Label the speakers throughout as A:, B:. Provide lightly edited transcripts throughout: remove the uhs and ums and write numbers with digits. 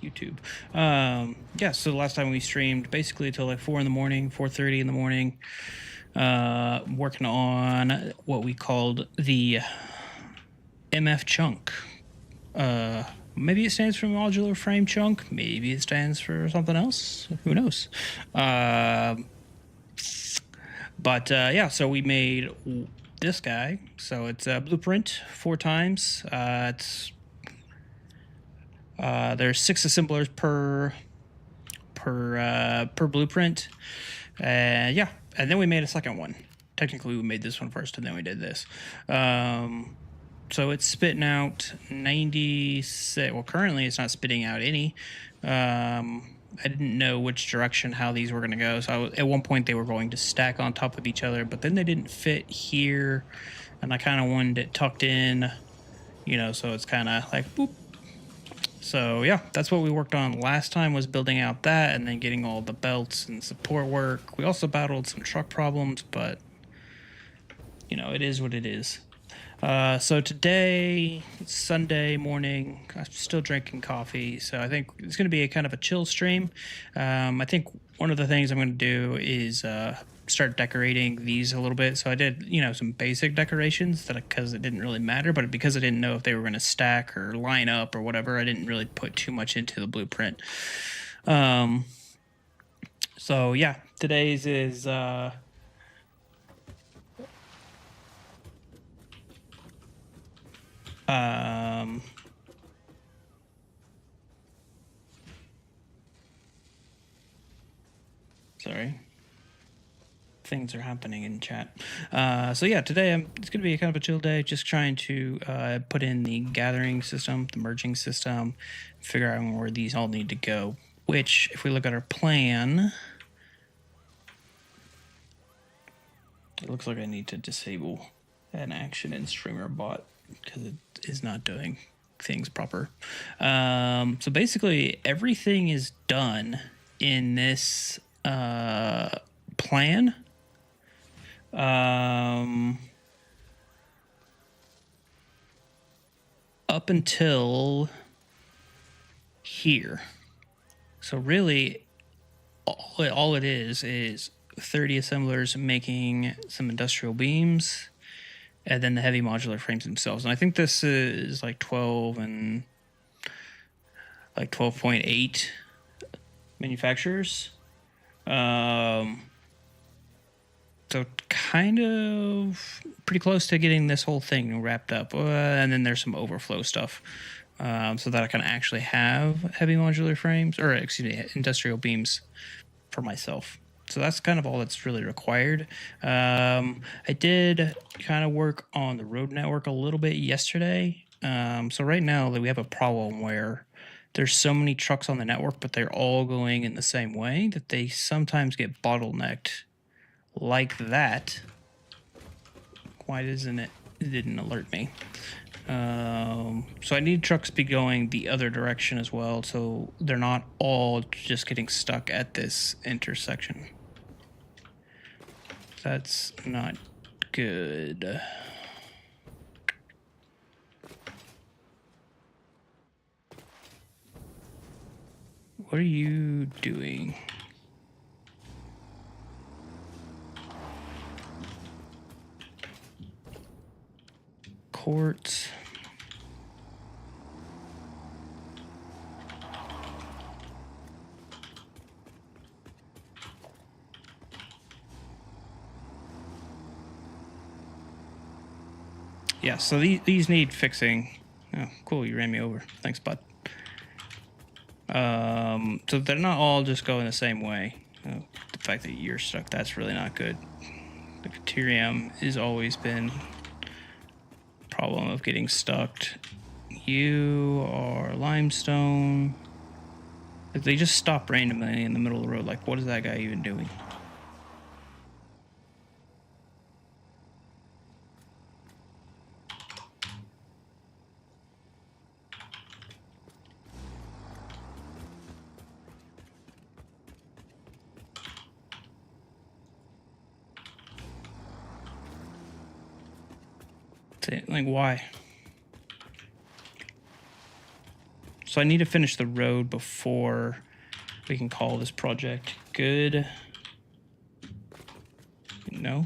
A: YouTube. Yeah, so the last time we streamed basically till like 4 in the morning, 4:30 in the morning, working on what we called the MF chunk. Maybe it stands for modular frame chunk. Maybe it stands for something else. Who knows? Yeah, so we made this guy. So it's a blueprint 4 times. There's 6 assemblers per blueprint. Yeah, and then we made a second one. Technically, we made this one first, and then we did this. So it's spitting out 96. Well, currently it's not spitting out any. I didn't know which direction how these were going to go. So at one point they were going to stack on top of each other, but then they didn't fit here, and I kind of wanted it tucked in, you know, so it's kind of like boop. So yeah, that's what we worked on last time, was building out that and then getting all the belts and support work. We also battled some truck problems, but you know, it is what it is. So today, it's Sunday morning. I'm still drinking coffee, so I think it's going to be a kind of a chill stream. I think one of the things I'm going to do is start decorating these a little bit. So I did, you know, some basic decorations because it didn't really matter, but because I didn't know if they were going to stack or line up or whatever, I didn't really put too much into the blueprint. So yeah, today's is sorry, things are happening in chat. So yeah, today it's going to be a kind of a chill day, just trying to put in the gathering system, the merging system, figure out where these all need to go, which if we look at our plan, it looks like I need to disable an action in streamer bot because it is not doing things proper. So basically everything is done in this plan. Up until here. So really all it is 30 assemblers making some industrial beams, and then the heavy modular frames themselves. And I think this is like 12 and like 12.8 manufacturers. So kind of pretty close to getting this whole thing wrapped up. And then there's some overflow stuff, so that I can actually have heavy modular frames, or excuse me, industrial beams for myself. So that's kind of all that's really required. I did kind of work on the road network a little bit yesterday. So right now we have a problem where there's so many trucks on the network, but they're all going in the same way that they sometimes get bottlenecked like that. Why doesn't it didn't alert me? So I need trucks to be going the other direction as well, so they're not all just getting stuck at this intersection. That's not good. What are you doing? Quartz. Yeah, so these need fixing. Oh, cool, you ran me over. Thanks, bud. So they're not all just going the same way. The fact that you're stuck, that's really not good. The Caterium has always been a problem of getting stuck. You are limestone. They just stop randomly in the middle of the road. Like, what is that guy even doing? Like, why? So I need to finish the road before we can call this project good. No.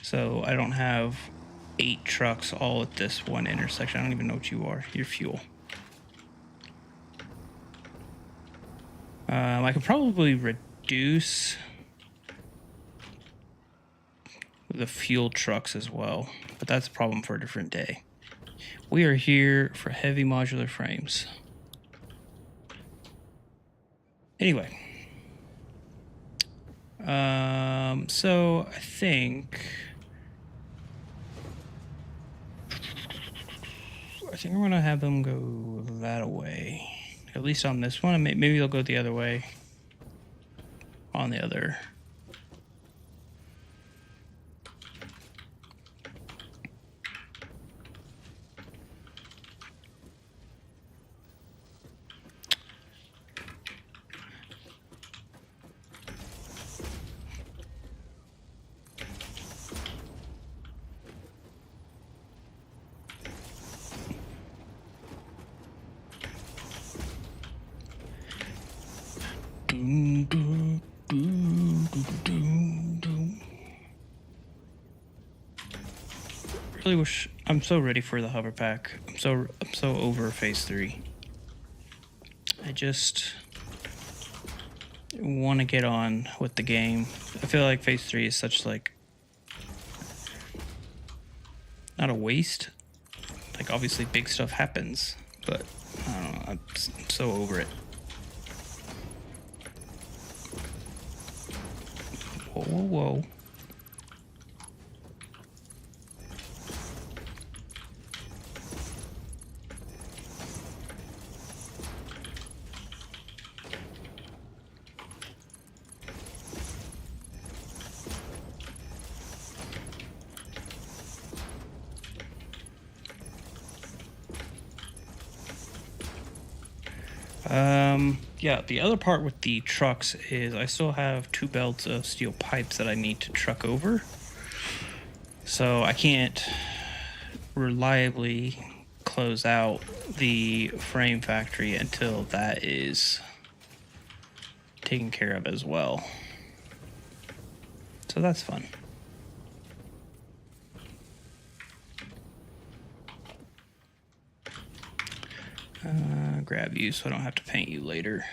A: So I don't have 8 trucks all at this one intersection. I don't even know what you are. You're fuel. I could probably reduce the fuel trucks as well, but that's a problem for a different day. We are here for Heavy Modular Frames. Anyway, so I think I'm gonna have them go that way, at least on this one. Maybe they'll go the other way on the other. Really wish I'm so ready for the hover pack. I'm so over phase 3. I just want to get on with the game. I feel like phase 3 is such like not a waste. Like obviously big stuff happens, but I don't know. I'm so over it. Whoa, whoa, whoa. Yeah, the other part with the trucks is I still have 2 belts of steel pipes that I need to truck over. So I can't reliably close out the frame factory until that is taken care of as well. So that's fun. Grab you so I don't have to paint you later.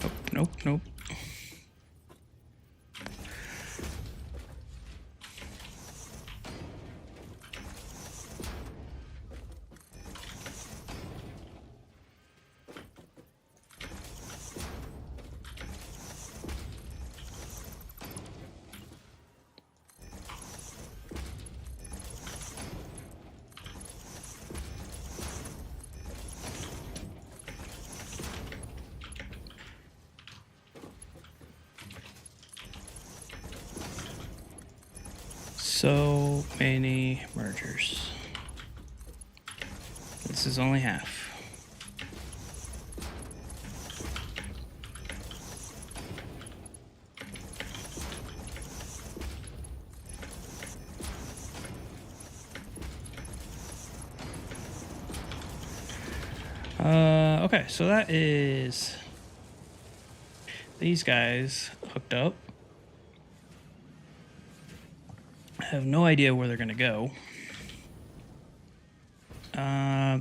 A: Nope, nope, nope. So many mergers. This is only half. Okay, so that is these guys hooked up. I have no idea where they're going to go.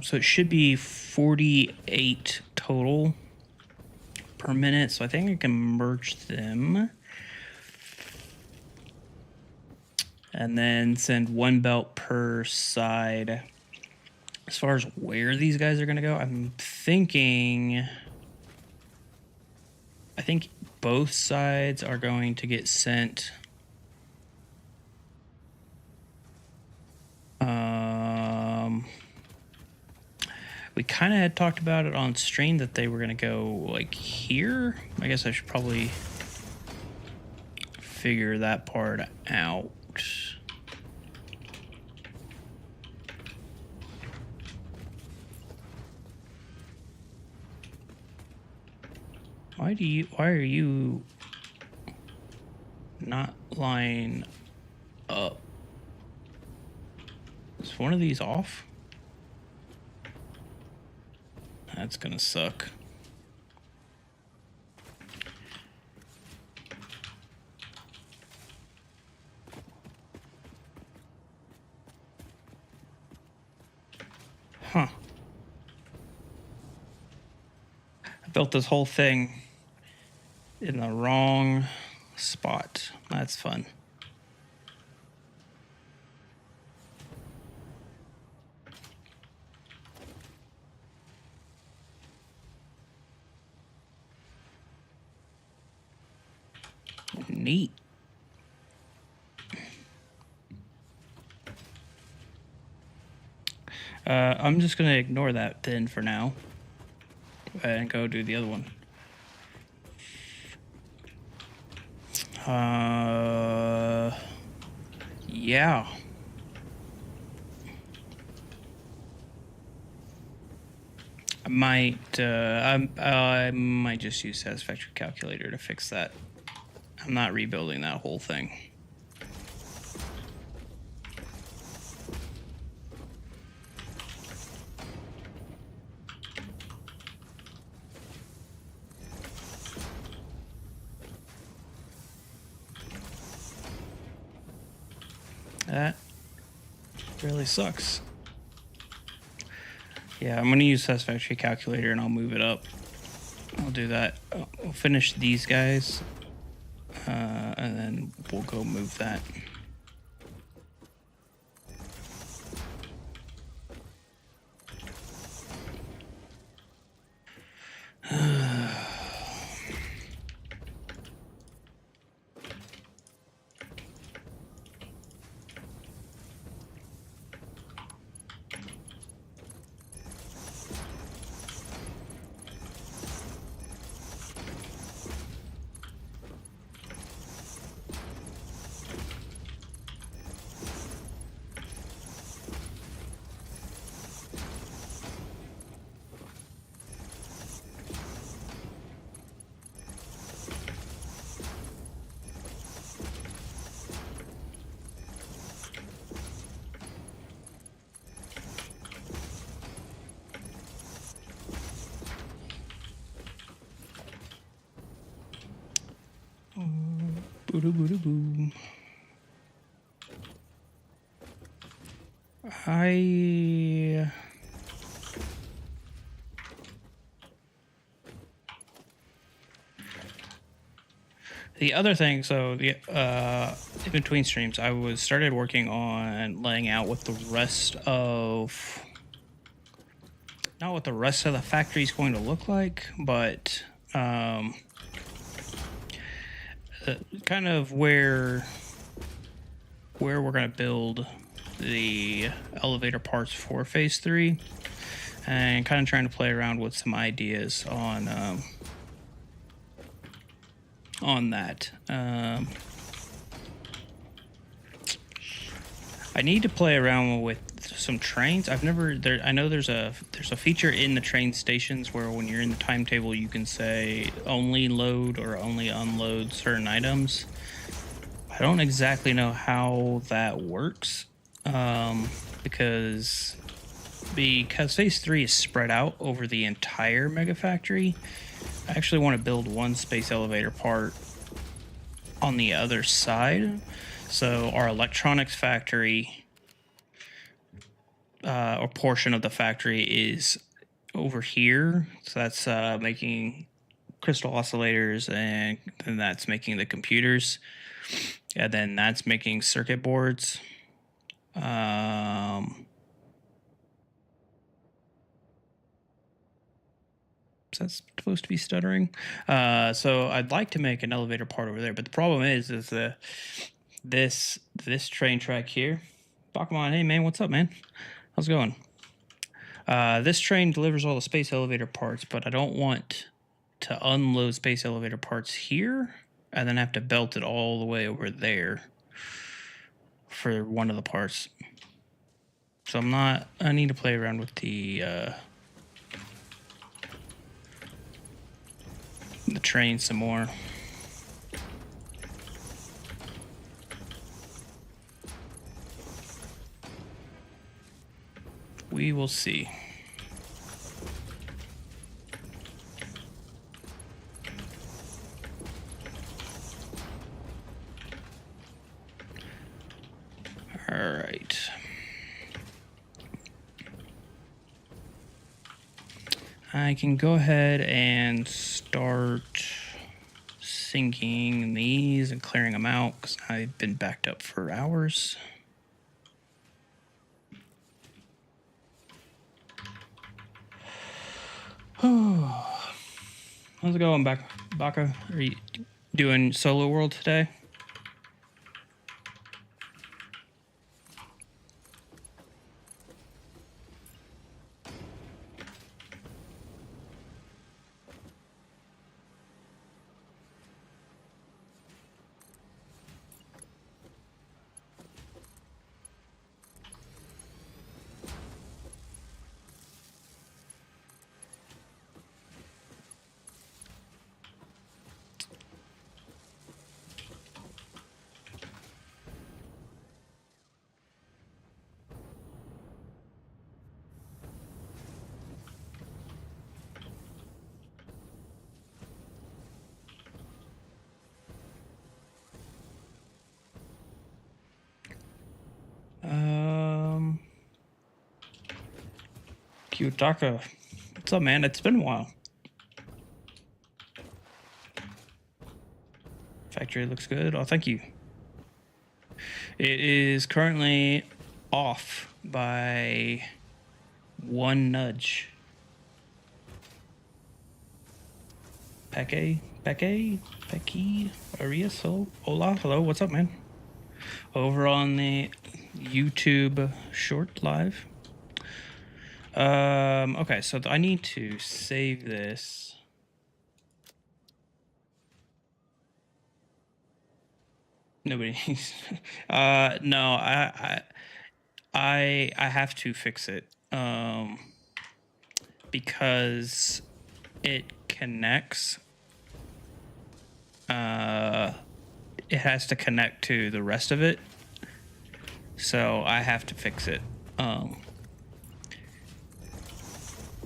A: So it should be 48 total per minute. So I think I can merge them. And then send 1 belt per side. As far as where these guys are going to go, I'm thinking... I think both sides are going to get sent... we kind of had talked about it on stream that they were going to go like here. I guess I should probably figure that part out. Why are you not line up? Is one of these off? That's gonna suck. Huh. I built this whole thing in the wrong spot. That's fun. Neat. I'm just going to ignore that then for now and go do the other one. Yeah. I might just use Satisfactory calculator to fix that. I'm not rebuilding that whole thing. That really sucks. Yeah, I'm going to use Satisfactory calculator and I'll move it up. I'll do that. We'll finish these guys, and then we'll go move that. Boo-doo-boo-doo-boo. The other thing, so the in between streams, I started working on laying out what the rest of, not what the rest of the factory is going to look like, but kind of where we're going to build the elevator parts for phase 3, and kind of trying to play around with some ideas on that. I need to play around with some trains. I know there's a feature in the train stations where when you're in the timetable you can say only load or only unload certain items. I don't exactly know how that works, because phase 3 is spread out over the entire Megafactory. I actually want to build one space elevator part on the other side. So our electronics factory, or portion of the factory, is over here. So that's making crystal oscillators, and then that's making the computers, and then that's making circuit boards. That's supposed to be stuttering. So I'd like to make an elevator part over there, but the problem is this train track here. Bakemon, hey man, what's up, man? How's it going? This train delivers all the space elevator parts, but I don't want to unload space elevator parts here and then have to belt it all the way over there for one of the parts. So I need to play around with the the train some more. We will see. All right. I can go ahead and start syncing these and clearing them out because I've been backed up for hours. How's it going, Baka? Are you doing solo world today? Kiyotaka, what's up, man? It's been a while. Factory looks good. Oh, thank you. It is currently off by one nudge. Pecky, Arias, hola, hello, what's up, man? Over on the YouTube short live. Okay, so I need to save this. Nobody. No, I have to fix it. Because it connects. It has to connect to the rest of it. So I have to fix it.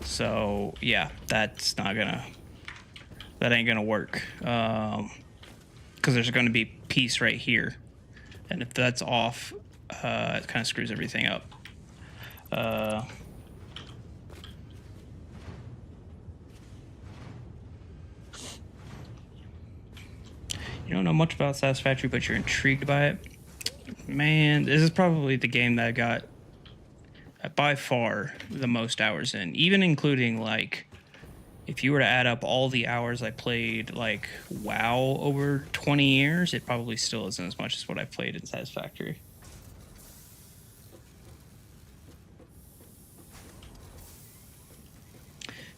A: So yeah, that ain't gonna work. Because there's going to be piece right here, and if that's off, it kind of screws everything up. You don't know much about Satisfactory, but you're intrigued by it. Man, this is probably the game that I got by far the most hours in, even including like, if you were to add up all the hours I played, like, WoW over 20 years, it probably still isn't as much as what I played in Satisfactory.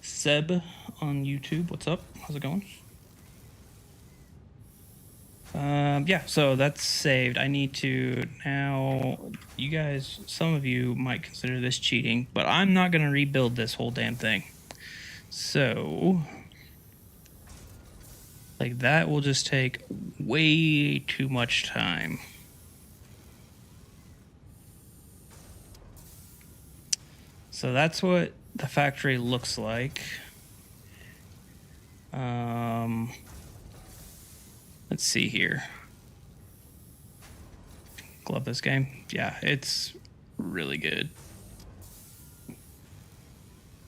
A: Seb on YouTube, what's up? How's it going? Yeah, so that's saved. I need to now, you guys, some of you might consider this cheating, but I'm not going to rebuild this whole damn thing. So, like, that will just take way too much time. So that's what the factory looks like. Let's see here. Love this game. Yeah, it's really good.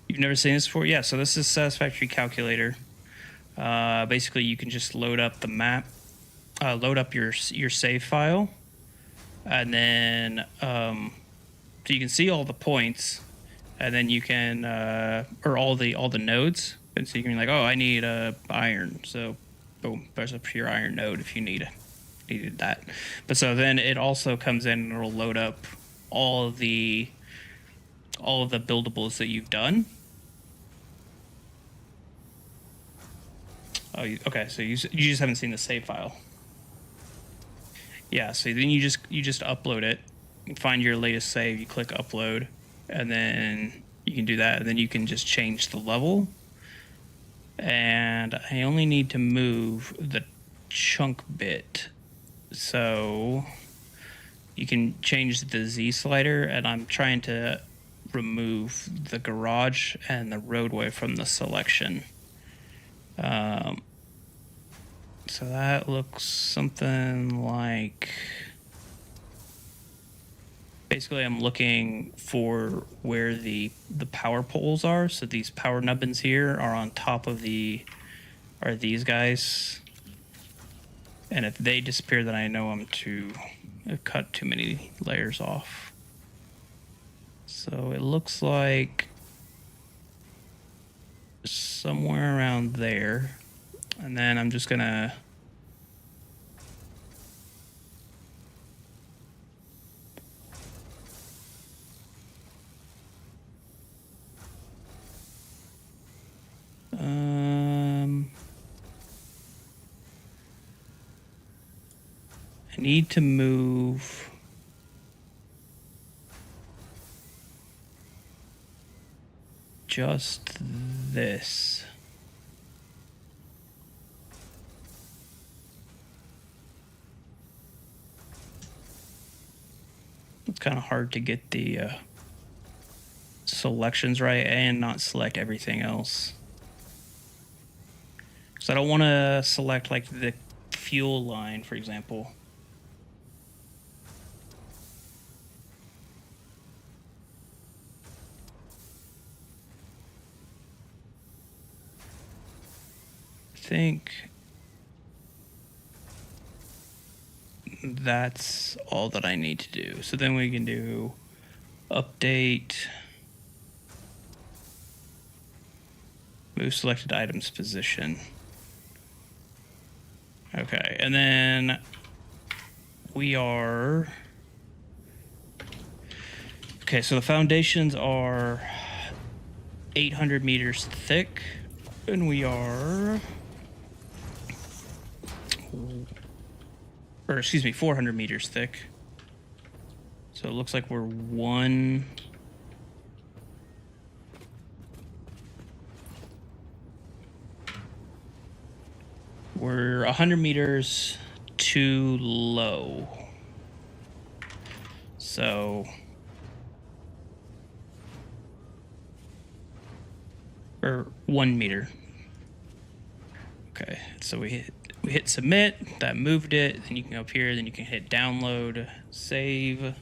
A: You've never seen this before? Yeah, so this is Satisfactory Calculator. Basically, you can just load up the map, load up your save file, and then so you can see all the points, and then you can or all the nodes, and so you can be like, oh, I need iron, so boom, there's a pure iron node if you needed that. But so then it also comes in and it'll load up all of the buildables that you've done. Oh, okay. So you just haven't seen the save file. Yeah. So then you just upload it. You find your latest save. You click upload, and then you can do that. And then you can just change the level. and I only need to move the chunk bit. So you can change the Z slider, and I'm trying to remove the garage and the roadway from the selection. So that looks something like, basically I'm looking for where the power poles are. So these power nubbins here are on top of are these guys. And if they disappear, then I know I'm to cut too many layers off. So it looks like somewhere around there. And then I'm just gonna I need to move just this. It's kind of hard to get the selections right and not select everything else. So I don't want to select like the fuel line, for example. I think that's all that I need to do. So then we can do update, move selected items position. Okay, and then we are, okay, so the foundations are 800 meters thick, and we are, or excuse me, 400 meters thick. So it looks like we're we're 100 meters too low. So, or 1 meter. Okay, so we hit submit, that moved it, then you can go up here, then you can hit download, save.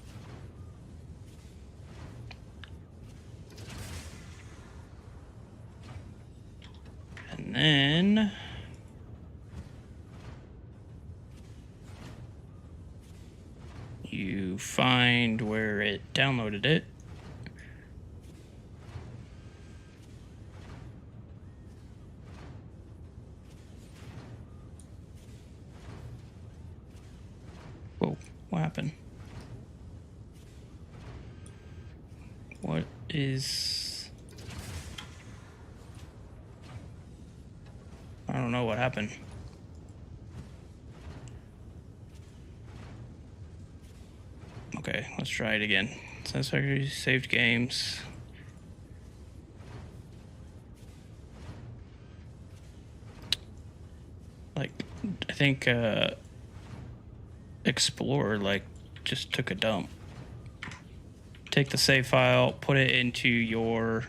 A: And then you find where it downloaded it. Whoa, what happened? What is... I don't know what happened. Okay, let's try it again. Satisfactory, saved games. Like, I think Explorer like just took a dump. Take the save file, put it into your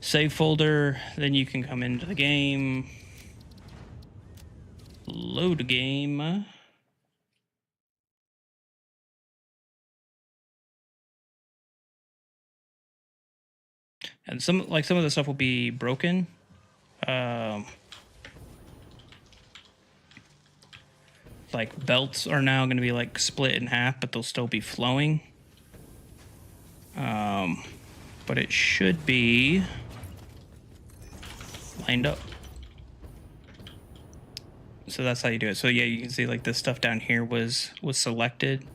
A: save folder, then you can come into the game, load a game. And some of the stuff will be broken. Like belts are now going to be like split in half, but they'll still be flowing. But it should be lined up. So that's how you do it. So yeah, you can see like this stuff down here was selected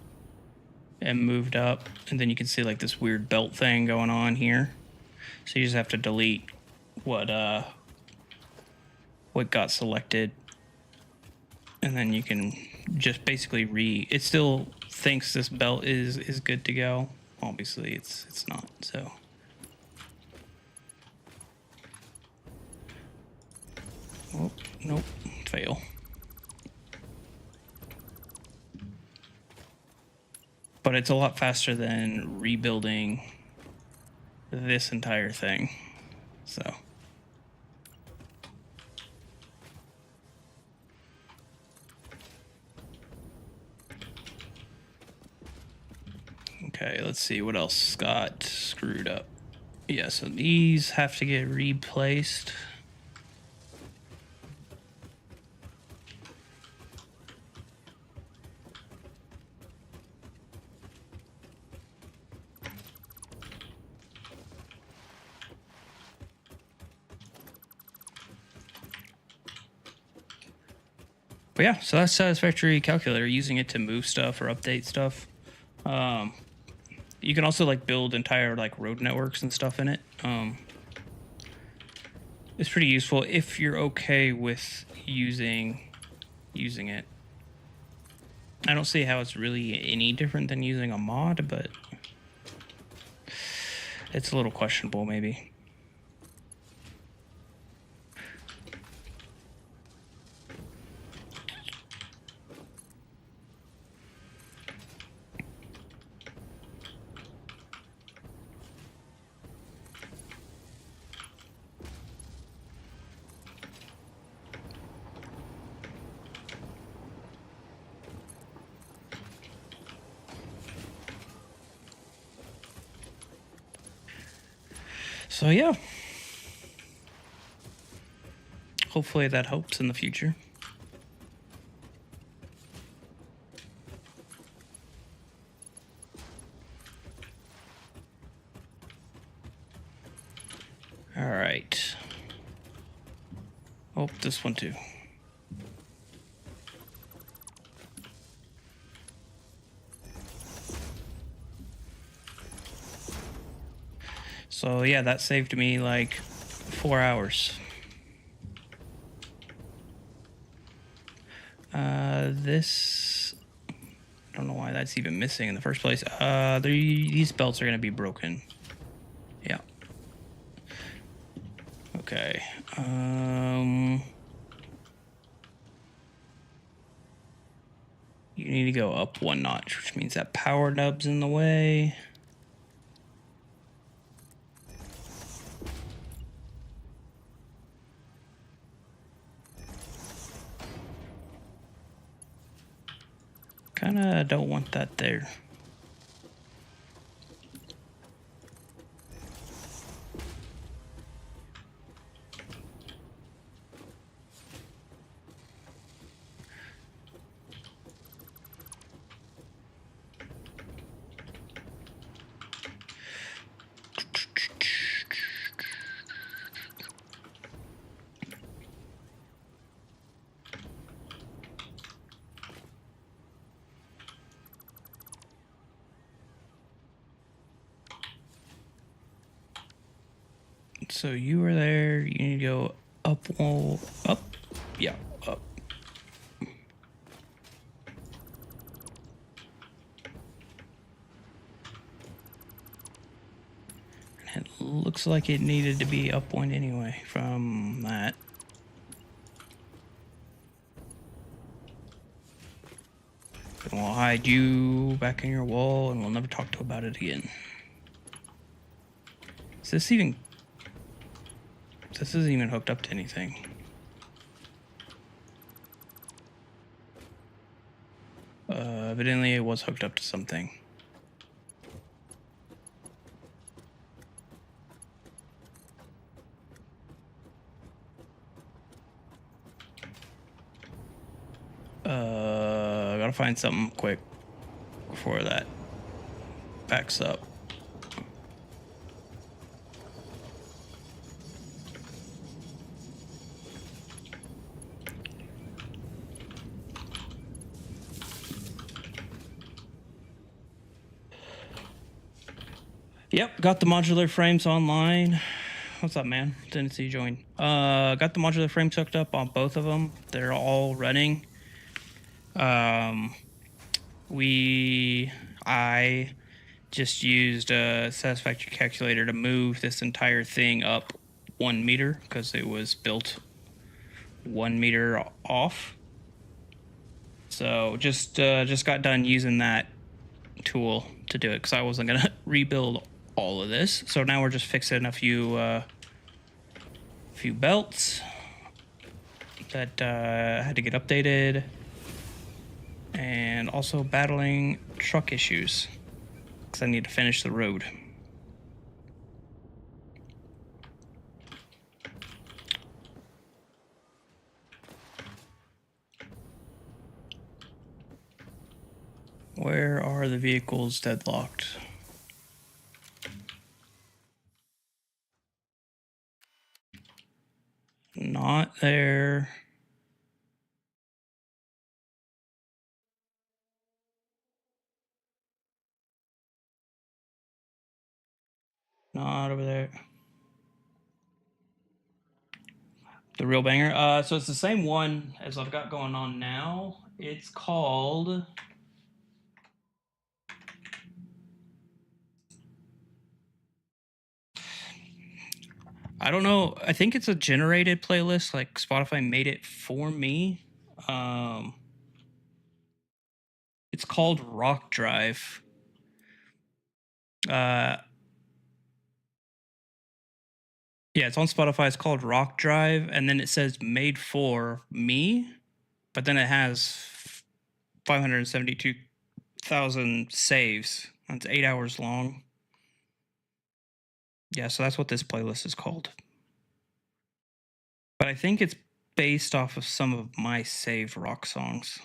A: and moved up, and then you can see like this weird belt thing going on here. So you just have to delete what got selected, and then you can just basically it still thinks this belt is good to go. Obviously it's not. So Oh, nope, fail. But it's a lot faster than rebuilding this entire thing. So. Okay, let's see what else got screwed up. Yeah, so these have to get replaced. But yeah, so that's Satisfactory Calculator, using it to move stuff or update stuff. You can also like build entire like road networks and stuff in it. It's pretty useful if you're okay with using it. I don't see how it's really any different than using a mod, but it's a little questionable maybe. So yeah, hopefully that helps in the future. All right. Oh, this one too. So yeah, that saved me like 4 hours. This, I don't know why that's even missing in the first place. These belts are gonna be broken. Yeah. Okay. You need to go up one notch, which means that power nub's in the way. Kinda don't want that there. So you were there, you need to go up, up, yeah, up. It looks like it needed to be up one anyway from that. And we'll hide you back in your wall and we'll never talk about it again. This isn't even hooked up to anything. Evidently it was hooked up to something. Gotta find something quick before that backs up. Yep, got the modular frames online. What's up, man? Didn't see you join. Got the modular frames hooked up on both of them. They're all running. I just used a Satisfactory calculator to move this entire thing up 1 meter because it was built 1 meter off. So just got done using that tool to do it because I wasn't gonna rebuild all of this. So now we're just fixing a few belts that had to get updated, and also battling truck issues because I need to finish the road. Where are the vehicles deadlocked? Not there. Not over there. The real banger. So it's the same one as I've got going on now. It's called... I don't know. I think it's a generated playlist. Like Spotify made it for me. It's called Rock Drive. Yeah, it's on Spotify. It's called Rock Drive, and then it says made for me, but then it has 572,000 saves. It's 8 hours long. Yeah, so that's what this playlist is called. But I think it's based off of some of my saved rock songs.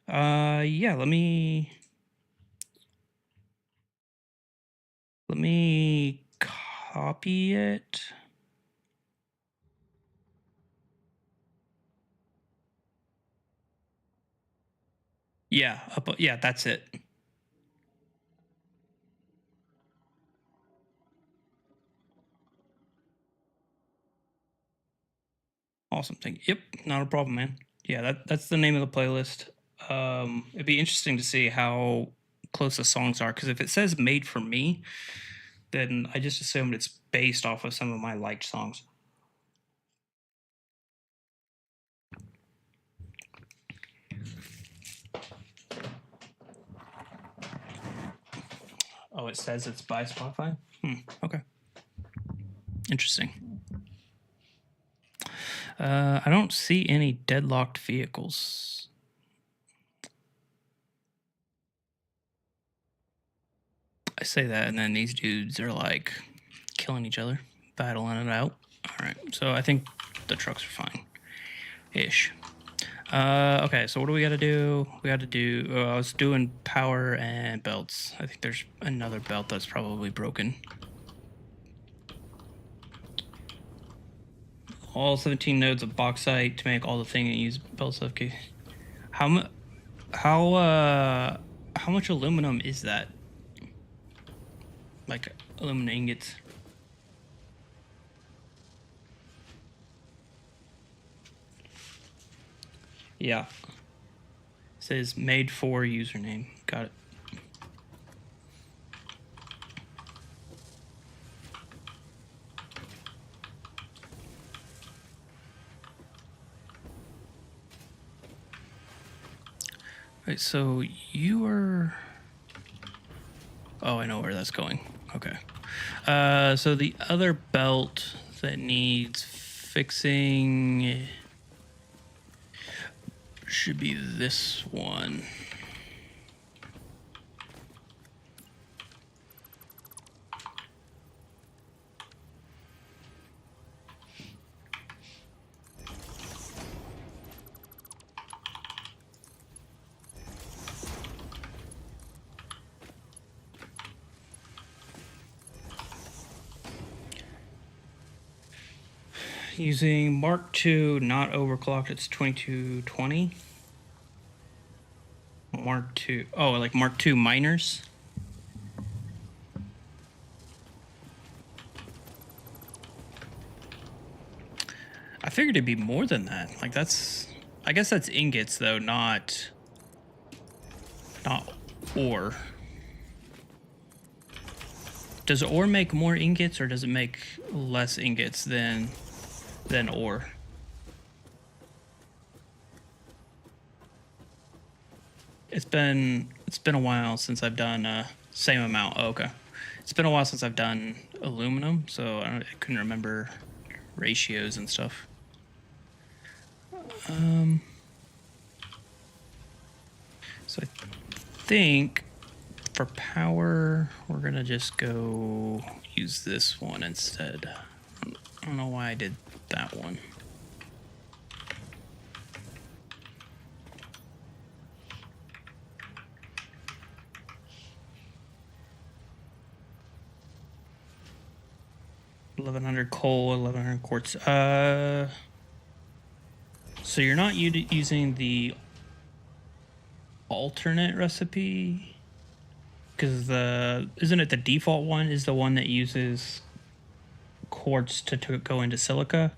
A: Yeah, let me copy it. Yeah, yeah, that's it. Awesome, thank you. Yep, not a problem, man. Yeah, that's the name of the playlist. It'd be interesting to see how close the songs are, because if it says made for me, then I just assumed it's based off of some of my liked songs. Oh, it says it's by Spotify? Okay. Interesting. I don't see any deadlocked vehicles. I say that, and then these dudes are like killing each other, battling it out. All right, so I think the trucks are fine-ish. Okay, so what do we got to do? We got to do... I was doing power and belts. I think there's another belt that's probably broken. All 17 nodes of bauxite to make all the thing and use belts. Okay. How much aluminum is that? Like aluminum ingots. Yeah. It says made for username. Got it. Right, so you are... Oh, I know where that's going. Okay. So the other belt that needs fixing should be this one. Using Mark II, not overclocked, it's 2220. Mark II, oh, like Mark II miners. I figured it'd be more than that. Like that's, I guess that's ingots though, not ore. Does ore make more ingots, or does it make less ingots than ore? It's been a while since I've done same amount. Oh, okay. It's been a while since I've done aluminum, so I couldn't remember ratios and stuff. So I think for power, we're gonna just go use this one instead. I don't know why I did that one. $1,100 coal, 1,100 quartz. So you're not using the alternate recipe, because isn't it the default one is the one that uses quartz to go into silica?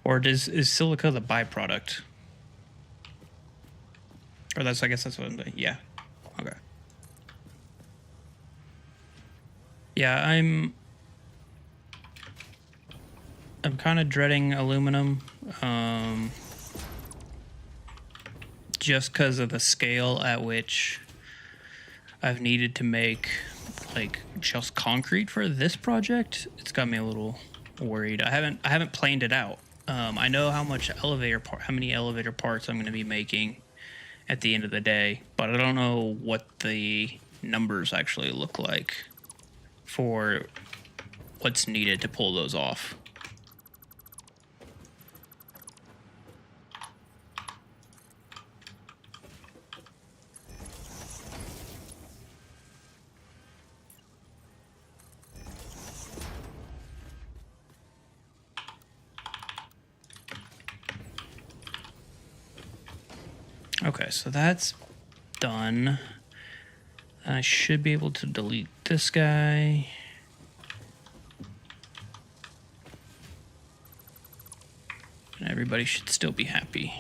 A: Or is silica the byproduct? Or I guess that's what I'm doing. Yeah. Okay. Yeah, I'm kind of dreading aluminum, just because of the scale at which I've needed to make like just concrete for this project. It's got me a little worried. I haven't planed it out. I know how many elevator parts I'm going to be making at the end of the day, but I don't know what the numbers actually look like for what's needed to pull those off. Okay, so that's done. I should be able to delete this guy. And everybody should still be happy.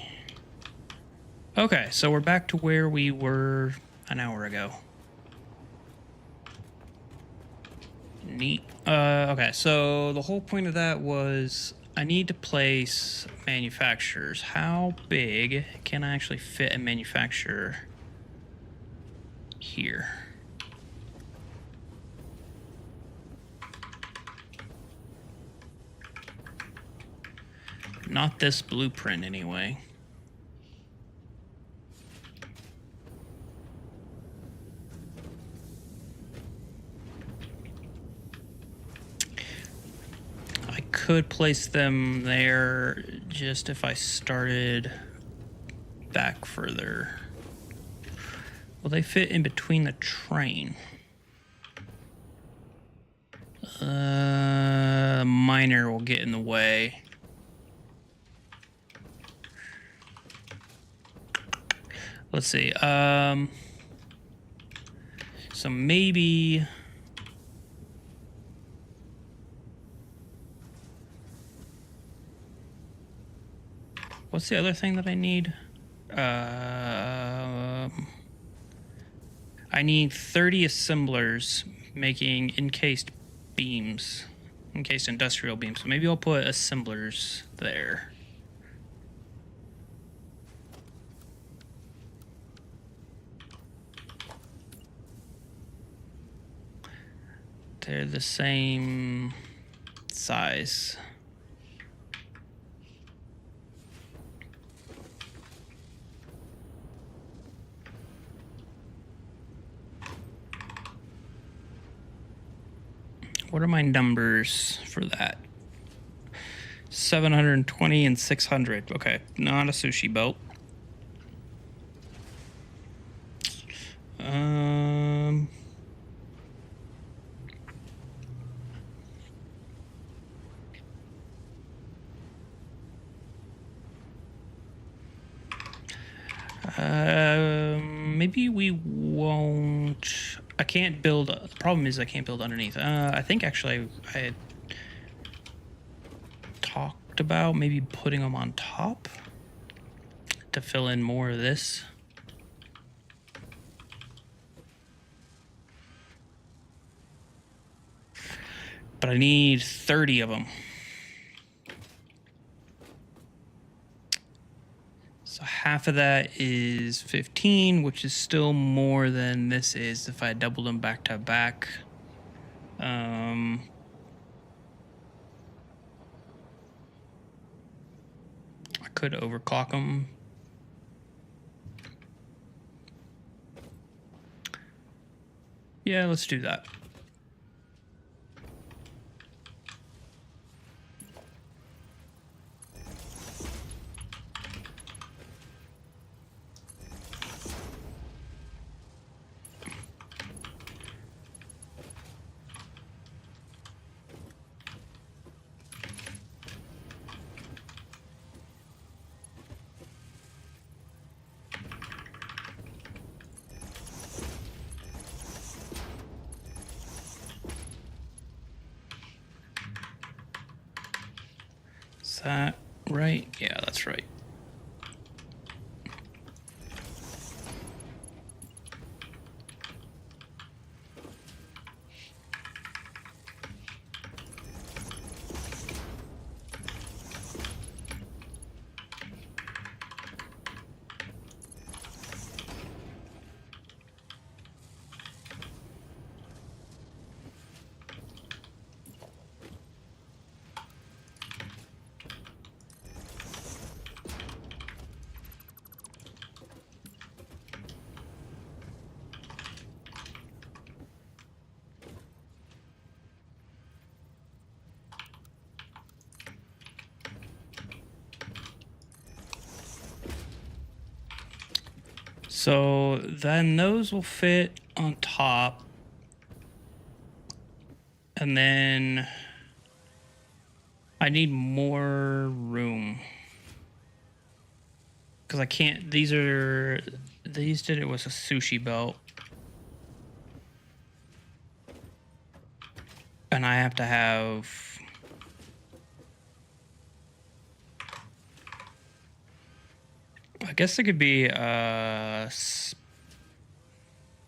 A: Okay, so we're back to where we were an hour ago. Neat. Okay, so the whole point of that was I need to place manufacturers. How big can I actually fit a manufacturer here? Not this blueprint anyway. I could place them there just if I started back further. Will they fit in between the train? Miner will get in the way. Let's see. So maybe what's the other thing that I need? I need 30 assemblers making encased beams, encased industrial beams. So maybe I'll put assemblers there. They're the same size. What are my numbers for that? 720 and 600. Okay, not a sushi belt. Maybe we won't. I can't build. The problem is I can't build underneath. I think actually I had talked about maybe putting them on top to fill in more of this. but I need 30 of them. So half of that is 15, which is still more than this is if I doubled them back to back. I could overclock them. Yeah, let's do that. Is that right? Yeah, that's right. So then those will fit on top. And then I need more room. Because I can't, these did it with a sushi belt. And I have to have... I guess it could be, they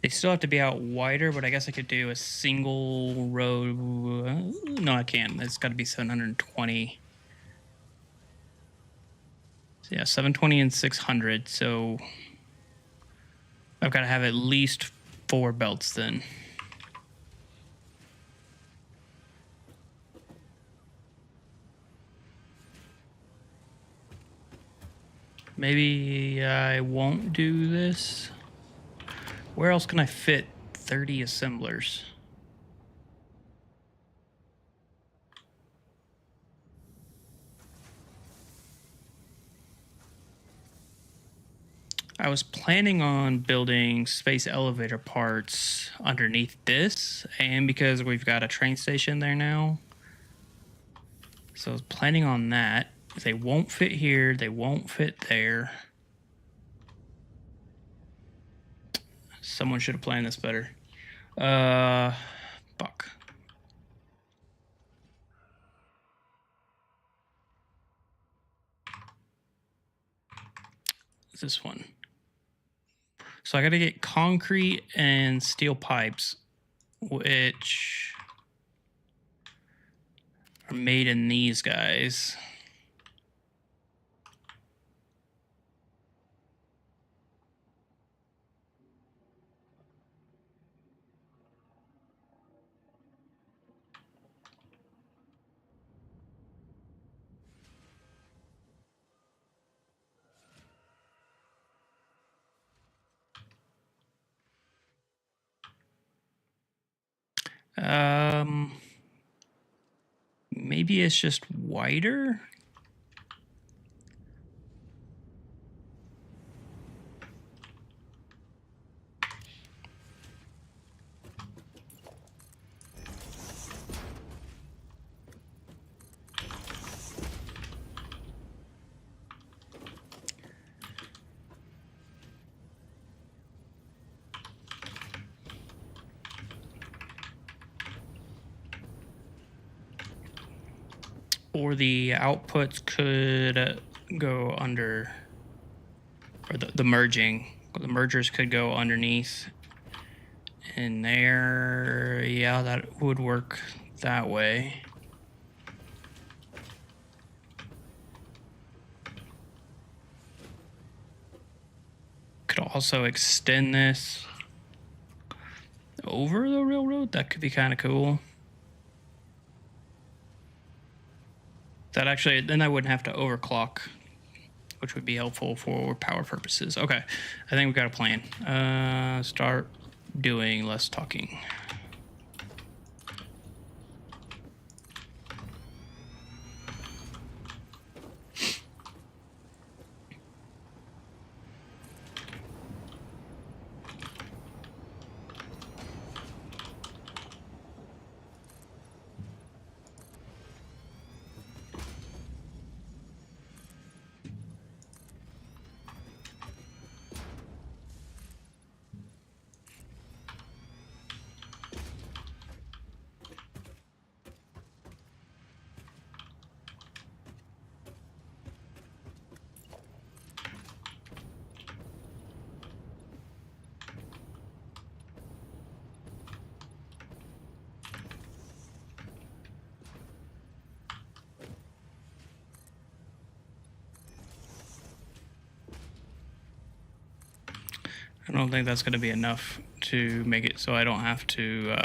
A: still have to be out wider, but I guess I could do a single row. No, I can't. It's got to be 720. So yeah, 720 and 600. So I've got to have at least 4 belts then. Maybe I won't do this. Where else can I fit 30 assemblers? I was planning on building space elevator parts underneath this, and because we've got a train station there now. So I was planning on that. They won't fit here, they won't fit there. Someone should have planned this better. Fuck. This one. So I gotta get concrete and steel pipes, which are made in these guys. Maybe it's just wider. Or the outputs could go under, or the merging. The mergers could go underneath in there. Yeah, that would work that way. Could also extend this over the railroad. That could be kind of cool. That actually, then I wouldn't have to overclock, which would be helpful for power purposes. Okay, I think we've got a plan. Start doing less talking. I don't think that's going to be enough to make it so I don't have to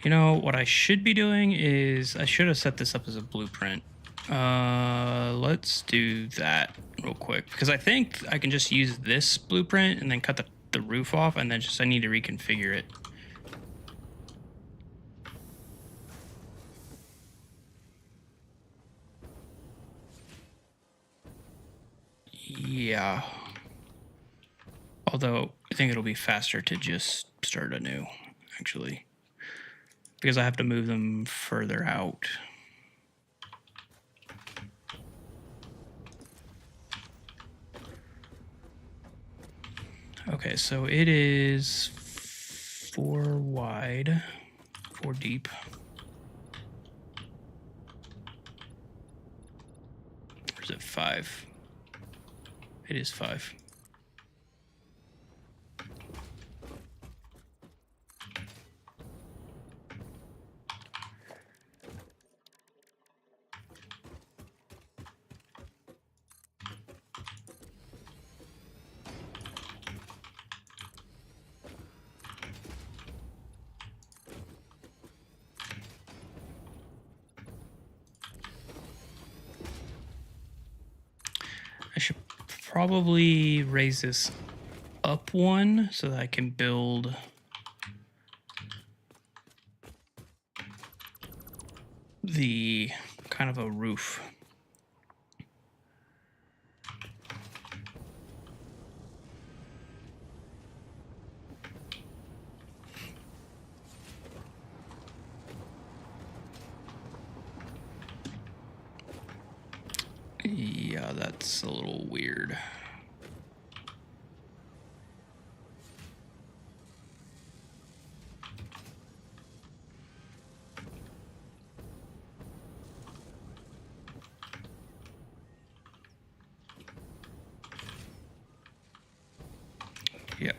A: you know, what I should be doing is I should have set this up as a blueprint. Let's do that real quick, because I think I can just use this blueprint and then cut the roof off, and then just I need to reconfigure it. Yeah. Although I think it'll be faster to just start anew, actually, because I have to move them further out. Okay, so it is 4 wide, 4 deep. Or is it 5? It is 5. I should probably raise this up 1 so that I can build the kind of a roof. Yeah, that's a little weird. Yeah.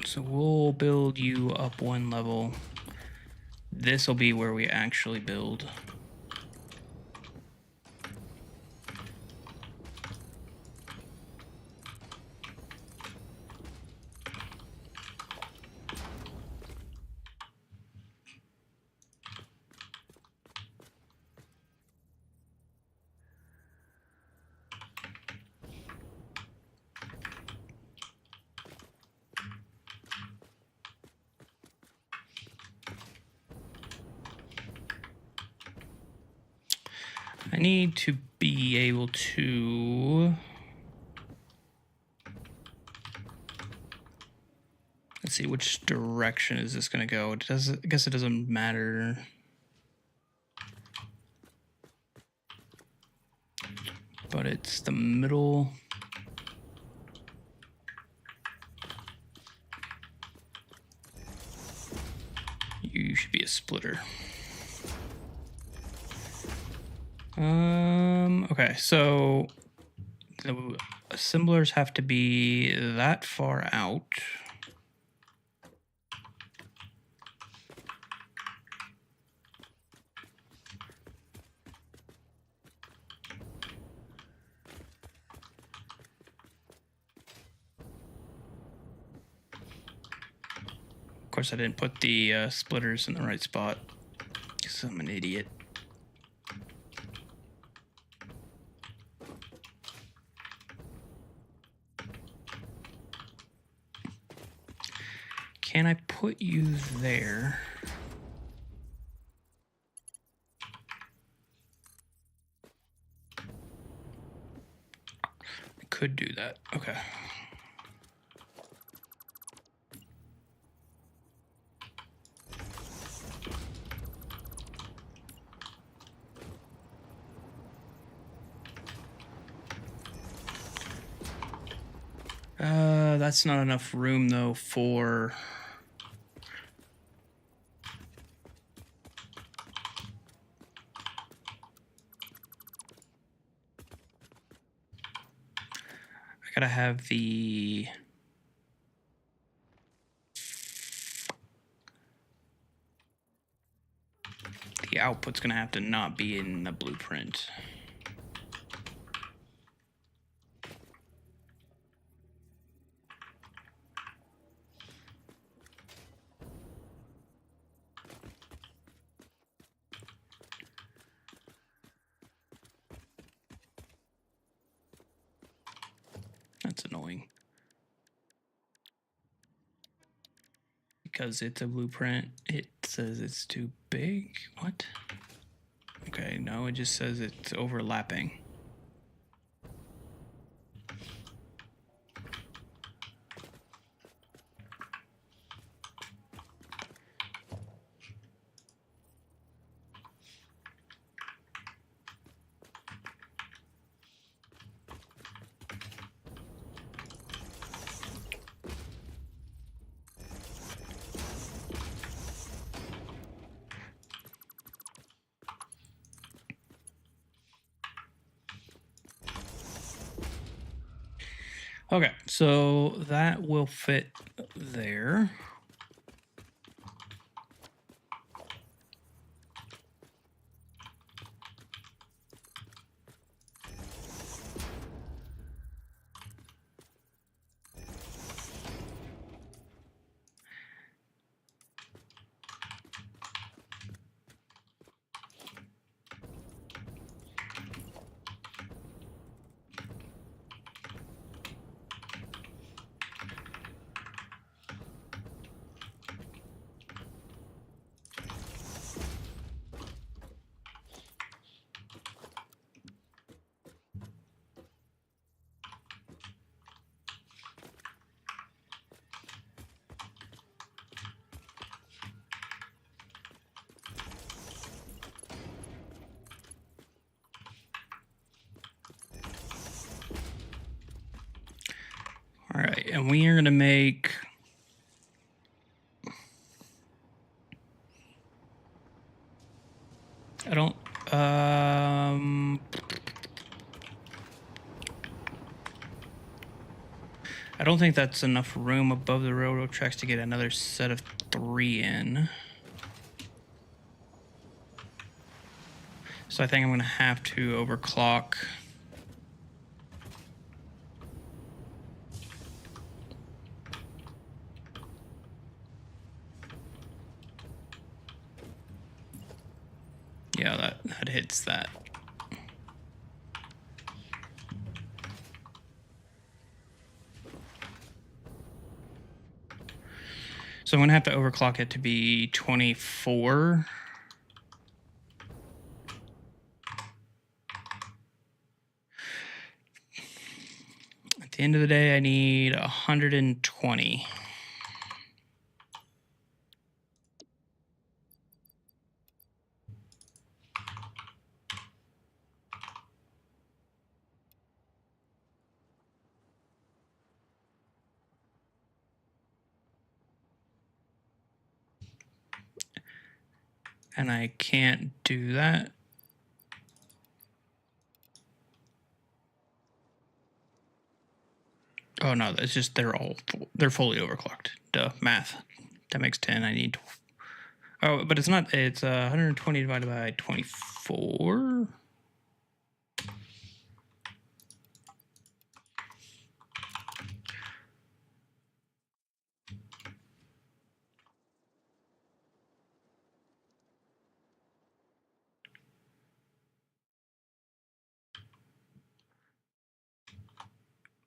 A: So we'll build you up 1 level. This will be where we actually build. I need to be able to, let's see, which direction is this going to go? I guess it doesn't matter. But it's the middle. You should be a splitter. Okay, so the assemblers have to be that far out. Of course, I didn't put the splitters in the right spot because I'm an idiot. Can I put you there? I could do that. Okay. That's not enough room though for... I gotta have the output's gonna have to not be in the blueprint. That's annoying. Because it's a blueprint, it says it's too big. What? Okay, no, it just says it's overlapping. Okay, so that will fit there. All right, and we are gonna make... I don't... I don't think that's enough room above the railroad tracks to get another set of 3 in. So I think I'm gonna have to overclock. Yeah, that hits that. So I'm gonna have to overclock it to be 24. At the end of the day, I need 120. And I can't do that. Oh no, it's just they're fully overclocked. Duh, math. That makes 10. I need. Oh, but it's not. It's 120 divided by 24.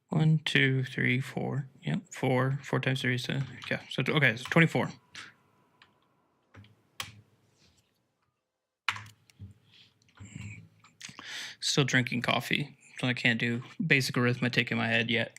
A: One, two, three, four. Yep, four. 4 times 3 is yeah. So okay, it's 24. Still drinking coffee, so I can't do basic arithmetic in my head yet.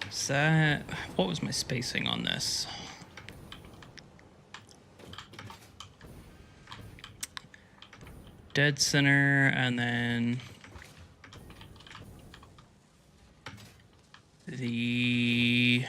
A: Is that, what was my spacing on this? Dead center, and then the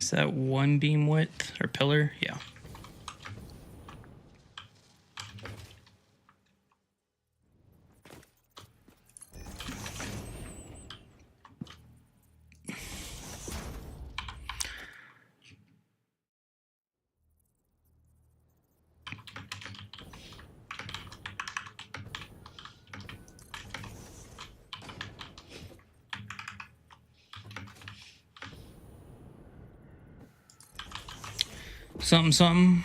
A: is that one beam width or pillar? Yeah. Something, something.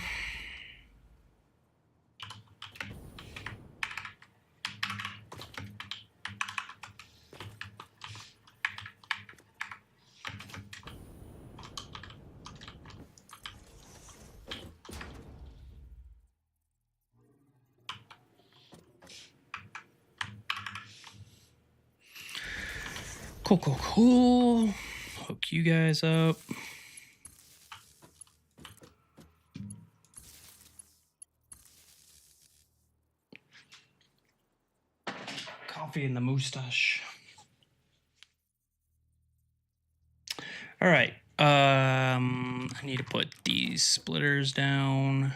A: Cool, cool, cool. Hook you guys up. Coffee in the mustache. All right. I need to put these splitters down.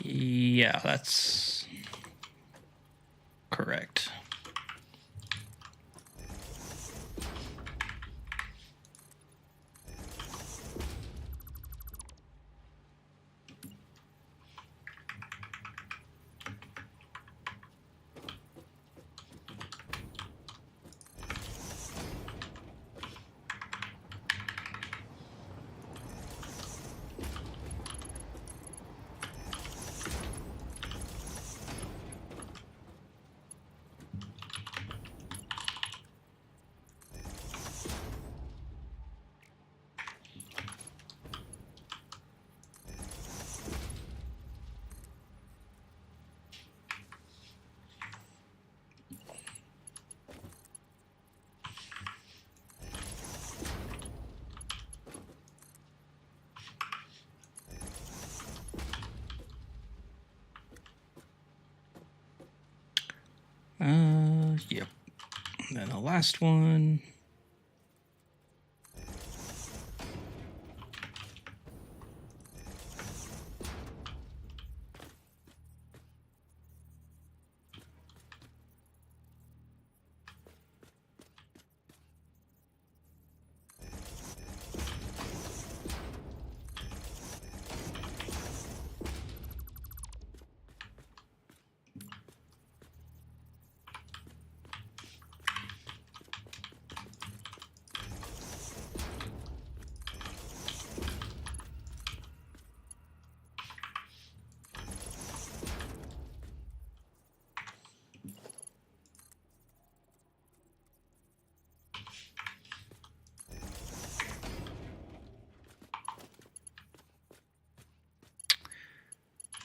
A: Yeah, that's correct. Yep. And then the last one.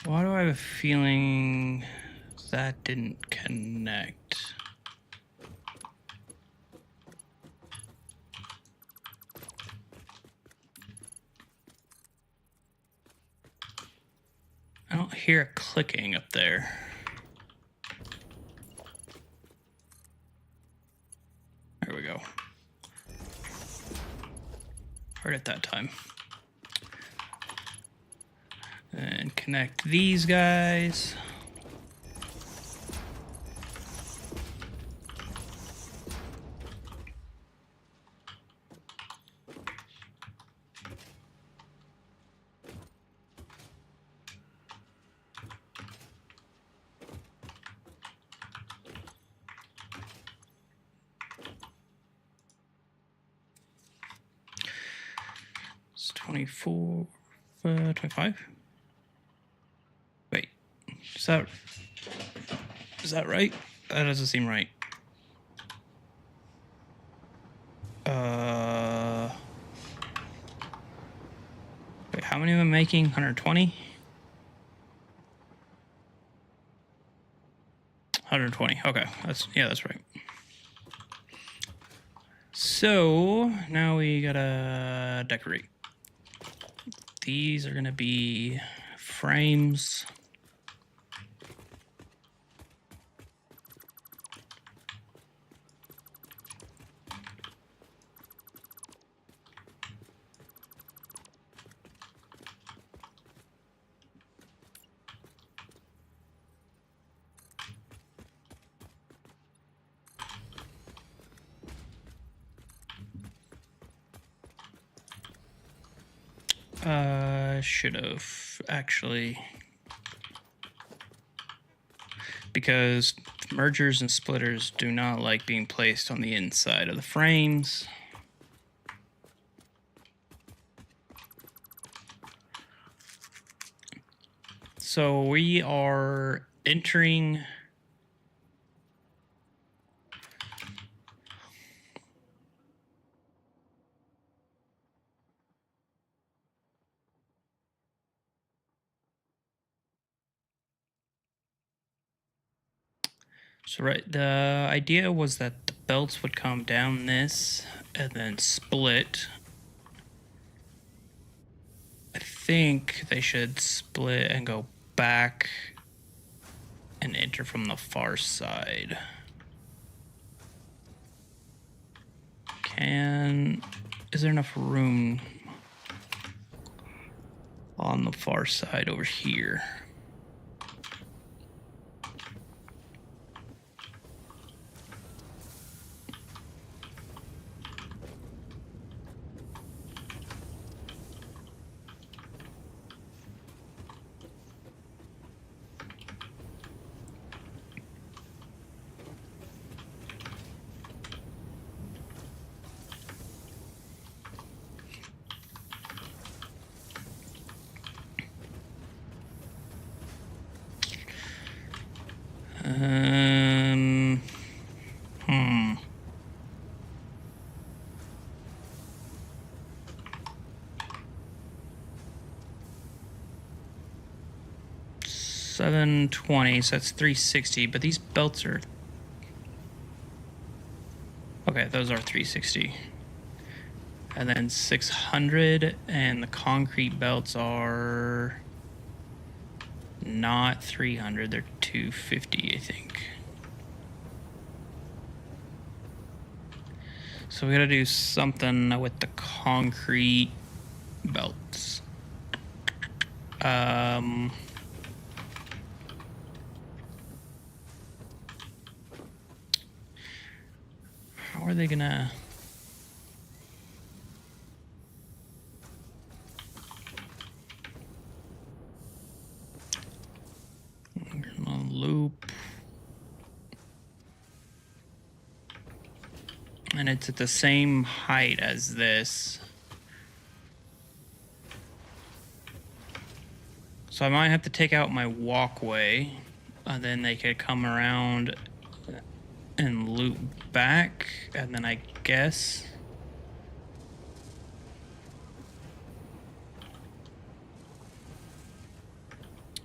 A: Why do I have a feeling that didn't connect? I don't hear it clicking up there. There we go. Heard it that time. And connect these guys. It's 24, 25. Wait, is that right? That doesn't seem right. Wait, how many am I making? 120? 120. Okay, that's right. So now we gotta decorate. These are gonna be frames. Should have actually, because mergers and splitters do not like being placed on the inside of the frames. So we are entering So right, the idea was that the belts would come down this and then split. I think they should split and go back and enter from the far side. Is there enough room on the far side over here? Hmm. 720, so that's 360, but these belts are... Okay, those are 360. And then 600, and the concrete belts are not 300, they're 250, I think. So we gotta do something with the concrete belts. How are they gonna... loop. And it's at the same height as this. So I might have to take out my walkway, and then they could come around and loop back, and then I guess...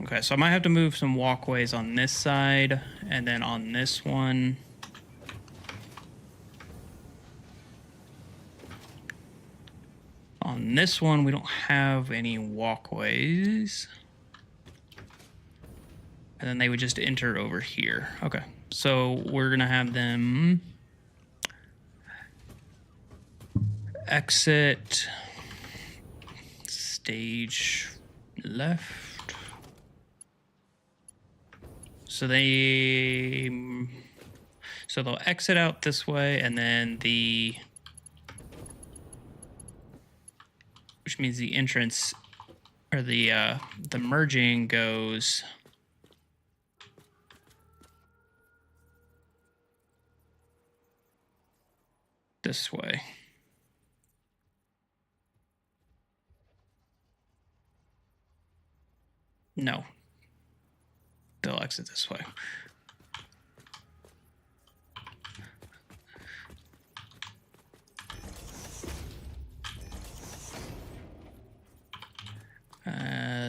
A: Okay, so I might have to move some walkways on this side, and then on this one. On this one, we don't have any walkways. And then they would just enter over here. Okay, so we're gonna have them exit stage left. So they'll exit out this way, and then which means the entrance or the merging goes this way. No. They'll exit this way.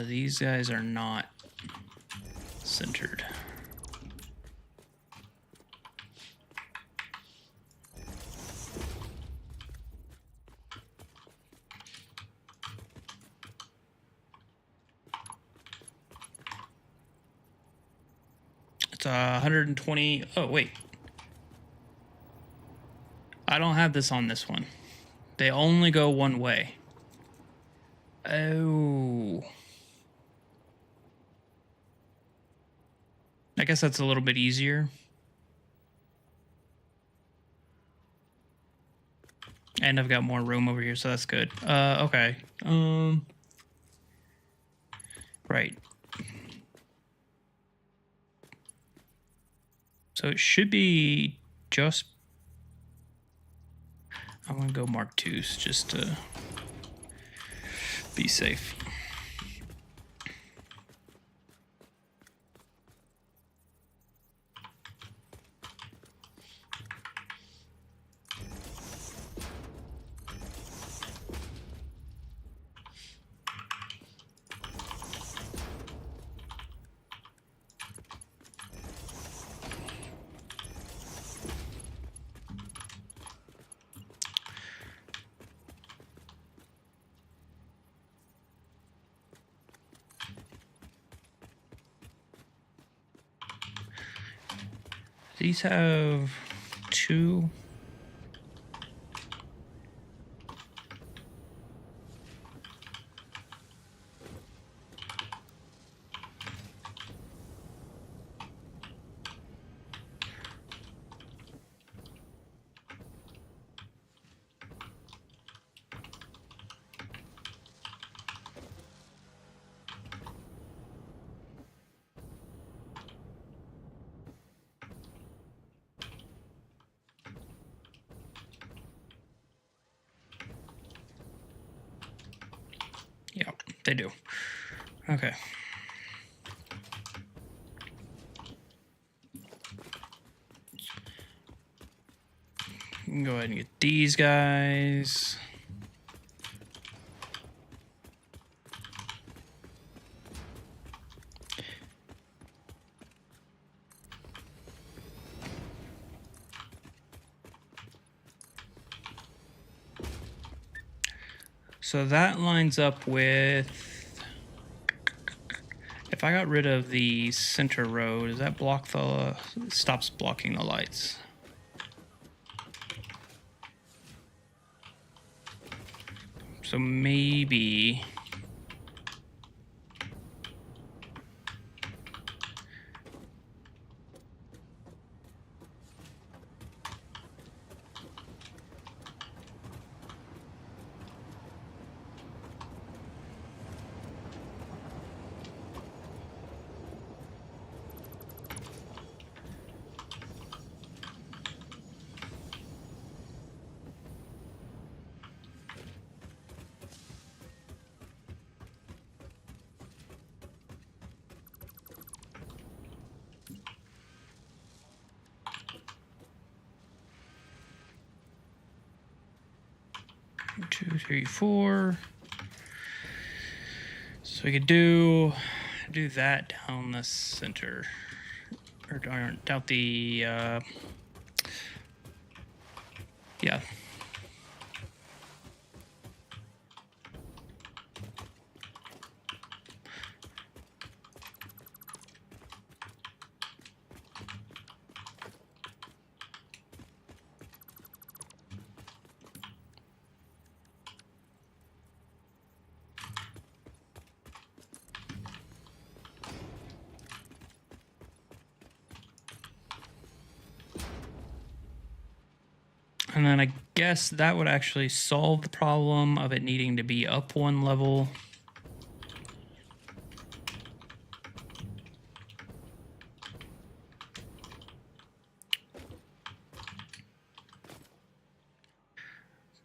A: These guys are not centered. It's 120. Oh, wait. I don't have this on this one. They only go one way. Oh. I guess that's a little bit easier. And I've got more room over here, so that's good. Okay. Right. So it should be just... I'm going to go Mark IIs just to be safe. These have 2. Yeah, they do. Okay. You can go ahead and get these guys. So that lines up with, if I got rid of the center row, does that block the, stops blocking the lights? So maybe, two, three, four. So we could do do that down the center, or down the yeah. And then I guess that would actually solve the problem of it needing to be up one level.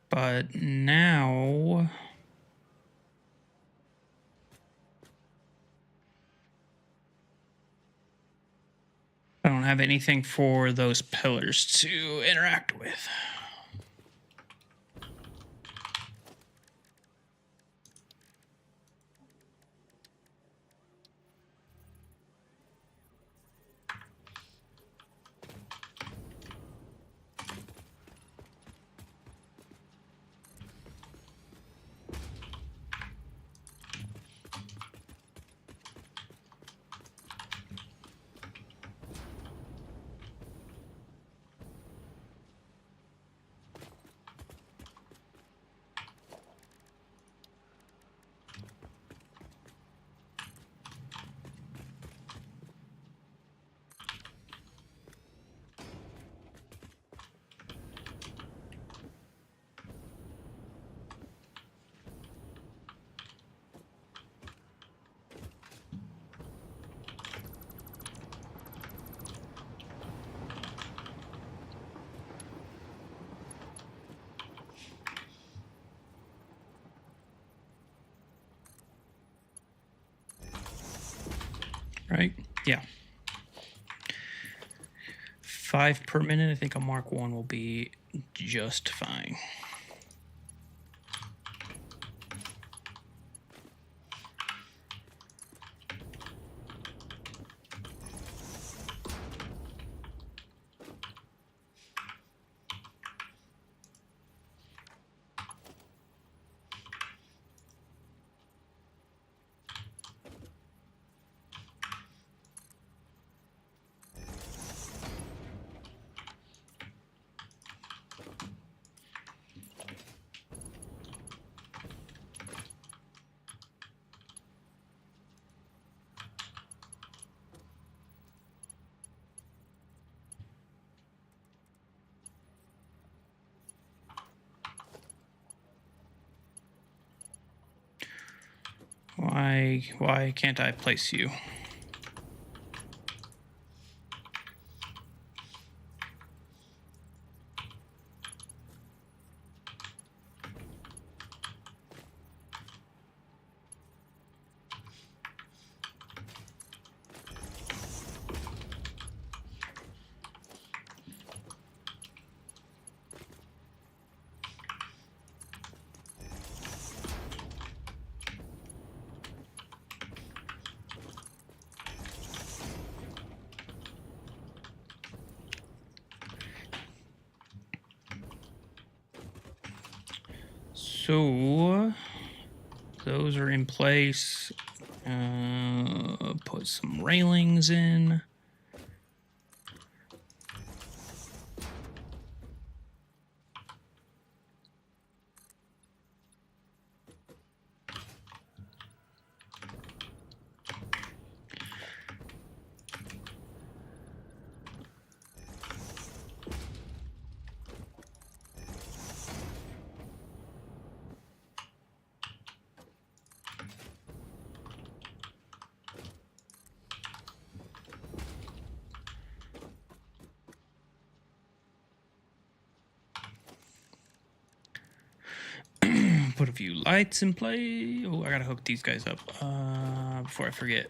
A: But now I don't have anything for those pillars to interact with. Right? Yeah. 5 per minute. I think a Mark 1 will be just fine. Why can't I place you? So those are in place. Put some railings in. Put a few lights in play. Oh, I gotta hook these guys up before I forget.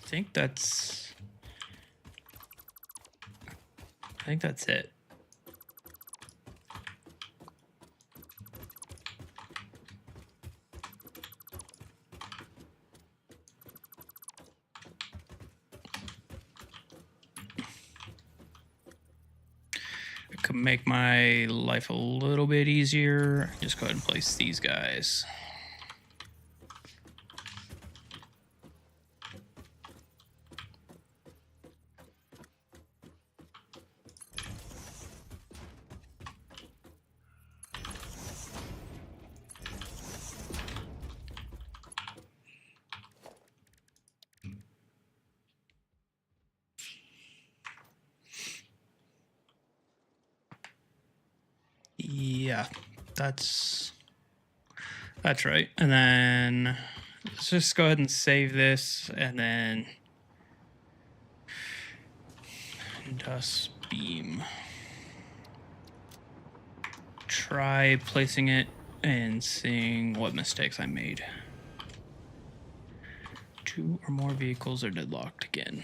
A: think that's it. I could make my life a little bit easier. Just go ahead and place these guys. Yeah, that's right. And then let's just go ahead and save this, and then dust beam. Try placing it and seeing what mistakes I made. 2 or more vehicles are deadlocked again.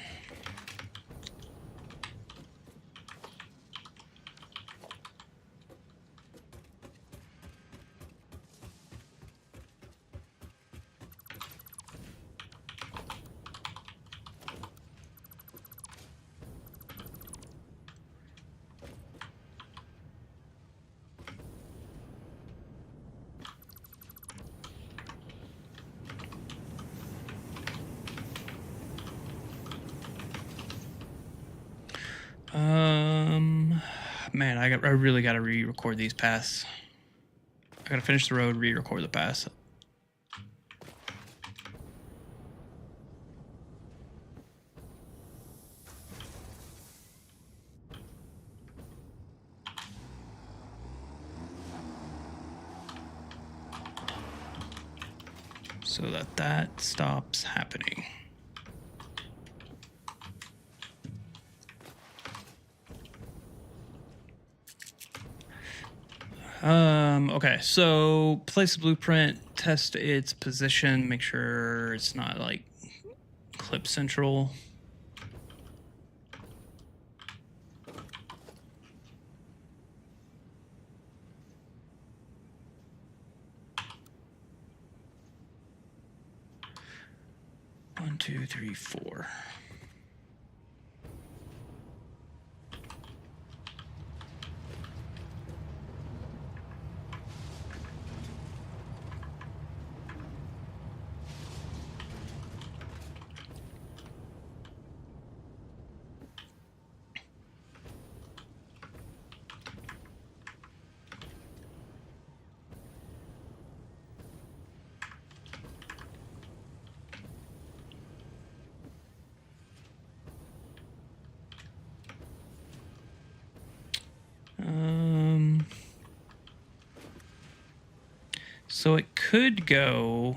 A: Man, I really got to re-record these paths. I got to finish the road, re-record the paths. So that stops happening. Okay, so place the blueprint, test its position, make sure it's not like clip central. One, two, three, four. So it could go.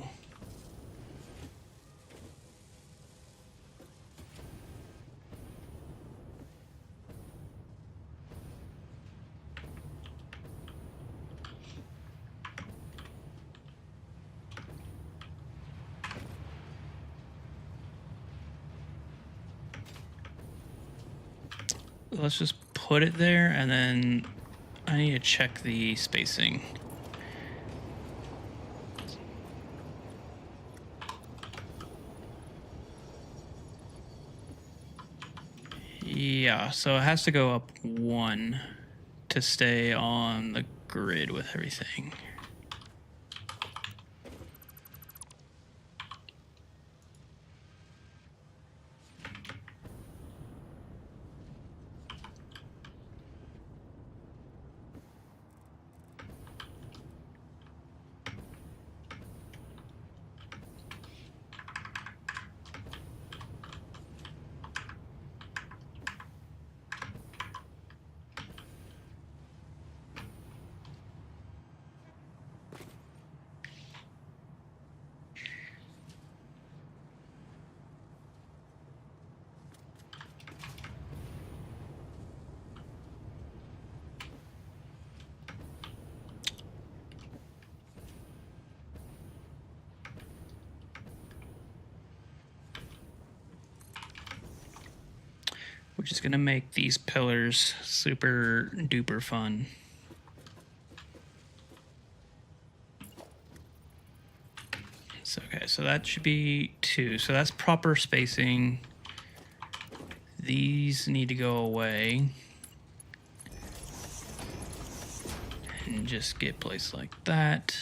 A: Let's just put it there, and then I need to check the spacing. Yeah, so it has to go up 1 to stay on the grid with everything. which is going to make these pillars super duper fun. So, okay, so that should be 2. So that's proper spacing. These need to go away. And just get placed like that.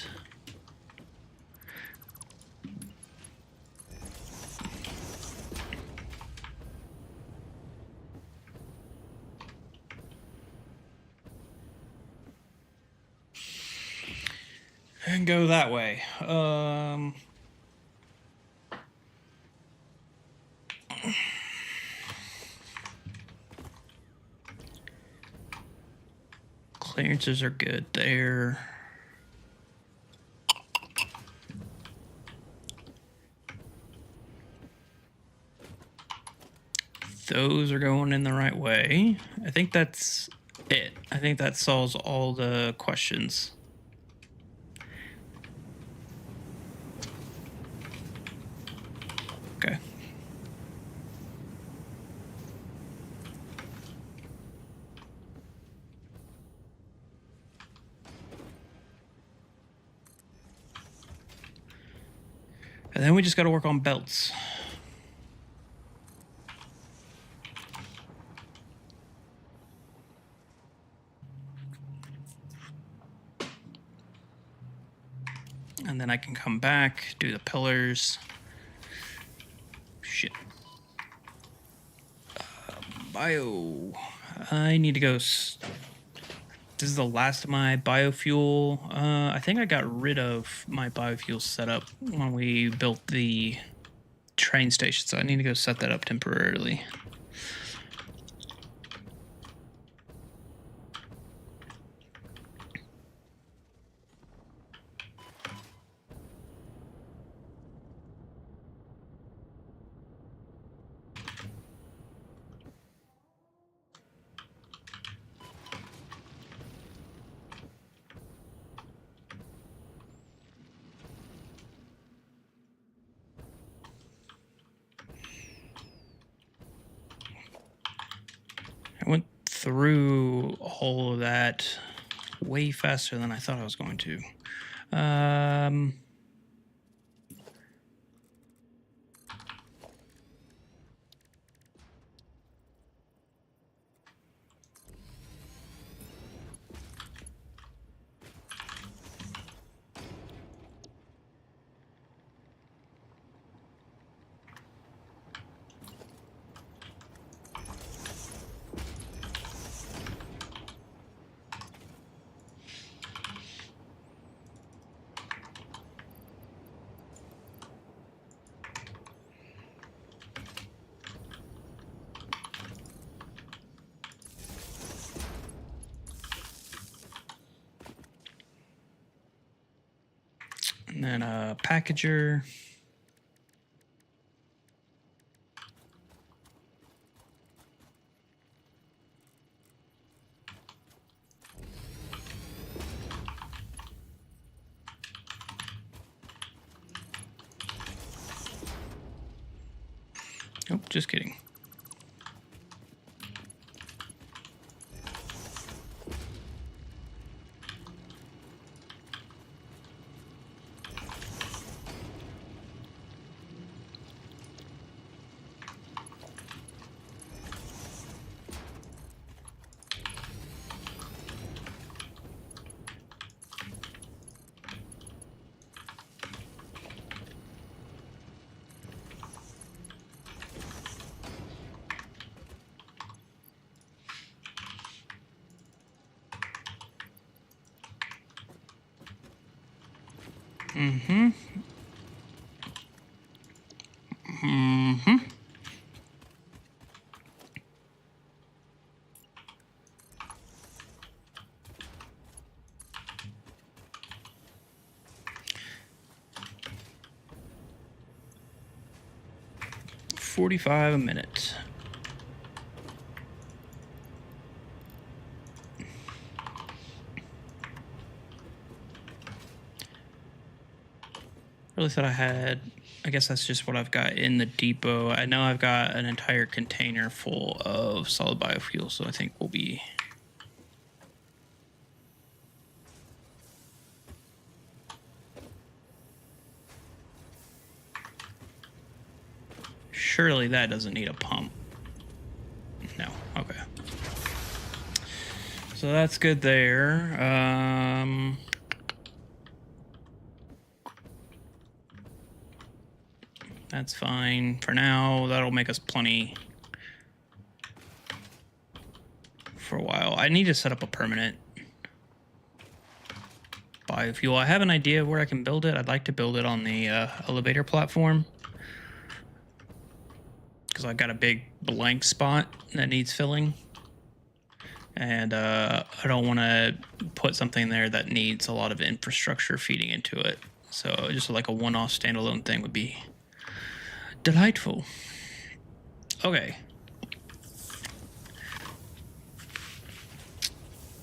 A: And go that way. Clearances are good there. Those are going in the right way. I think that's it. I think that solves all the questions. Okay. And then we just got to work on belts. And then I can come back, do the pillars. Shit. Bio. I need to go. This is the last of my biofuel. I think I got rid of my biofuel setup when we built the train station, so I need to go set that up temporarily. I went through all of that way faster than I thought I was going to. And then a packager. Oh, just kidding. Mm-hmm. 45 a minute. Really thought I had I guess that's just what I've got in the depot. I know I've got an entire container full of solid biofuel, so I think we'll be... Surely that doesn't need a pump. No, okay. So that's good there. That's fine for now. That'll make us plenty for a while. I need to set up a permanent biofuel. I have an idea of where I can build it. I'd like to build it on the elevator platform, because I've got a big blank spot that needs filling. And I don't want to put something there that needs a lot of infrastructure feeding into it. So just like a one-off standalone thing would be delightful. Okay.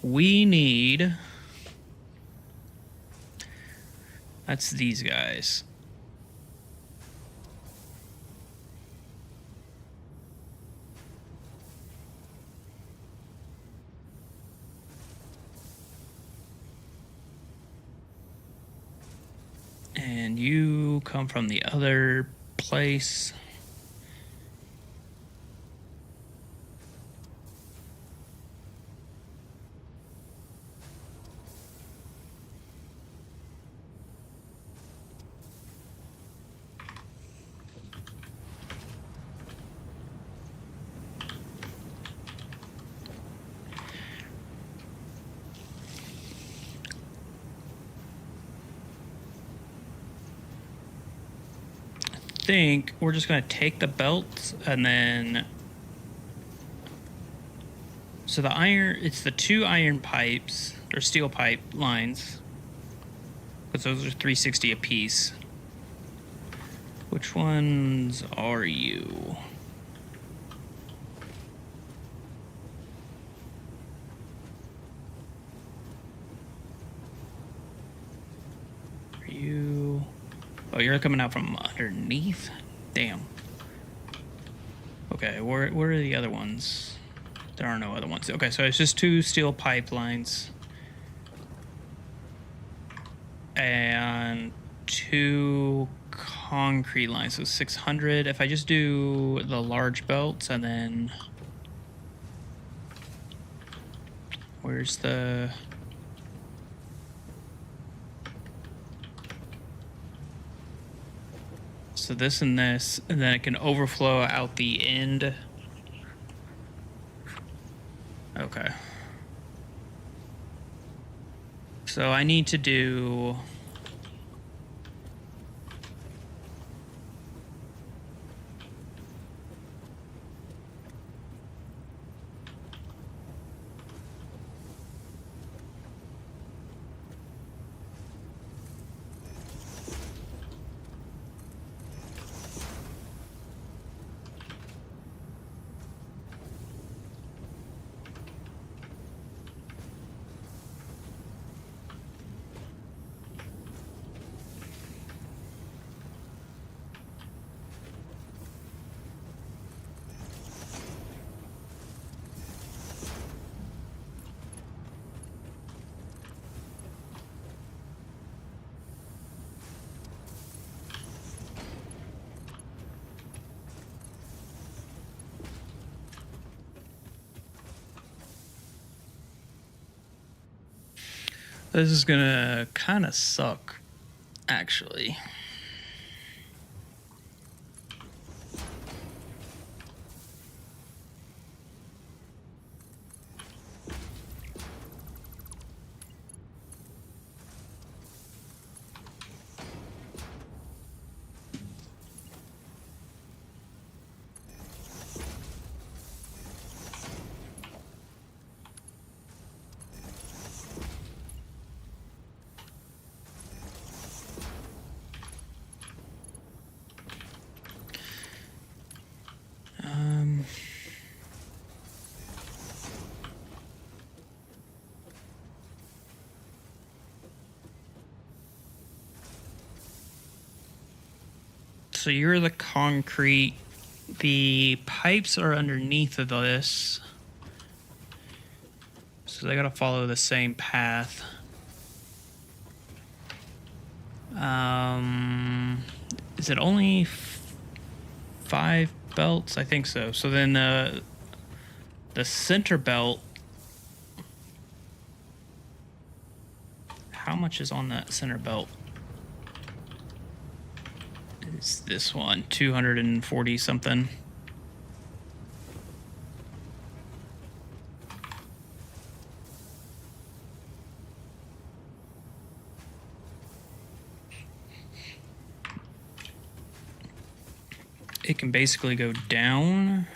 A: We need... That's these guys. And you come from the other place. I think we're just going to take the belts and then... So the iron, it's the 2 iron pipes, or steel pipe lines, because those are 360 a piece. Which ones are you? Are you... Oh, you're coming out from underneath? Damn. Okay, where are the other ones? There are no other ones. Okay, so it's just 2 steel pipelines. And 2 concrete lines, so 600. If I just do the large belts and then... Where's the... So this and this, and then it can overflow out the end. Okay. So I need to do... This is gonna kind of suck, actually. So you're the concrete. The pipes are underneath of this. So they gotta follow the same path. Is it only 5 belts? I think so. So then the center belt, how much is on that center belt? It's this one, 240 something. It can basically go down.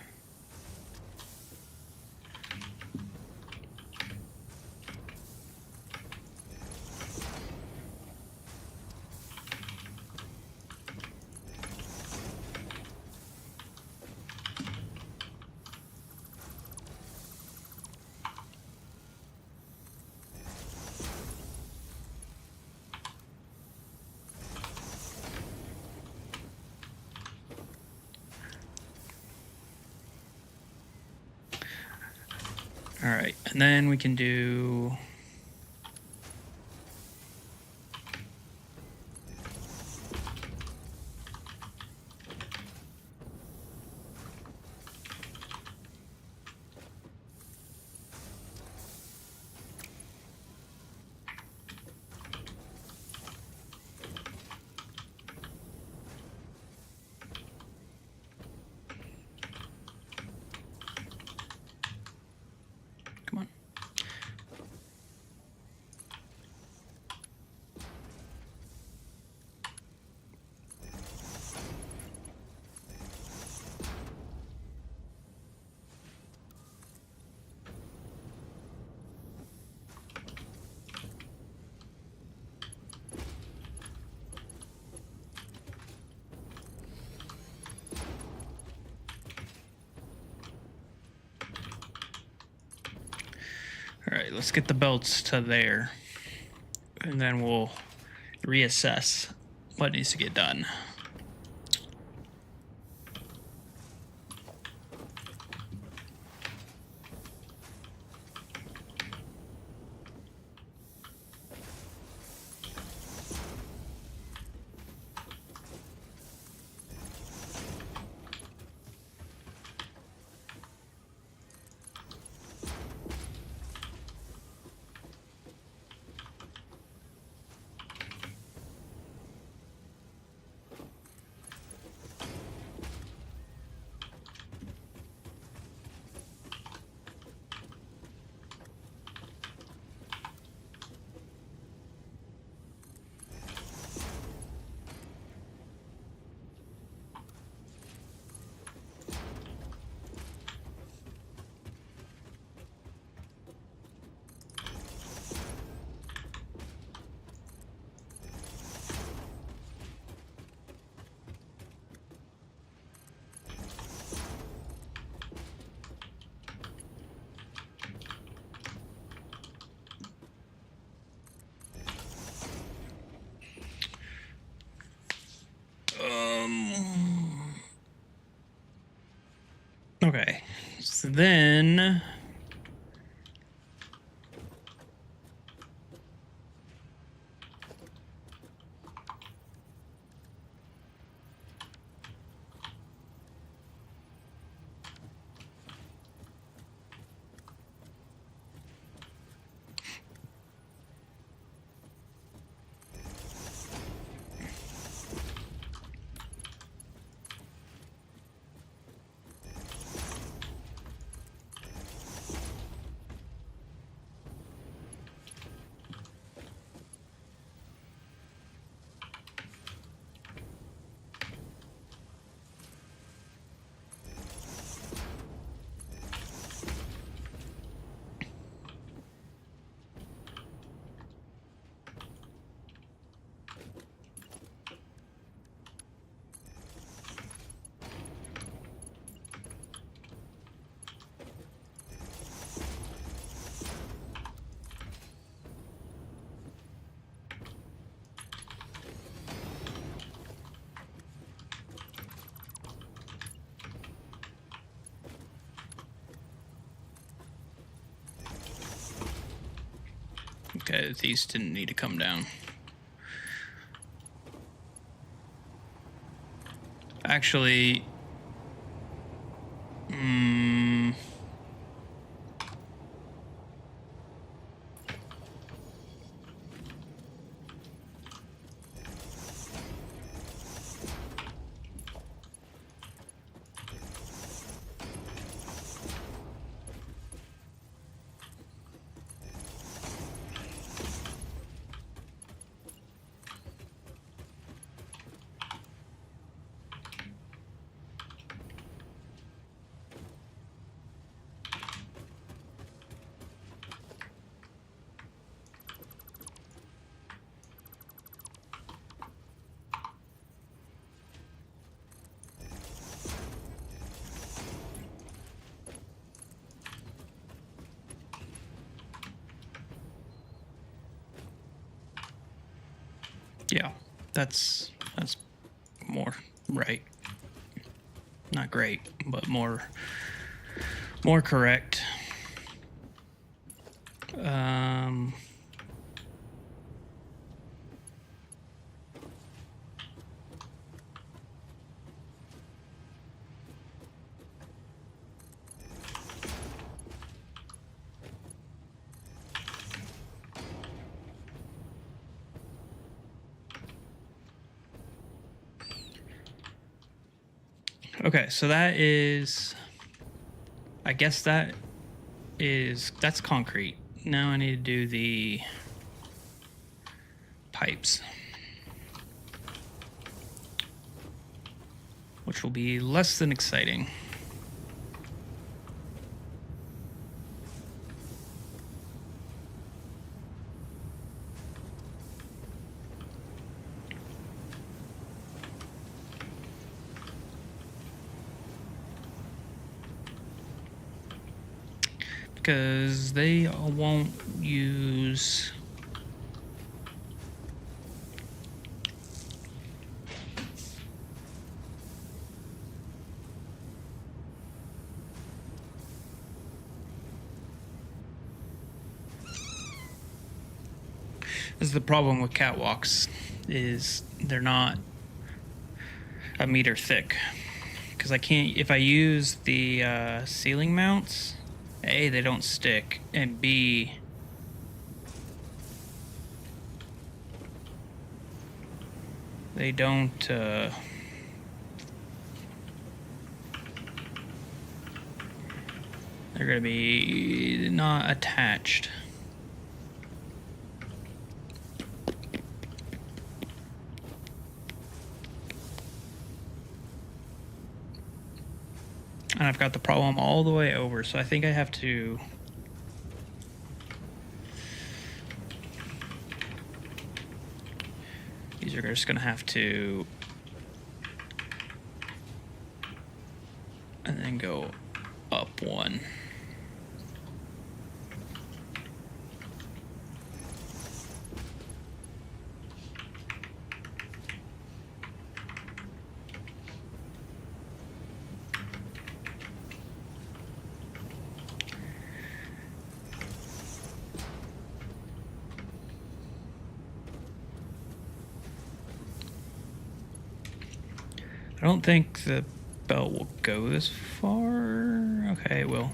A: All right, and then we can do come on. All right, let's get the belts to there, and then we'll reassess what needs to get done. Okay, so then Okay, these didn't need to come down. Actually, yeah, that's more right. Not great, but more correct. Okay, so that is, I guess that's concrete. Now I need to do the pipes, which will be less than exciting. Because they won't use this is the problem with catwalks, is they're not a meter thick. Because I can't, if I use the ceiling mounts, A, they don't stick, and B, they don't they're gonna be not attached. And I've got the problem all the way over, so I think I have to... These are just going to have to... And then go up one. I don't think the belt will go this far. Okay, it will.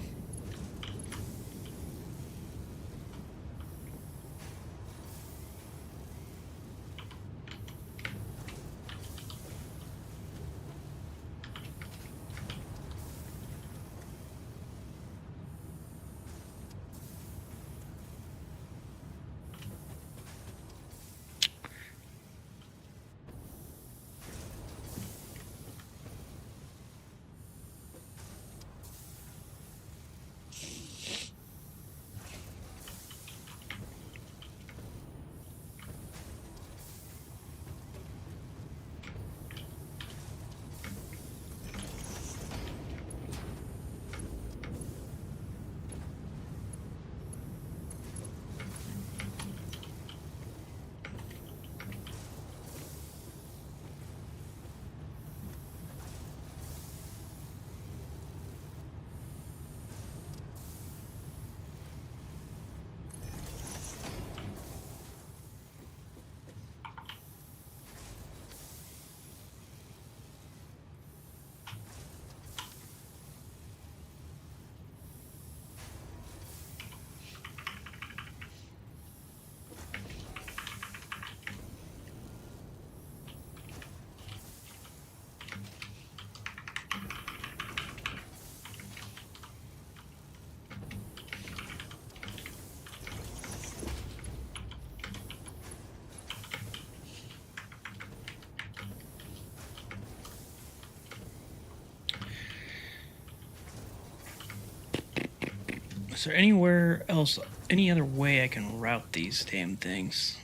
A: Is there anywhere else, any other way I can route these damn things?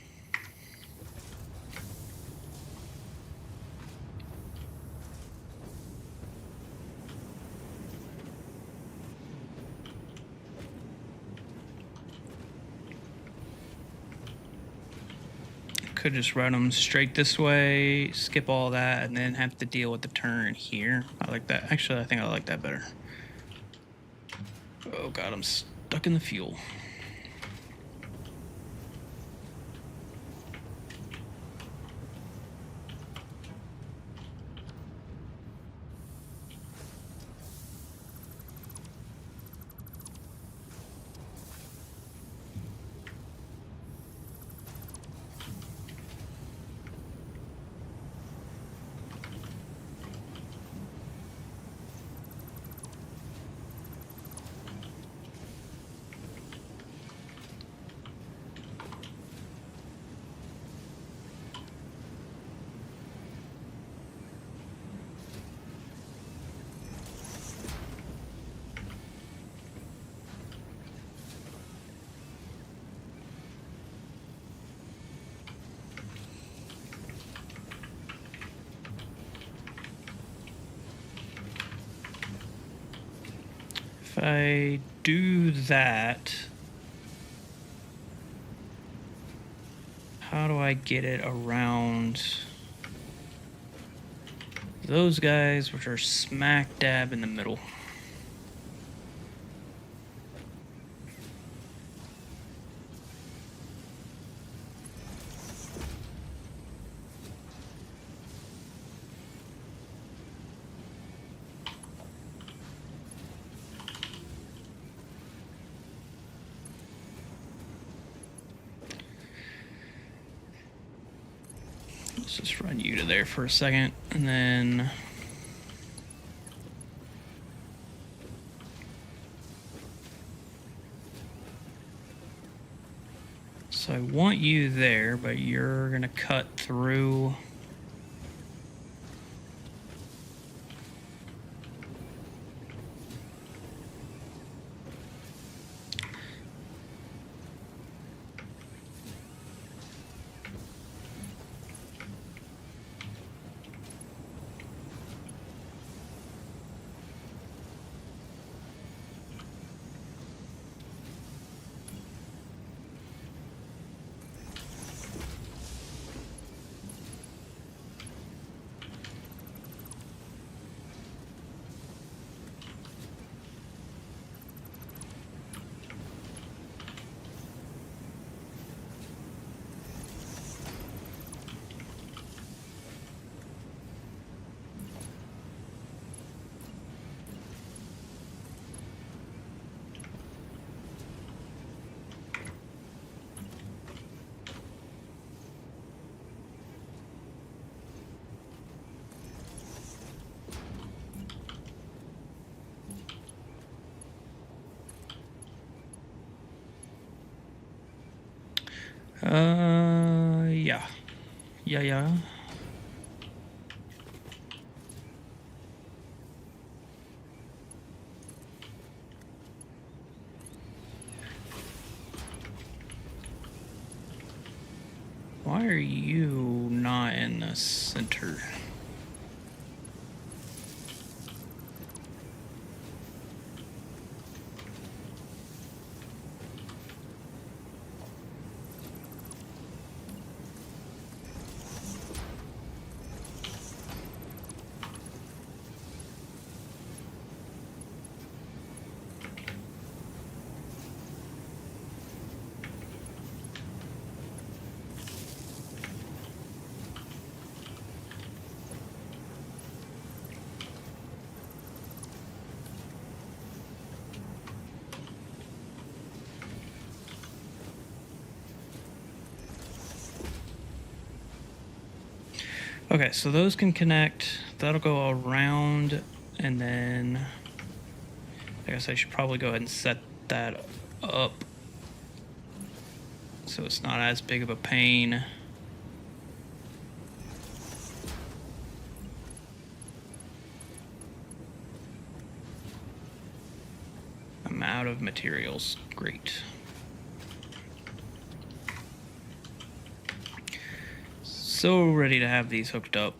A: Could just run them straight this way, skip all that, and then have to deal with the turn here. I like that. Actually, I think I like that better. Oh god, I'm stuck in the fuel. If I do that, how do I get it around those guys, which are smack dab in the middle? Let's just run you to there for a second, and then so I want you there, but you're gonna cut through. Yeah. Why are you not in the center? Okay, so those can connect. That'll go around, and then I guess I should probably go ahead and set that up so it's not as big of a pain. I'm out out of materials. Great. So ready to have these hooked up.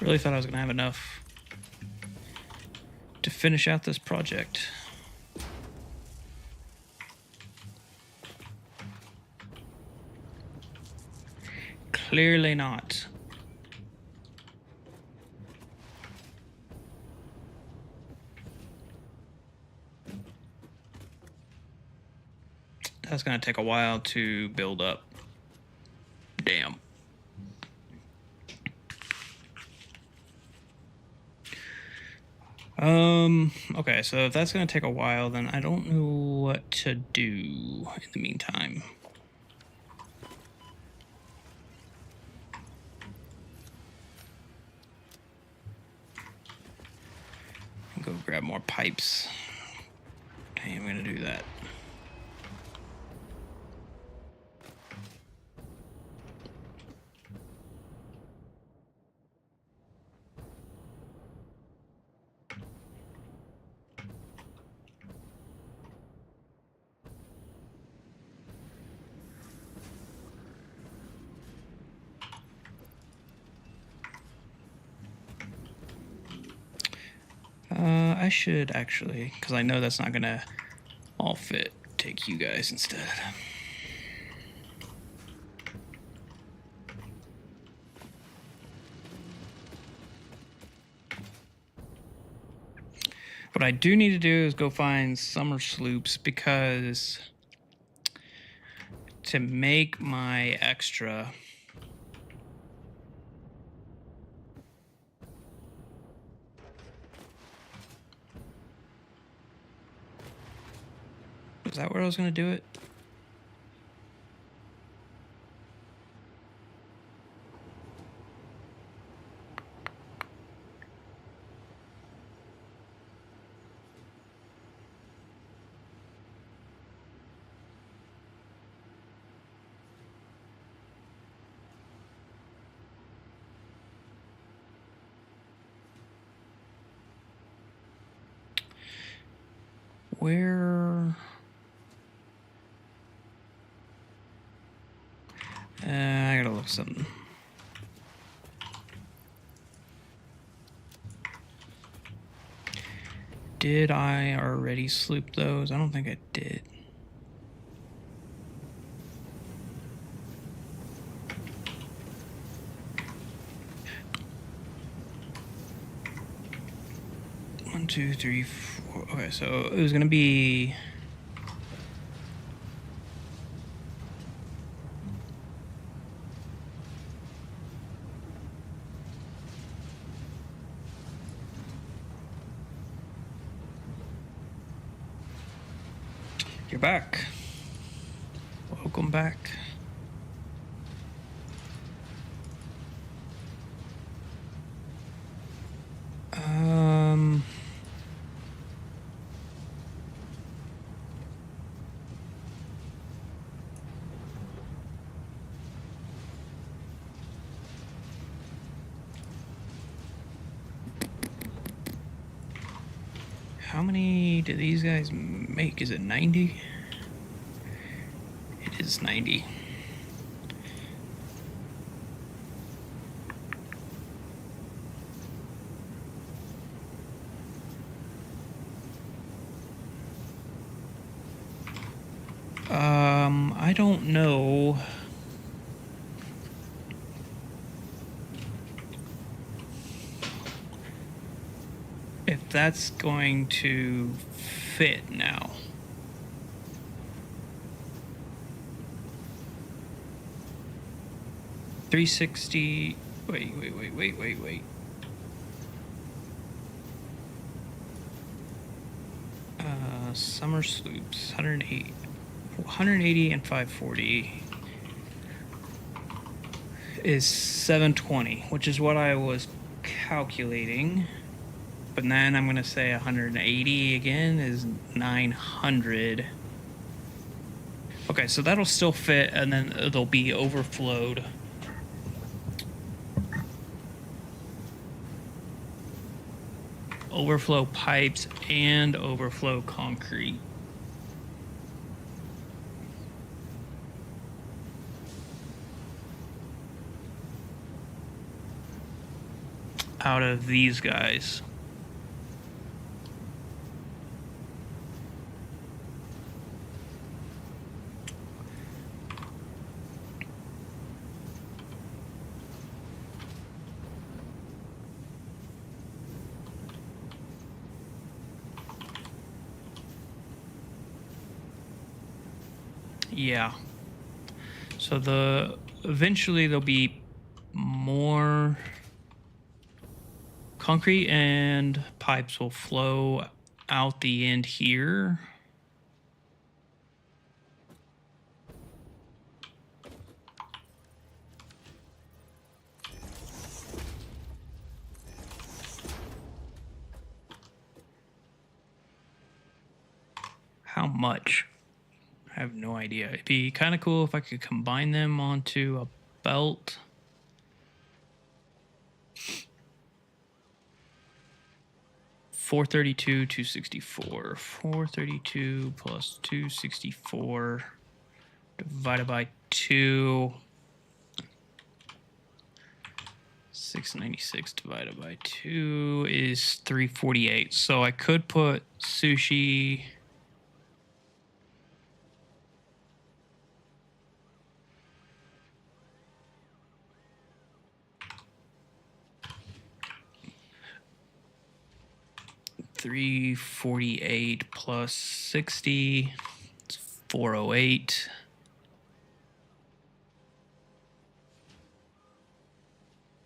A: Really thought I was going to have enough to finish out this project. Clearly not. That's going to take a while to build up. Damn. Okay, so if that's going to take a while, then I don't know what to do in the meantime. Go grab more pipes. Okay, I'm going to do that. I should actually, because I know that's not going to all fit, take you guys instead. What I do need to do is go find summer sloops, because to make my extra, is that where I was going to do it? Where? I gotta look something. Did I already sloop those? I don't think I did. One, two, three, four. Okay, so it was gonna be. You're back. Welcome back. How many do these guys make? Is it 90? It is 90. I don't know if that's going to fit now. $360. Wait. Summer sloops, 180 and 540 is 720, which is what I was calculating. But then I'm going to say 180 again is 900. Okay, so that'll still fit, and then they'll be overflowed. Overflow pipes and overflow concrete. Out of these guys. Yeah. So eventually there'll be more concrete and pipes will flow out the end here. How much? I have no idea. It'd be kind of cool if I could combine them onto a belt. $432, 264. 432 plus 264 divided by 2. 696 divided by 2 is 348. So I could put sushi. $348 plus 60. It's 408.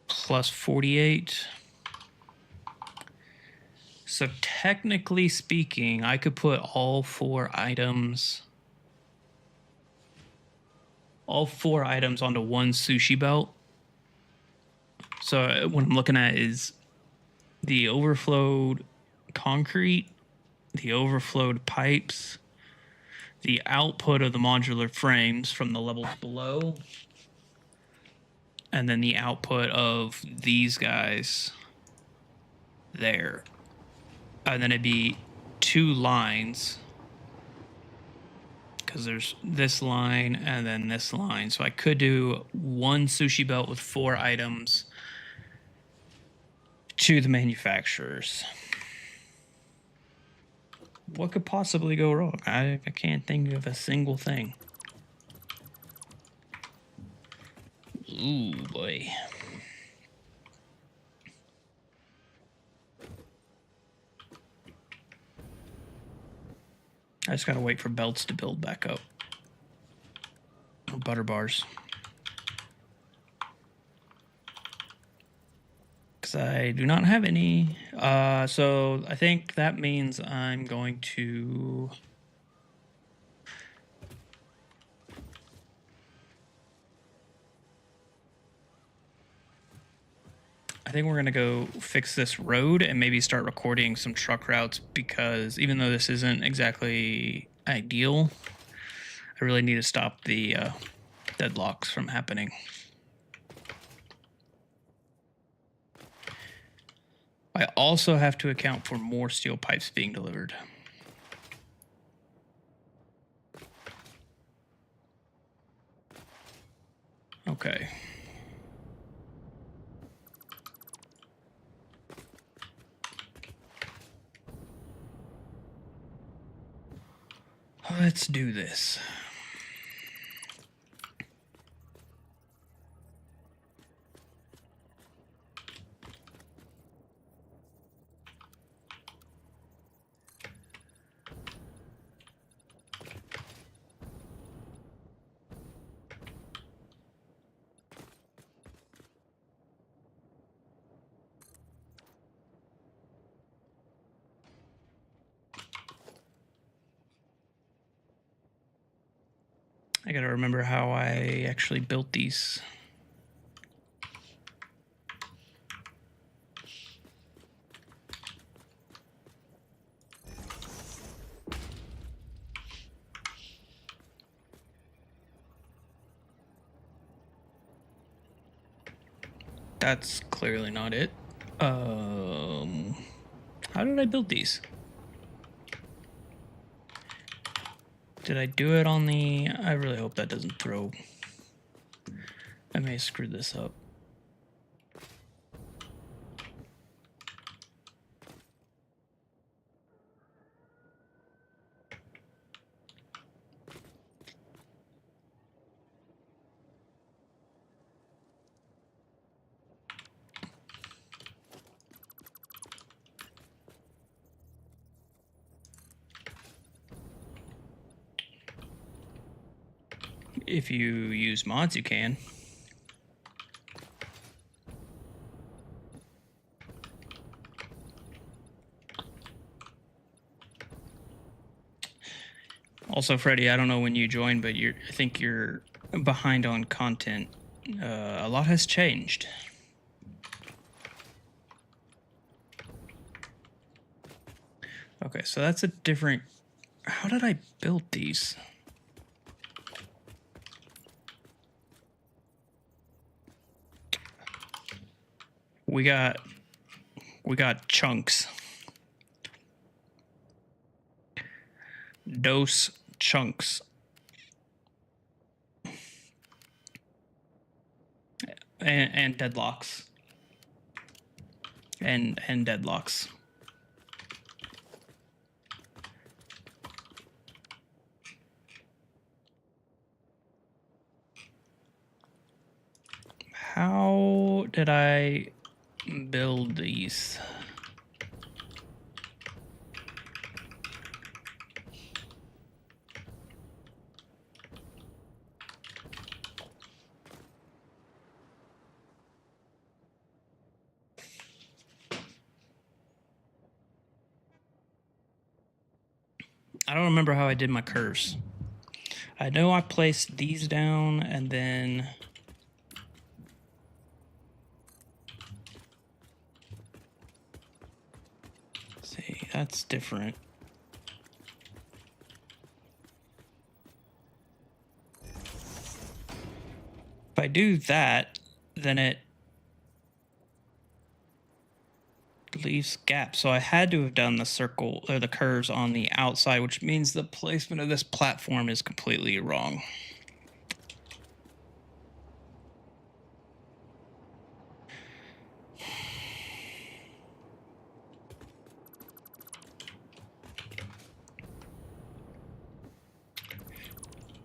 A: Plus 48. So technically speaking, I could put all four items onto one sushi belt. So what I'm looking at is the overflowed concrete, the overflowed pipes, the output of the modular frames from the levels below, and then the output of these guys there. And then it'd be 2 lines, because there's this line and then this line. So I could do one sushi belt with 4 items to the manufacturers. What could possibly go wrong? I can't think of a single thing. Ooh, boy. I just gotta wait for belts to build back up. Or butter bars. Because I do not have any. So I think that means I'm going to... I think we're going to go fix this road and maybe start recording some truck routes, because even though this isn't exactly ideal, I really need to stop the deadlocks from happening. I also have to account for more steel pipes being delivered. Okay. Let's do this. I gotta remember how I actually built these. That's clearly not it. How did I build these? Did I do it on the... I really hope that doesn't throw... I may have screwed this up. If you use mods, you can. Also, Freddie, I don't know when you joined, but I think you're behind on content. A lot has changed. Okay, so that's a different... How did I build these? We got chunks. Dose chunks. And deadlocks. And deadlocks. How did I build these? I don't remember how I did my curves. I know I placed these down and then... See, that's different. If I do that, then it leaves gaps. So I had to have done the circle or the curves on the outside, which means the placement of this platform is completely wrong.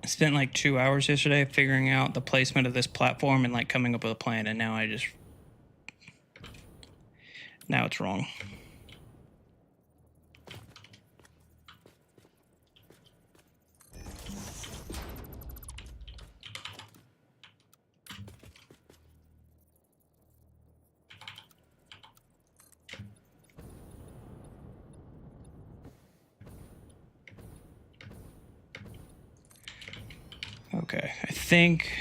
A: I spent like 2 hours yesterday figuring out the placement of this platform and like coming up with a plan, and now it's wrong. Okay, I think...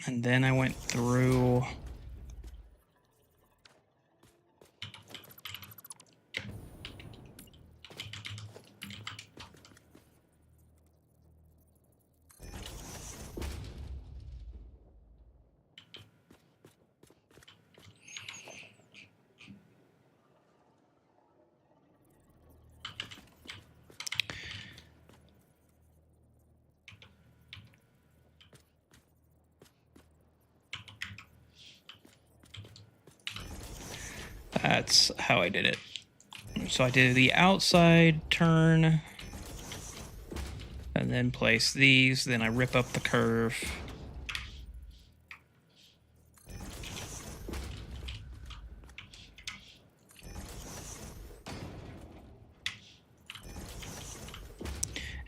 A: And then I went through... That's how I did it. So I did the outside turn, and then place these, then I rip up the curve.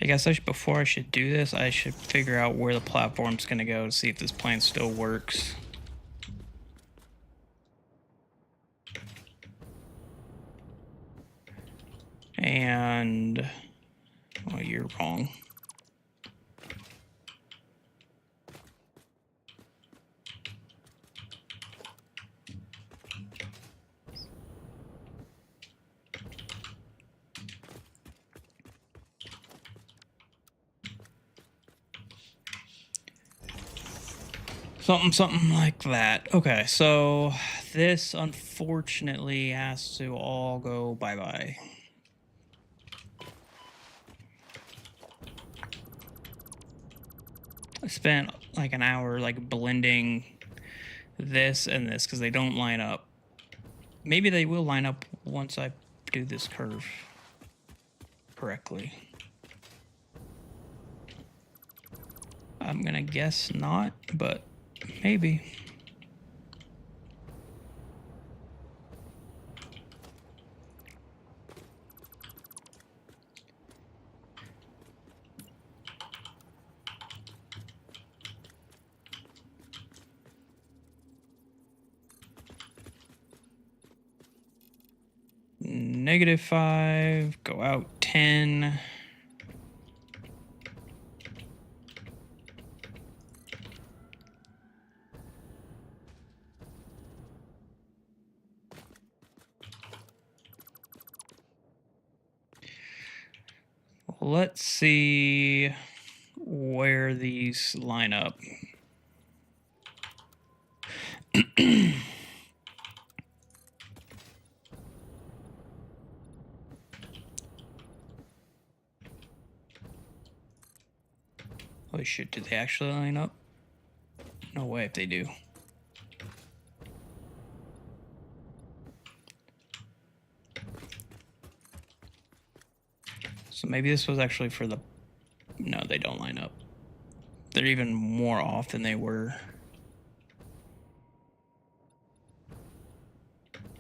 A: I guess before I should do this, I should figure out where the platform's gonna go to see if this plan still works. And, oh, you're wrong. Something like that. Okay, so this unfortunately has to all go bye-bye. I spent like an hour like blending this and this because they don't line up. Maybe they will line up once I do this curve correctly. I'm gonna guess not, but maybe. -5, go out 10. Let's see where these line up. Holy shit, did they actually line up? No way if they do. So maybe this was actually for the... No, they don't line up. They're even more off than they were.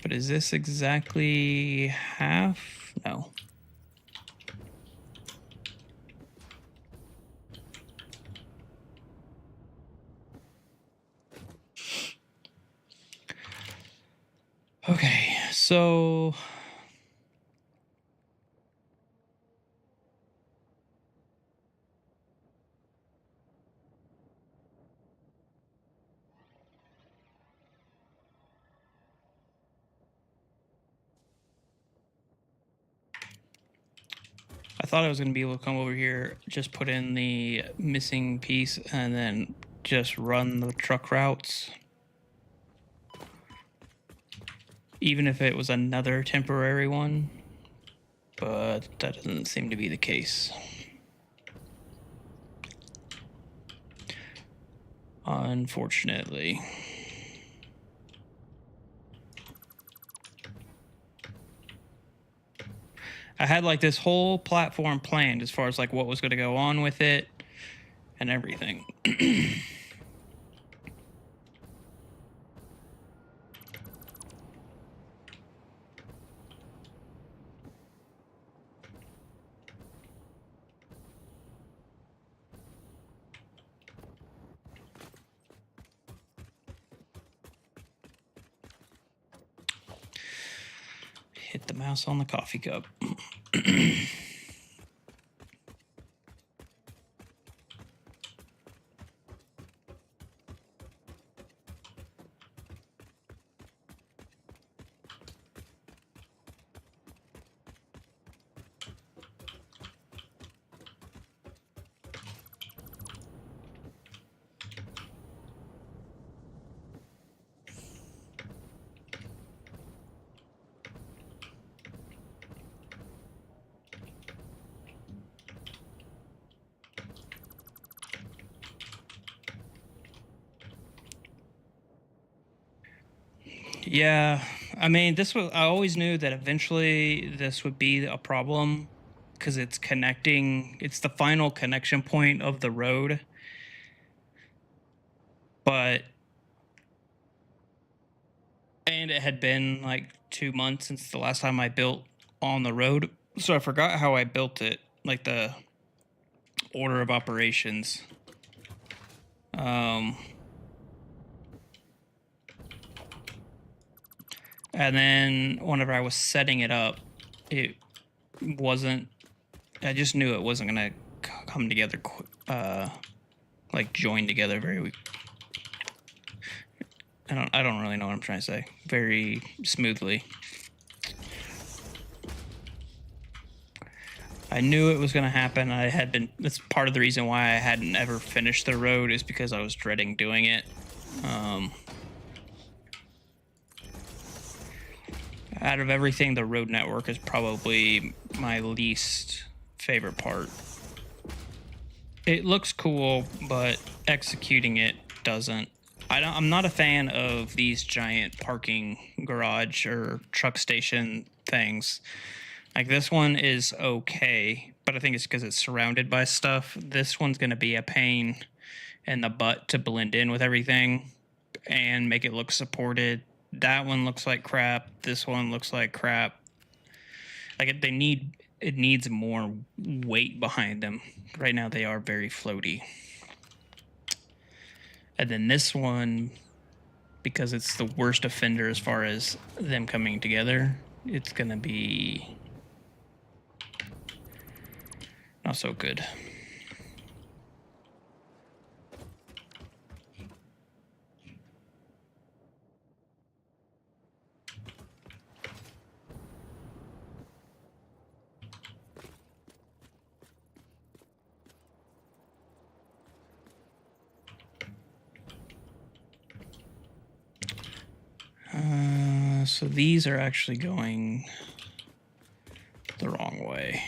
A: But is this exactly half? No. Okay, so... I thought I was going to be able to come over here, just put in the missing piece, and then just run the truck routes. Even if it was another temporary one. But that doesn't seem to be the case. Unfortunately. I had like this whole platform planned as far as like what was going to go on with it and everything. Hit the mouse on the coffee cup. Yeah, I mean, I always knew that eventually this would be a problem because it's the final connection point of the road. And it had been like 2 months since the last time I built on the road. So I forgot how I built it, like the order of operations. And then whenever I was setting it up, wasn't. I just knew it wasn't gonna come together, like join together very. I don't really know what I'm trying to say. Very smoothly. I knew it was going to happen. That's part of the reason why I hadn't ever finished the road, is because I was dreading doing it. Out of everything, the road network is probably my least favorite part. It looks cool, but executing it doesn't. I'm not a fan of these giant parking garage or truck station things. Like, this one is okay, but I think it's because it's surrounded by stuff. This one's going to be a pain in the butt to blend in with everything and make it look supported. That one looks like crap. This one looks like crap. Like, it needs more weight behind them. Right now they are very floaty. And then this one, because it's the worst offender as far as them coming together, it's going to be not so good. So these are actually going the wrong way.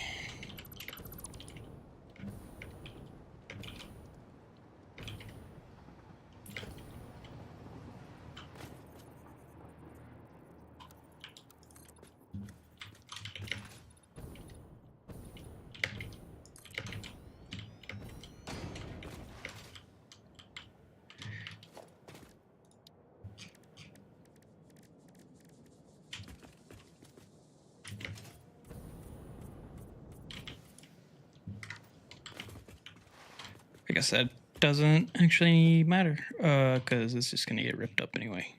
A: Like I said, doesn't actually matter, because it's just going to get ripped up anyway.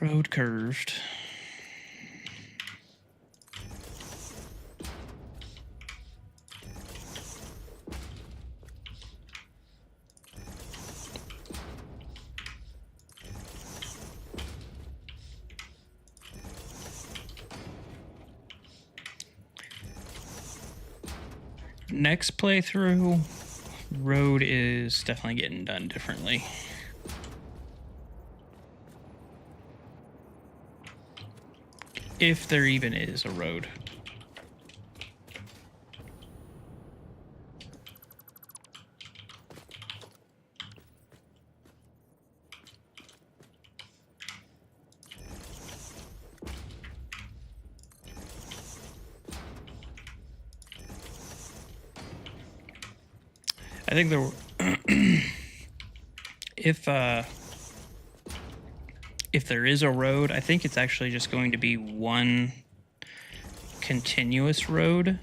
A: Road curved. Next playthrough, road is definitely getting done differently. If there even is a road. I think if there is a road, I think it's actually just going to be one continuous road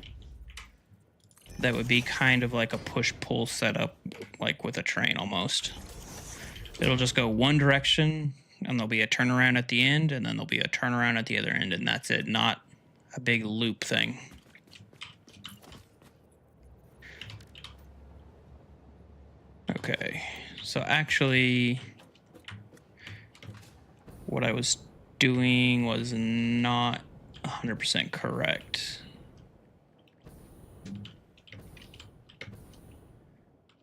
A: that would be kind of like a push-pull setup, like with a train almost. It'll just go one direction, and there'll be a turnaround at the end, and then there'll be a turnaround at the other end, and that's it. Not a big loop thing. Okay, so actually what I was doing was not 100% correct.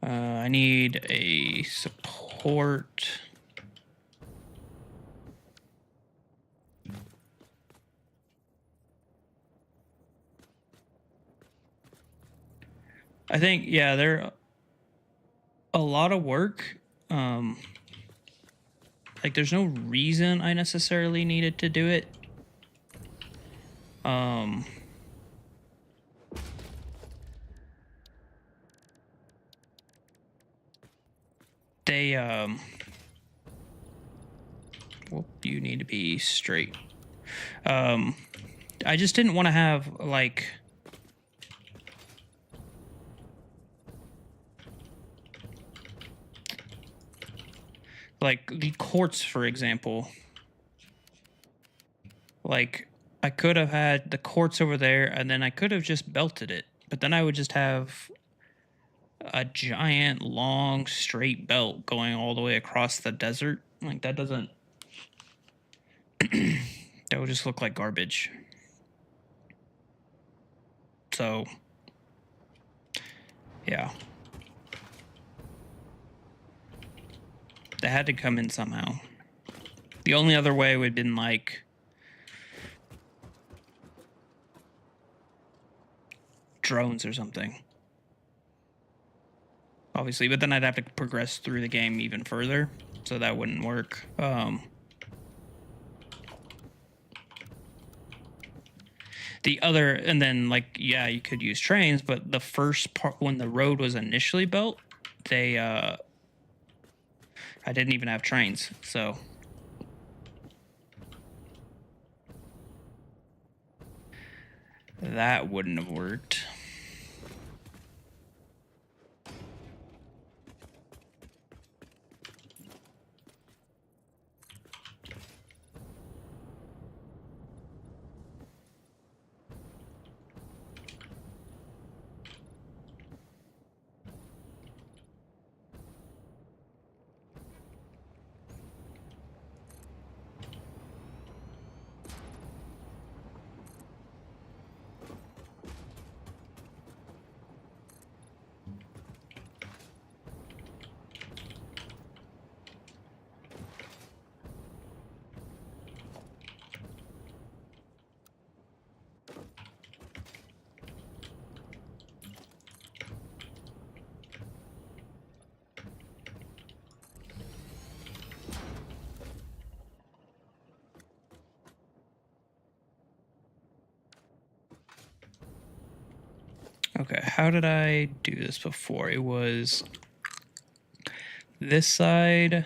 A: I need a support. I think, yeah, they're a lot of work. Like, there's no reason I necessarily needed to do it. Well, you need to be straight. I just didn't want to have, like the courts, for example. Like, I could have had the quartz over there, and then I could have just belted it. But then I would just have a giant, long, straight belt going all the way across the desert. Like, that doesn't... that would just look like garbage. So, yeah. They had to come in somehow. The only other way would have been, like, drones or something. Obviously, but then I'd have to progress through the game even further, so that wouldn't work. The other, and then, like, yeah, you could use trains, but the first part, when the road was initially built, they, I didn't even have trains, so. That wouldn't have worked. Okay, how did I do this before? It was this side.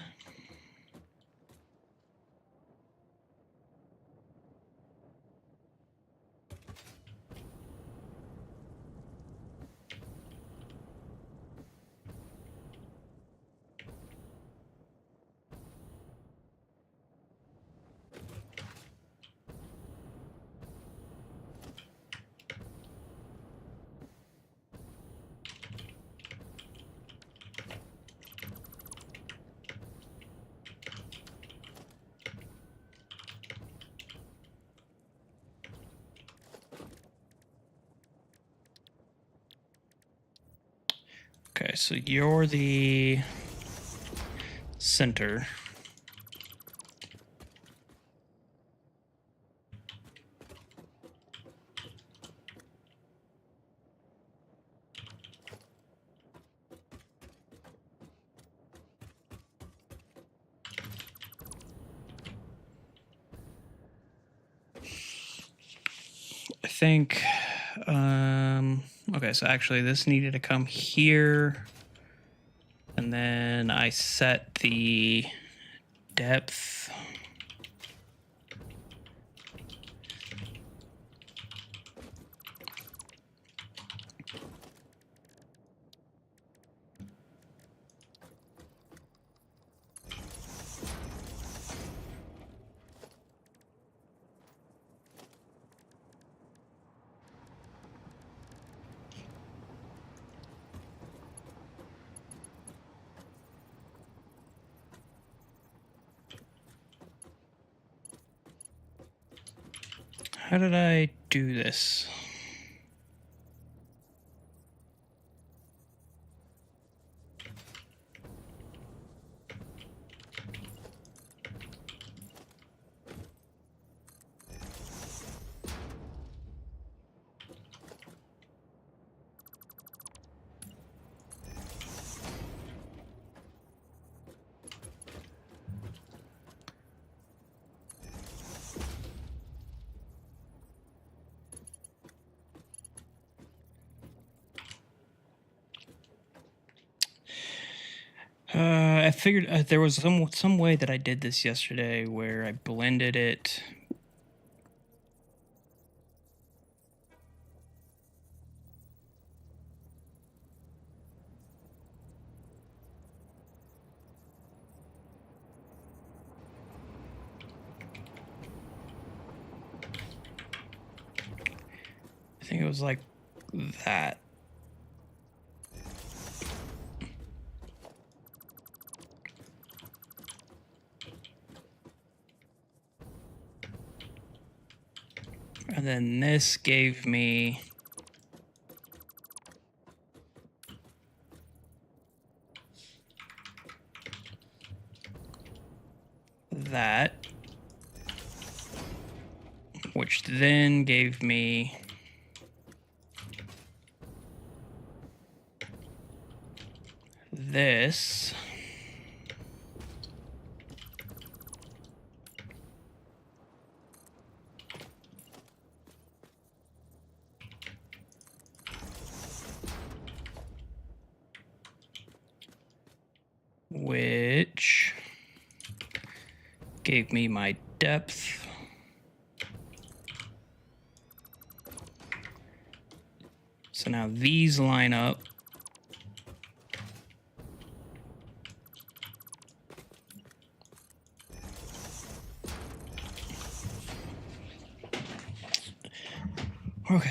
A: Okay, so you're the center. I think, okay, so actually this needed to come here, and then I set the depth. How did I do this? I figured there was some way that I did this yesterday where I blended it. think it was like that. And then this gave me that, which then gave me this. Which gave me my depth. So now these line up. Okay.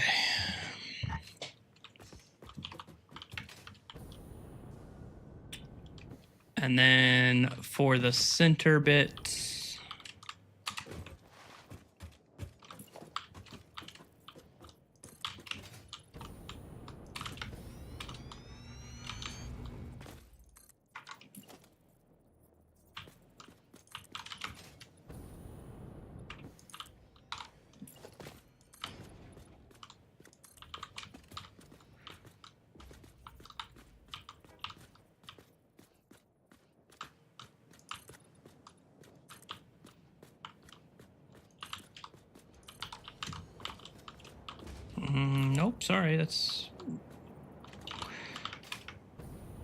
A: And then for the center bits, nope, sorry, that's...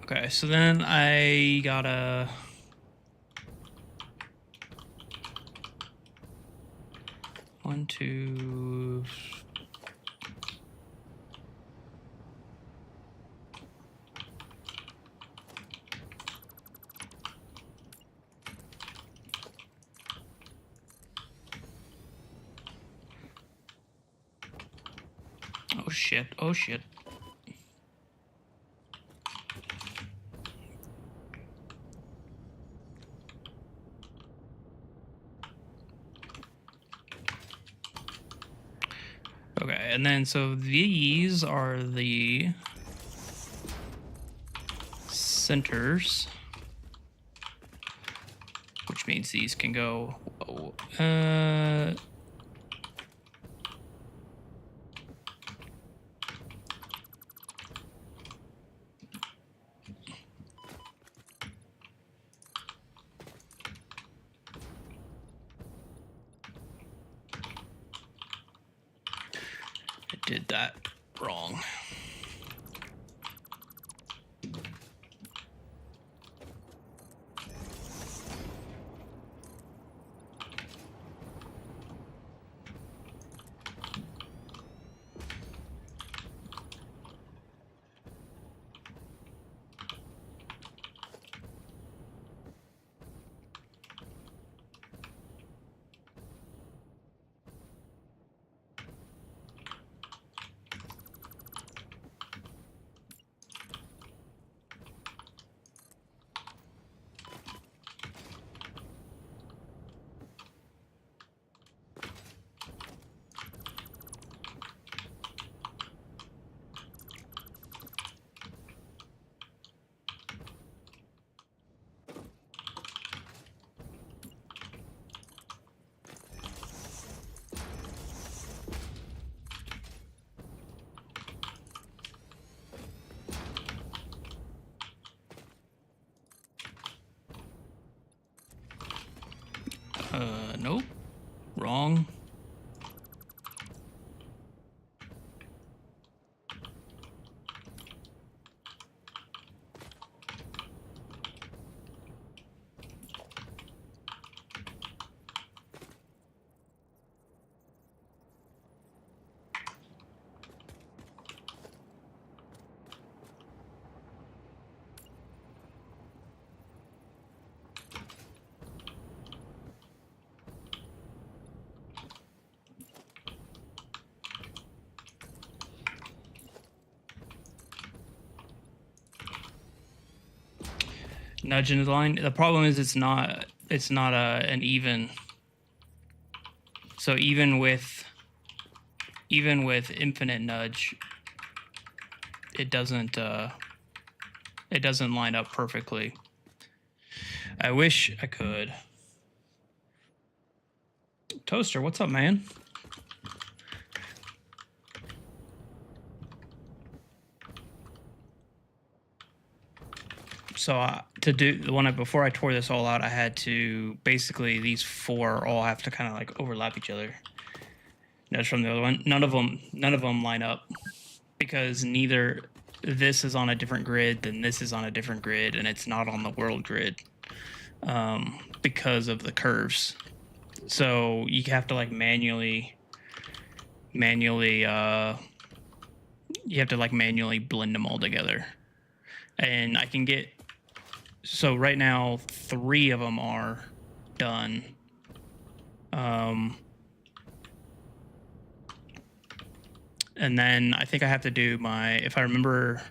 A: Okay, so then I gotta... One, two... Oh shit, oh shit. Okay, and then so these are the centers, which means these can go, I did that wrong. Nope, wrong. nudge in the line. The problem is it's not an even. So even with infinite nudge, it doesn't line up perfectly. I wish I could. Toaster, what's up, man? So to do the one before I tore this all out, I had to basically these four all have to kind of like overlap each other. That's from the other one. None of them line up because neither this is on a different grid than this is on a different grid, and it's not on the world grid because of the curves. So you have to like manually you have to like manually blend them all together. And I can get, so right now 3 of them are done. And then I think I have to do if I remember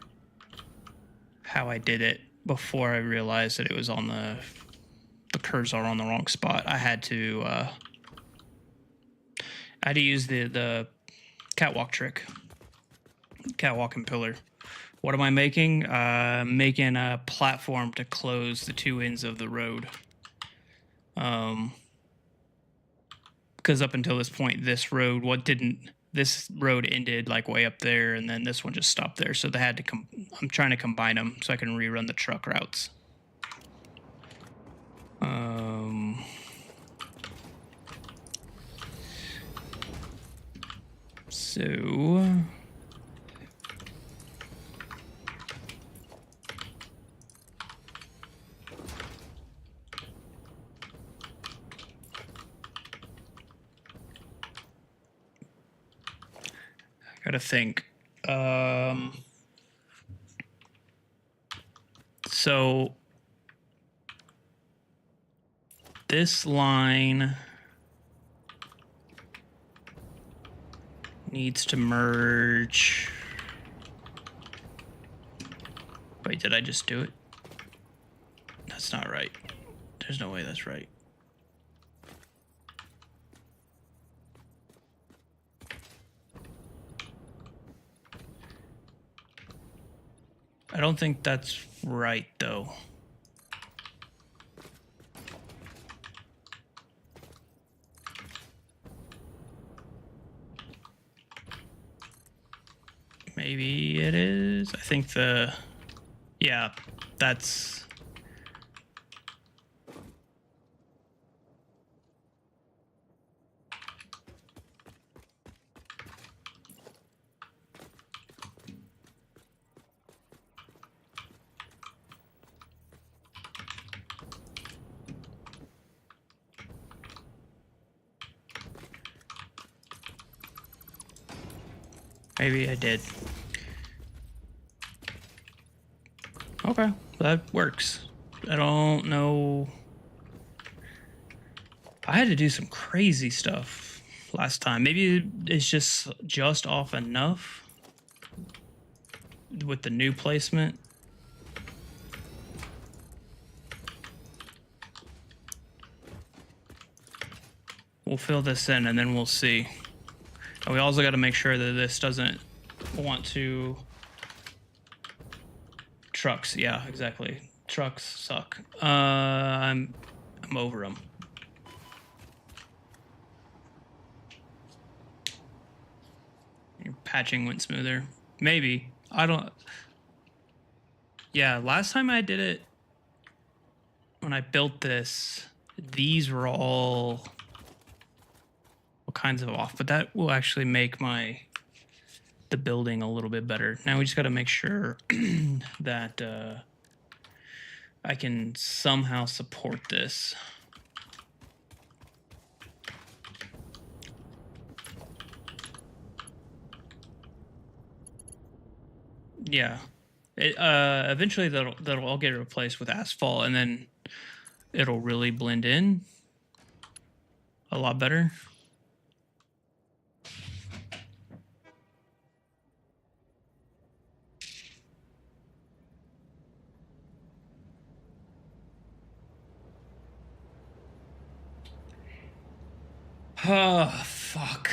A: how I did it before I realized that it was on the curves are on the wrong spot. I had to use the catwalk trick, catwalk and pillar. What am I making? Making a platform to close the 2 ends of the road. Because up until this point, this road ended like way up there, and then this one just stopped there. So they had to I'm trying to combine them so I can rerun the truck routes. So I gotta think. So this line needs to merge. Wait, did I just do it? That's not right. There's no way that's right. I don't think that's right, though. Maybe it is. I think yeah, that's... Maybe I did. Okay, that works. I don't know. I had to do some crazy stuff last time. Maybe it's just off enough with the new placement. We'll fill this in and then we'll see. And we also got to make sure that this doesn't want to... Trucks, yeah, exactly. Trucks suck. I'm over them. Your patching went smoother. Maybe. I don't... Yeah, last time I did it, when I built this, these were all kinds of off, but that will actually make the building a little bit better. Now we just got to make sure that I can somehow support this. Yeah, eventually that'll all get replaced with asphalt, and then it'll really blend in a lot better. Oh, fuck.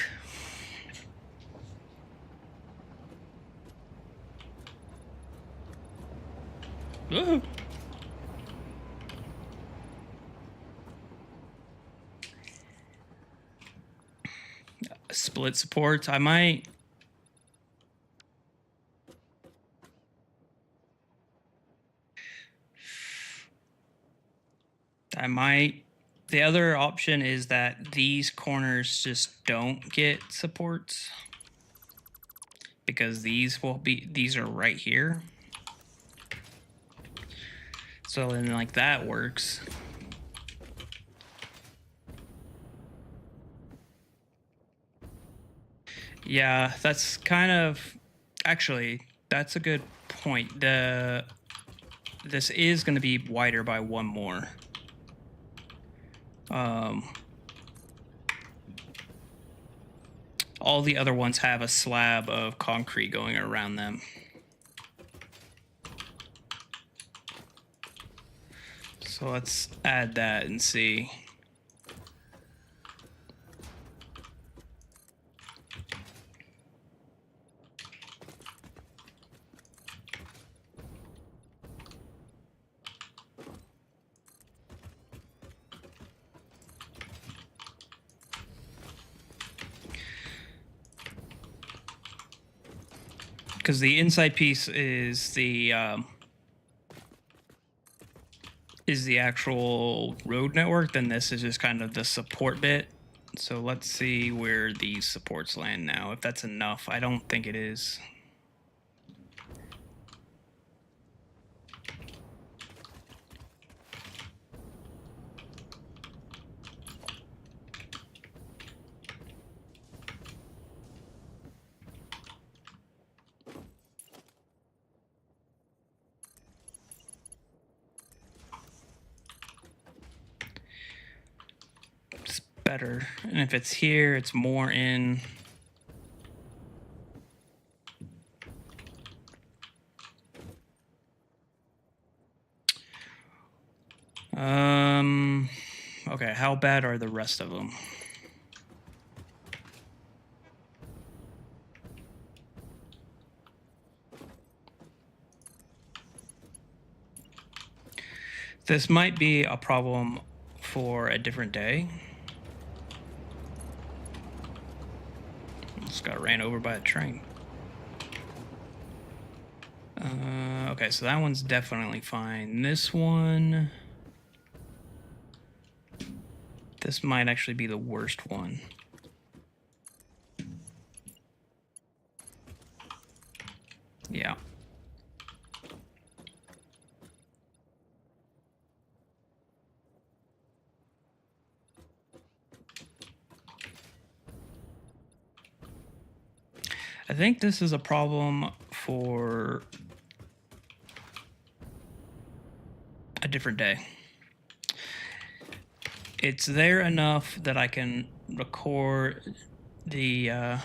A: Ooh. Split supports. I might. The other option is that these corners just don't get supports because these are right here. So then like that works. Yeah, that's kind of, actually, that's a good point. This is going to be wider by one more. All the other ones have a slab of concrete going around them. So let's add that and see. Because the inside piece is the actual road network, then this is just kind of the support bit. So let's see where these supports land now. If that's enough, I don't think it is. Better. And if it's here, it's more in. Okay, how bad are the rest of them? This might be a problem for a different day. Just got ran over by a train. Okay, so that one's definitely fine. This one... This might actually be the worst one. Yeah. I think this is a problem for a different day. It's there enough that I can record the I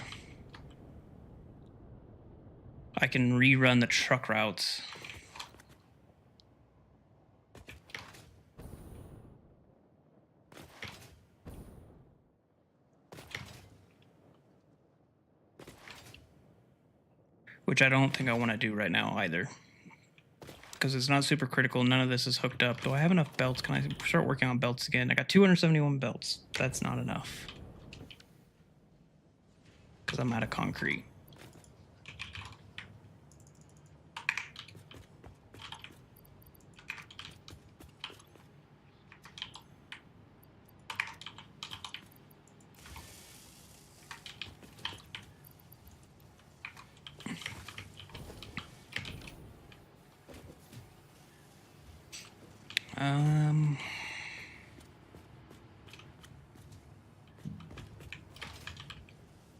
A: can rerun the truck routes. Which I don't think I want to do right now either. Because it's not super critical. None of this is hooked up. Do I have enough belts? Can I start working on belts again? I got 271 belts. That's not enough. Because I'm out of concrete.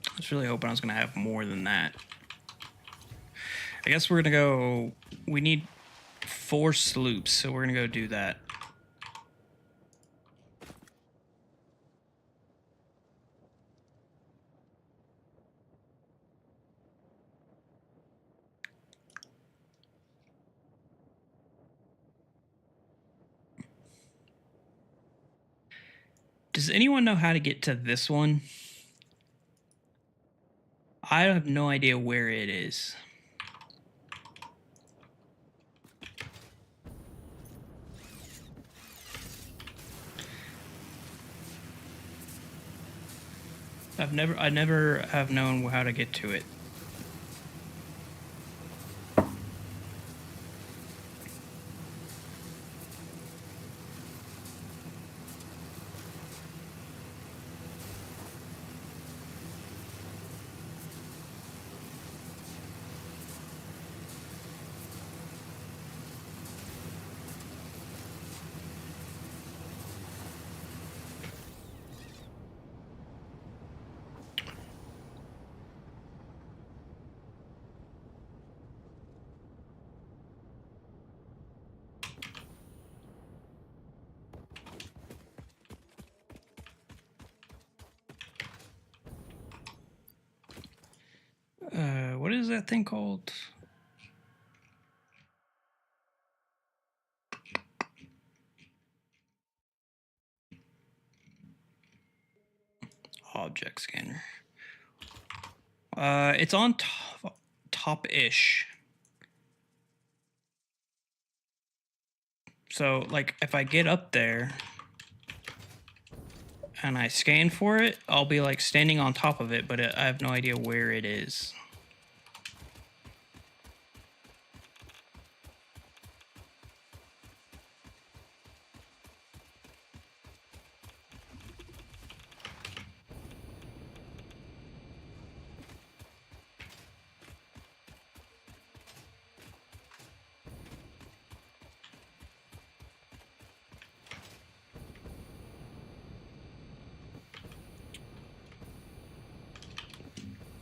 A: I was really hoping I was going to have more than that. I guess we're going to go... We need 4 sloops, so we're going to go do that. Does Does anyone know how to get to this one? I have no idea where it is. I never have known how to get to it. What is that thing called? Object scanner. It's on top-ish. So, like, if I get up there and I scan for it, I'll be, like, standing on top of it, but I have no idea where it is.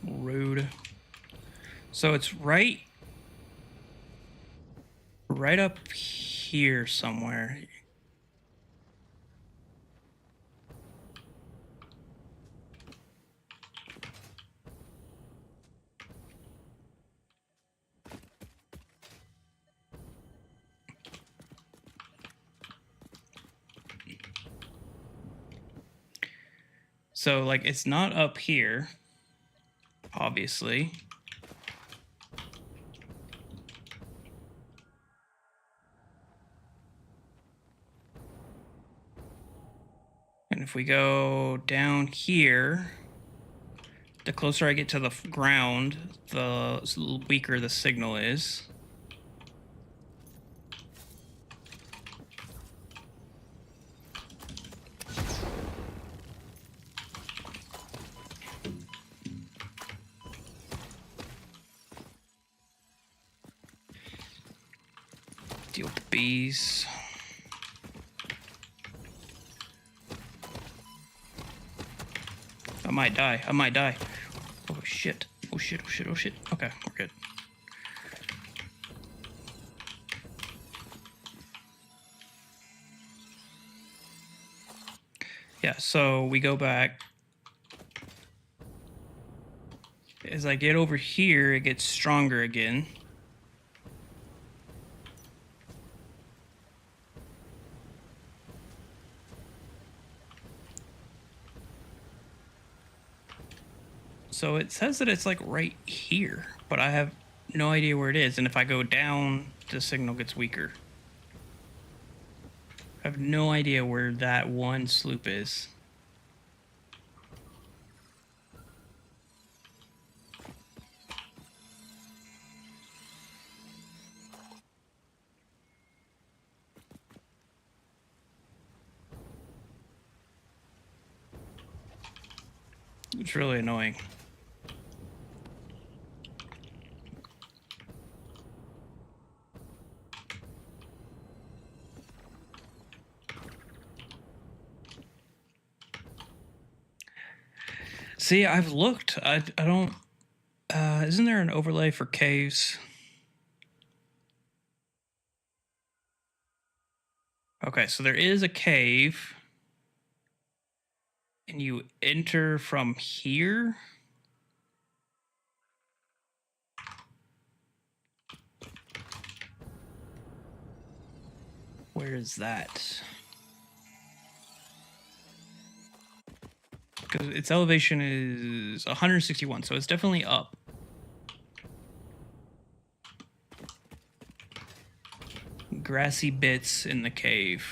A: Rude. So it's right up here somewhere. So, like, it's not up here, obviously. And if we go down here, the closer I get to the ground, the weaker the signal is. Deal with the bees. I might die. I might die. Oh shit. Oh shit. Oh shit. Oh shit. Okay, we're good. Yeah, so we go back. As I get over here, it gets stronger again. So it says that it's like right here, but I have no idea where it is. And if I go down, the signal gets weaker. I have no idea where that one sloop is. It's really annoying. See, I've looked. I don't... isn't there an overlay for caves? Okay, so there is a cave. And you enter from here. Where is that? because its elevation is 161, so it's definitely up. Grassy bits in the cave.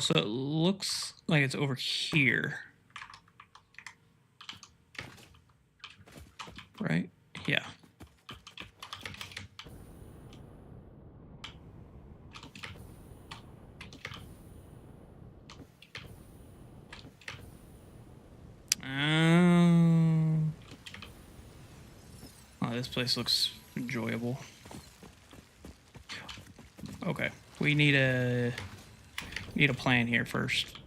A: So it looks like it's over here. Right? Yeah. Oh, this place looks enjoyable. Okay, we need a plan here first.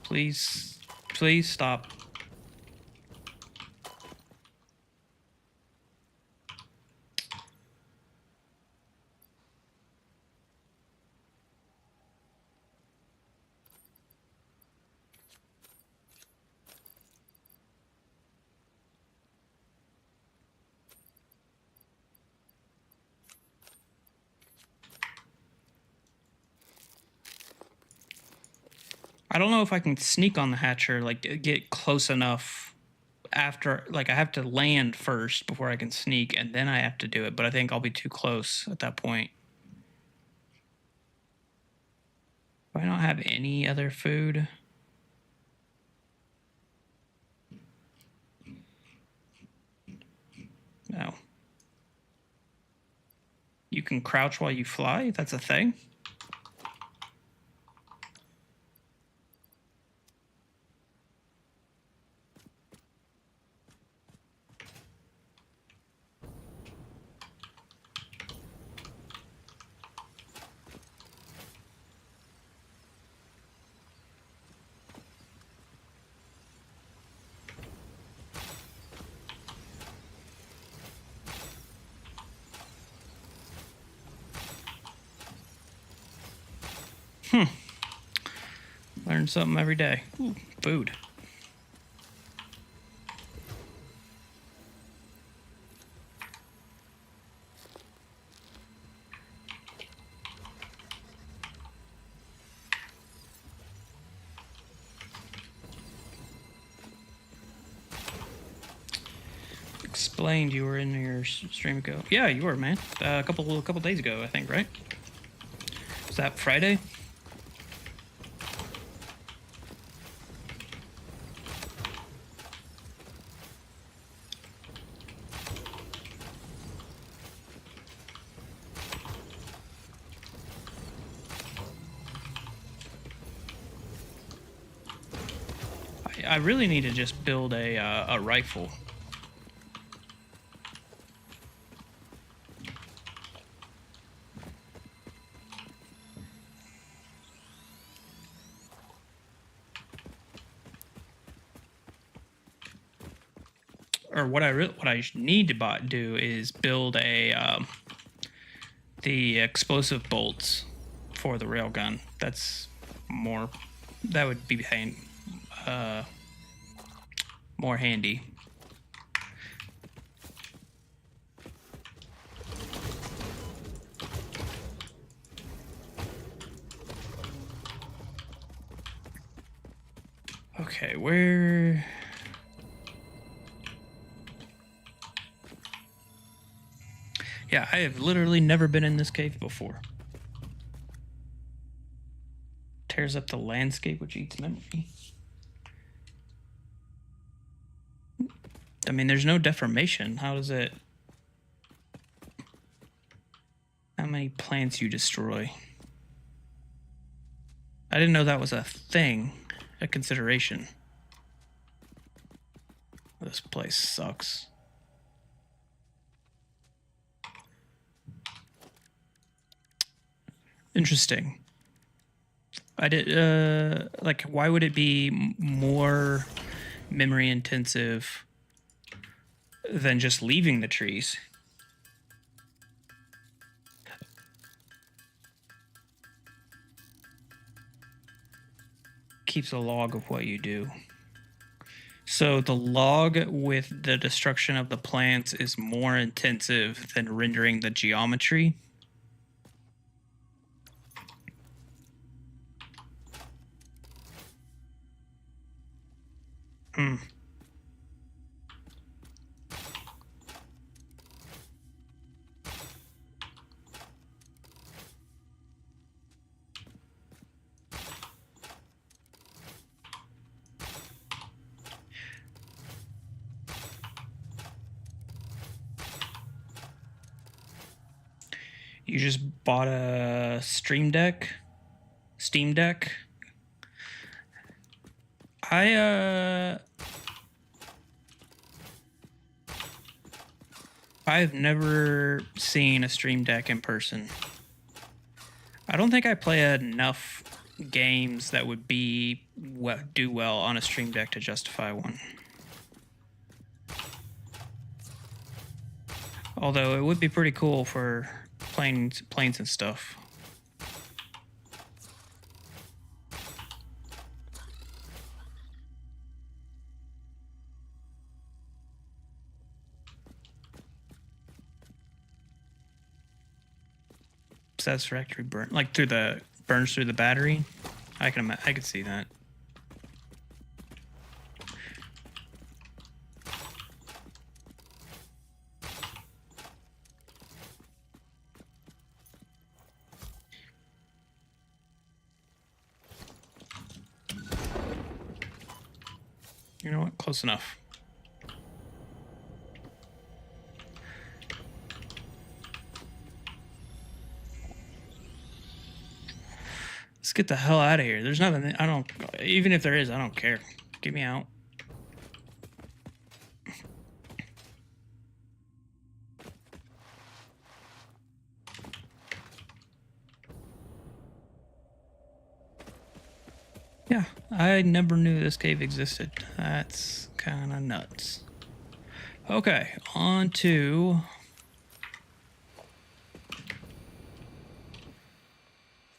A: Please stop. I don't know if I can sneak on the hatcher, like get close enough after, like I have to land first before I can sneak, and then I have to do it, but I think I'll be too close at that point. Do I not have any other food? No. You can crouch while you fly? That's a thing? Learn something every day. Ooh, food. Explained you were in your stream ago. Yeah, you were, man. A couple days ago, I think, right? Was that Friday? I really need to just build a rifle. Or what I need to do is build the explosive bolts for the railgun. That would be more handy. Okay, where? Yeah, I have literally never been in this cave before. Tears up the landscape, which eats memory. I mean, there's no deformation. How does it... How many plants you destroy? I didn't know that was a thing, a consideration. This place sucks. Interesting. I did, like, why would it be more memory intensive than just leaving the trees. Keeps a log of what you do. So the log with the destruction of the plants is more intensive than rendering the geometry. Hmm. You just bought a Steam Deck. I've never seen a Stream Deck in person. I don't think I play enough games that would do well on a Stream Deck to justify one. Although it would be pretty cool for planes and stuff. Satisfactory burns through the battery. I could see that. You know what? Close enough. Let's get the hell out of here. There's nothing. Even if there is, I don't care. Get me out. Yeah, I never knew this cave existed. That's kind of nuts. Okay, on to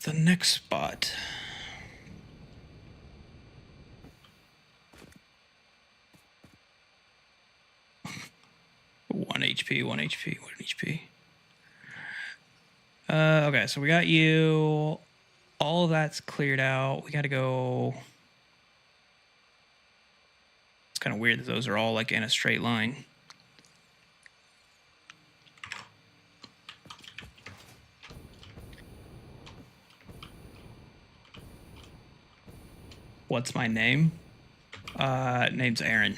A: the next spot. One HP. Okay, so we got you. All of that's cleared out. We got to go. It's kind of weird that those are all like in a straight line. What's my name? Name's Aaron.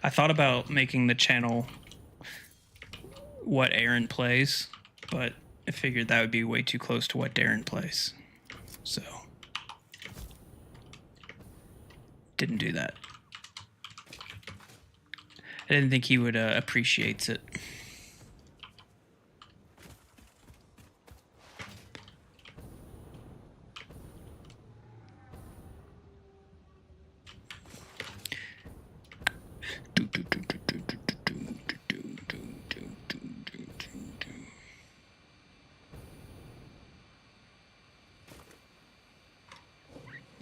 A: I thought about making the channel what Aaron plays, but I figured that would be way too close to what Darren plays. So, didn't do that. I didn't think he would appreciate it.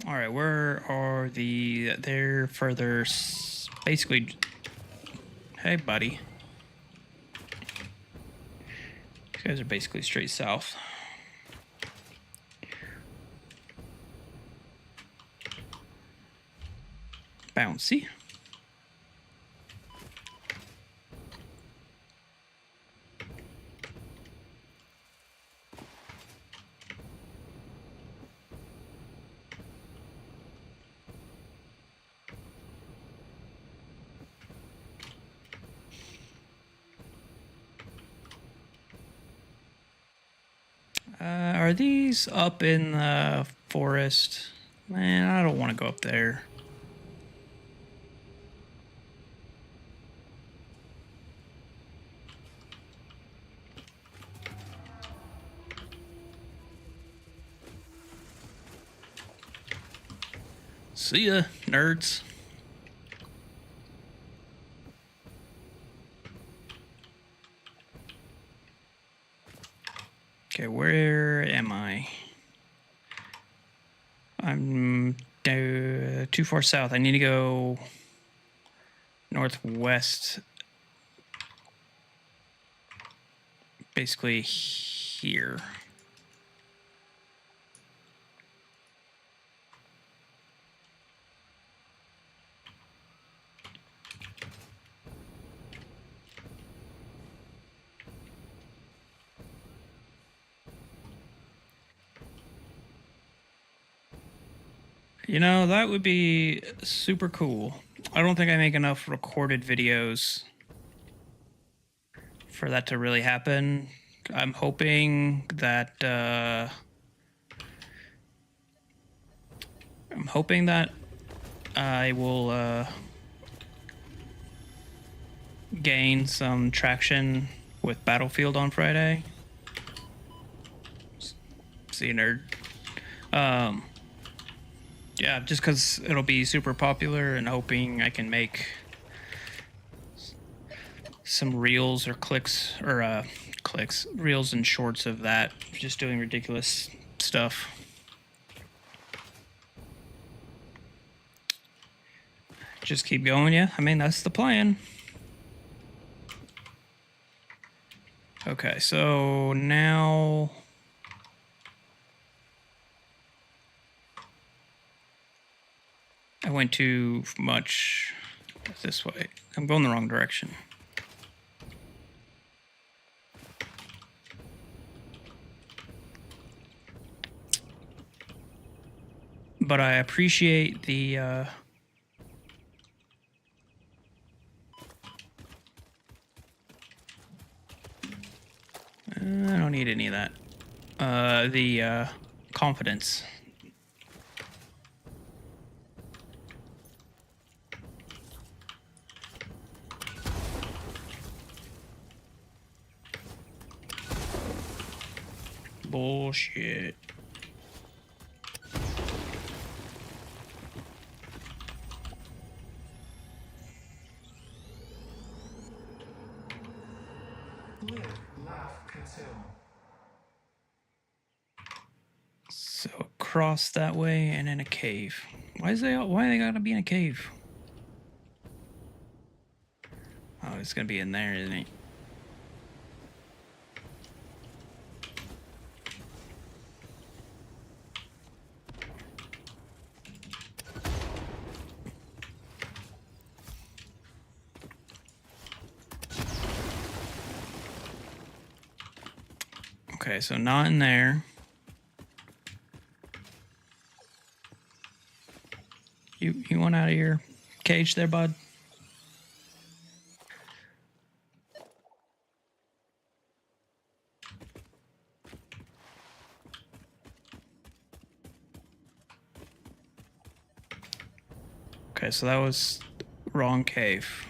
A: All right, where are they're further, basically. Hey, buddy. These guys are basically straight south. Bouncy. Are these up in the forest? Man, I don't want to go up there. See ya, nerds. Okay, where am I? I'm too far south. I need to go northwest. Basically here. You know, that would be super cool. I don't think I make enough recorded videos for that to really happen. I'm hoping that I will gain some traction with Battlefield on Friday. See, nerd. Yeah, just because it'll be super popular, and hoping I can make some reels or reels and shorts of that, just doing ridiculous stuff. Just keep going, yeah. I mean, that's the plan. Okay, so now I went too much this way. I'm going the wrong direction. But I appreciate the I don't need any of that. The confidence. Bullshit. So across that way and in a cave. Why they gotta be in a cave? Oh, it's gonna be in there, isn't it? Okay, so not in there. You want out of your cage there, bud? Okay, so that was wrong cave.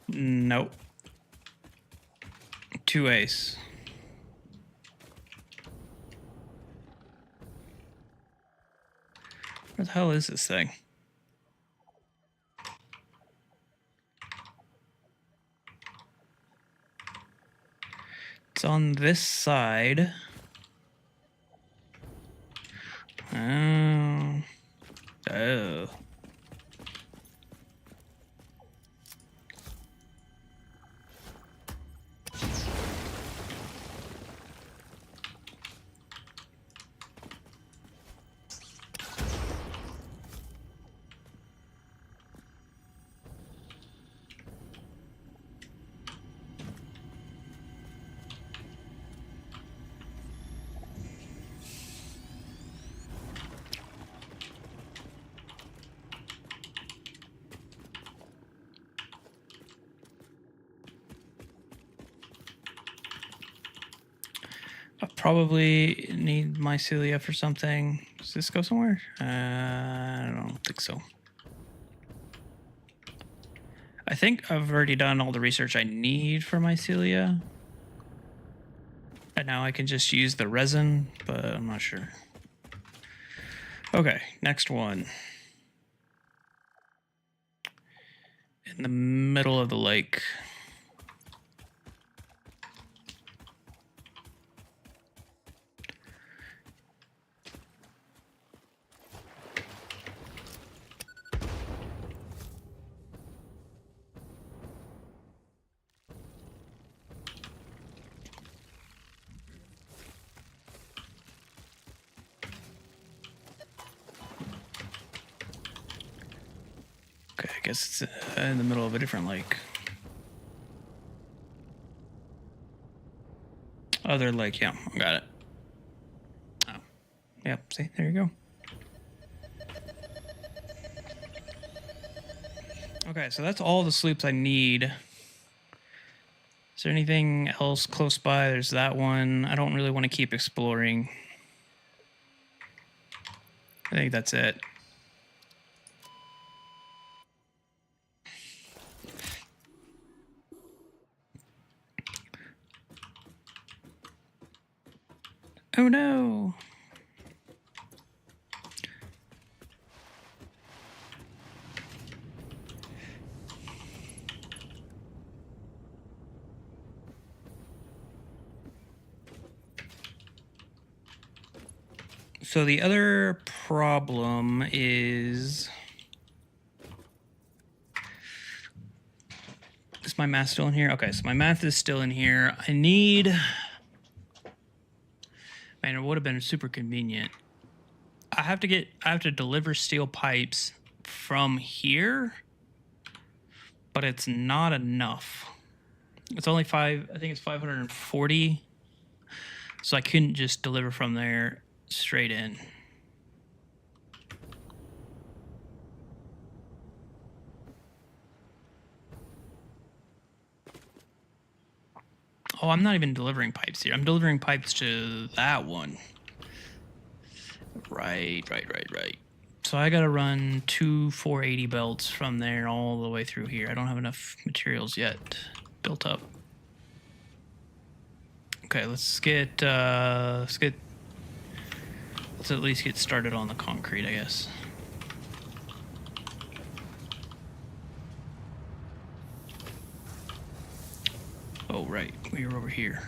A: Nope. 2 ace. Where the hell is this thing? It's on this side. Oh. I'll probably need mycelia for something. Does this go somewhere? I don't think so. I think I've already done all the research I need for mycelia. And now I can just use the resin, but I'm not sure. Okay, next one. in the middle of the lake. Okay, I guess it's in the middle of a different lake. Other lake, yeah, got it. Oh, yep, see, there you go. Okay, so that's all the sloops I need. Is there anything else close by? There's that one. I don't really want to keep exploring. I think that's it. Oh no! So the other problem is my math still in here? Okay, so my math is still in here. I need... Man, it would have been super convenient. I have to deliver steel pipes from here, but it's not enough. It's only I think it's 540. So I couldn't just deliver from there straight in. Oh, I'm not even delivering pipes here. I'm delivering pipes to that one. Right. So I gotta run 2 480 belts from there all the way through here. I don't have enough materials yet built up. Okay, let's at least get started on the concrete, I guess. Oh, right. We were over here.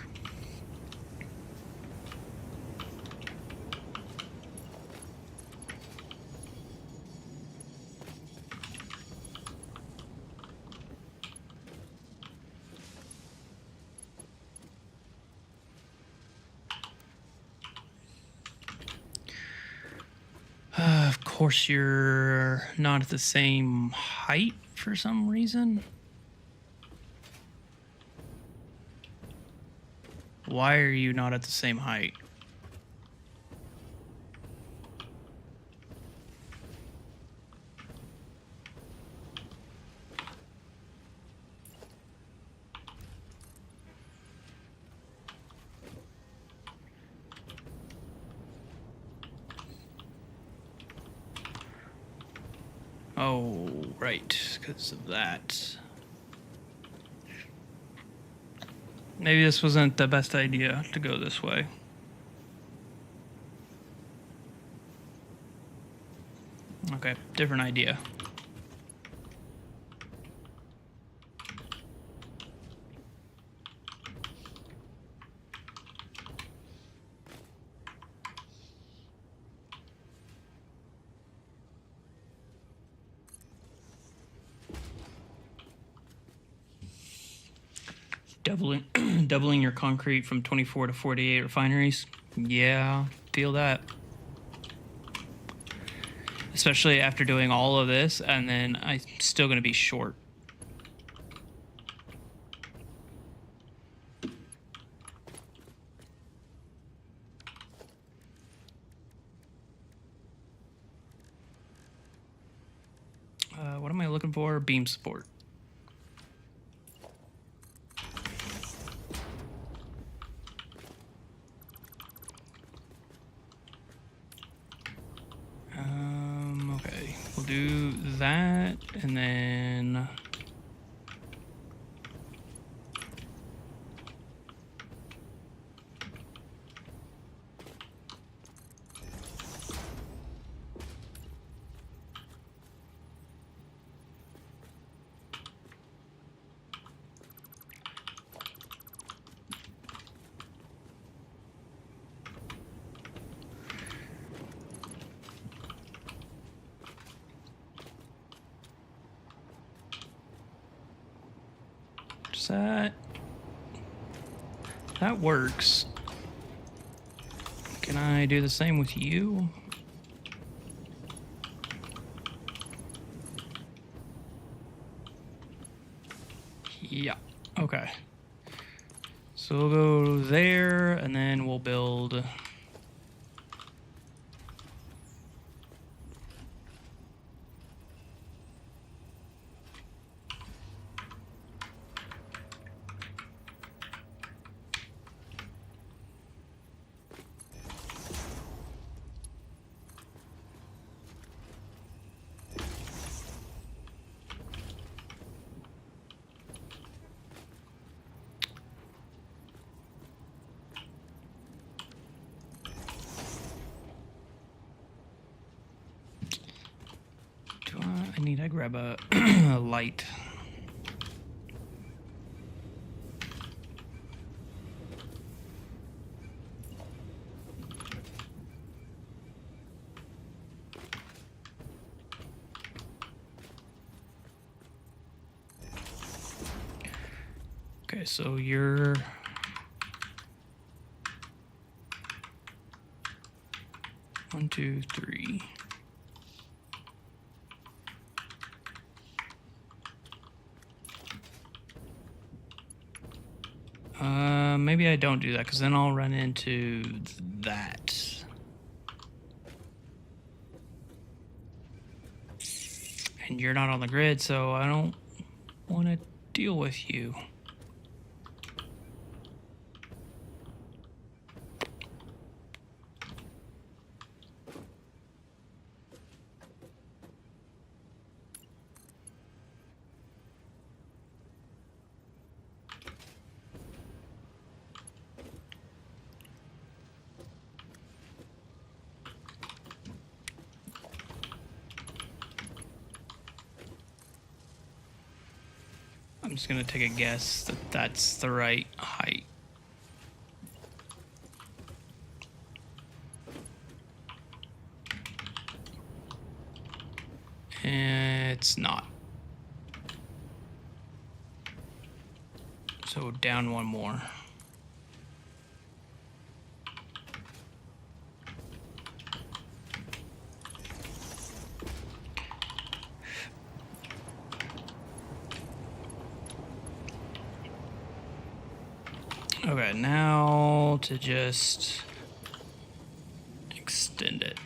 A: Of course, you're not at the same height for some reason. Why are you not at the same height? Oh, right, because of that. Maybe this wasn't the best idea to go this way. Okay, different idea. Doubling your concrete from 24 to 48 refineries. Yeah, feel that. Especially after doing all of this, and then I'm still going to be short. What am I looking for? Beam support. Okay, we'll do that, and then That works. Can I do the same with you? Yeah. Okay. So we'll go there, and then we'll build. I need to grab a, a light. Okay, so you're... One, two, three. Maybe I don't do that, because then I'll run into that. And you're not on the grid, so I don't want to deal with you. I'm just gonna take a guess that that's the right height. It's not. So down one more. Okay, now to just extend it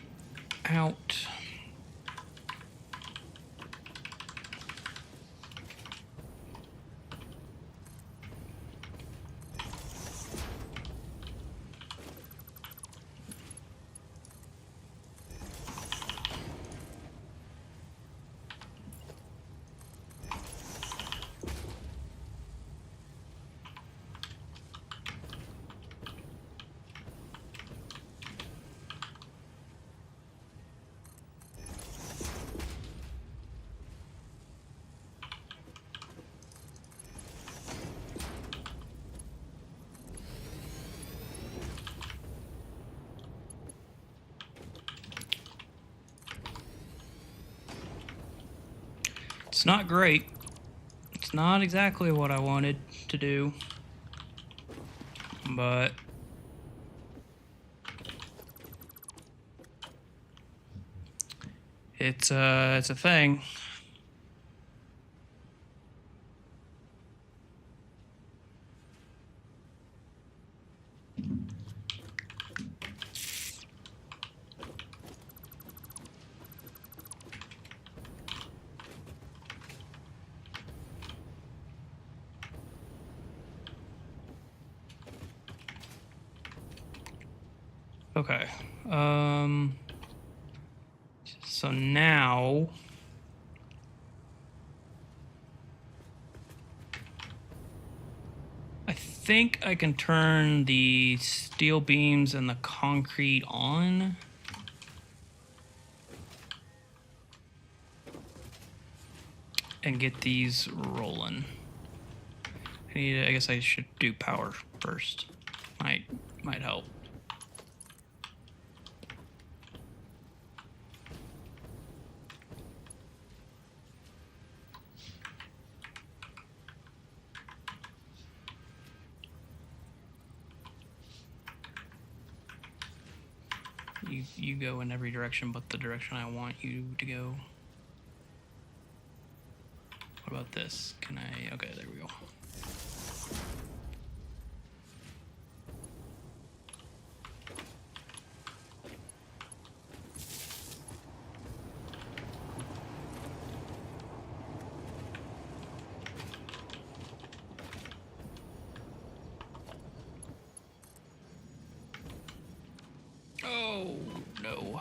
A: out. It's not great. It's not exactly what I wanted to do, but it's a thing. Okay. So now I think I can turn the steel beams and the concrete on. And get these rolling. I guess I should do power first. Might help. You go in every direction but the direction I want you to go. What about this? Can I? Okay, there we go. Oh, no.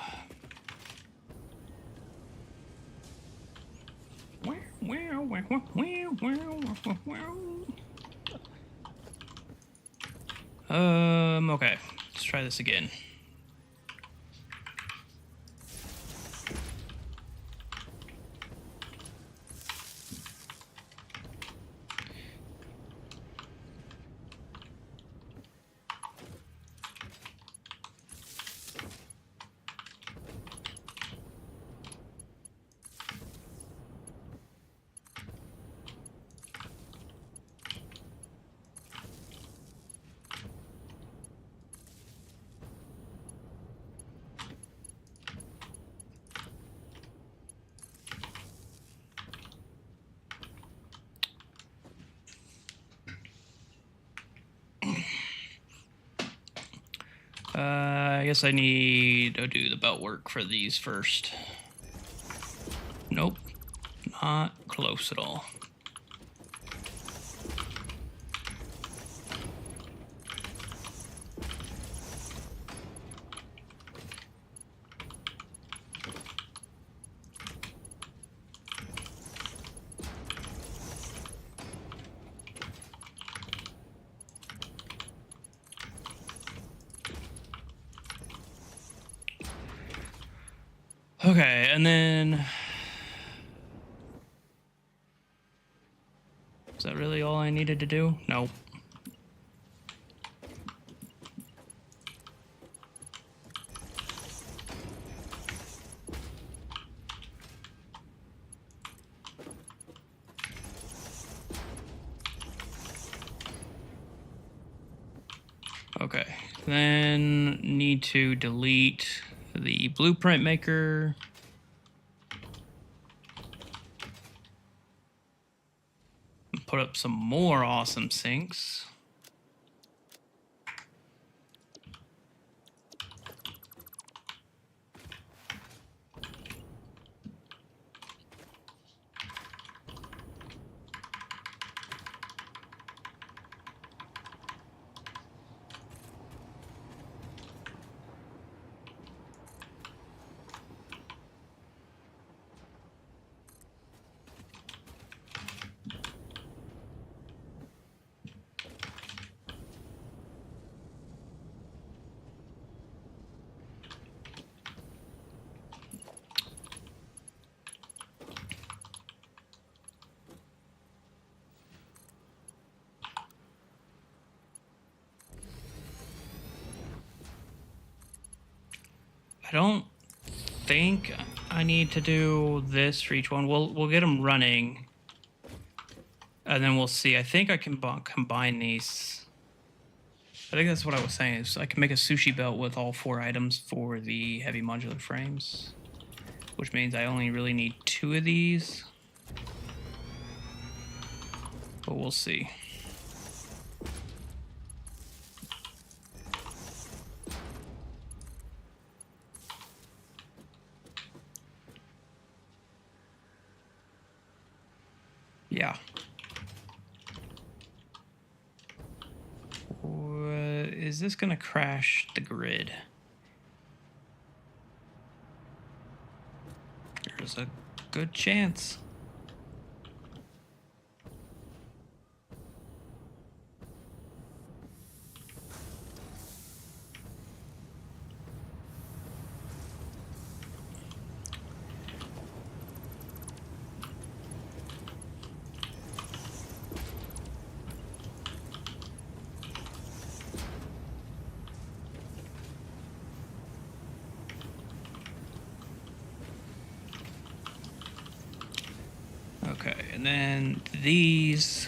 A: Okay. Let's try this again. I guess I need to do the belt work for these first. Nope, not close at all. Okay, and then... Is that really all I needed to do? Nope. Okay, then need to delete the blueprint maker. Put up some more awesome sinks. I don't think I need to do this for each one. We'll get them running, and then we'll see. I think I can combine these. I think that's what I was saying. Is I can make a sushi belt with all 4 items for the heavy modular frames, which means I only really need 2 of these. But we'll see. Yeah. Is this gonna crash the grid? There's a good chance. Okay, and then these.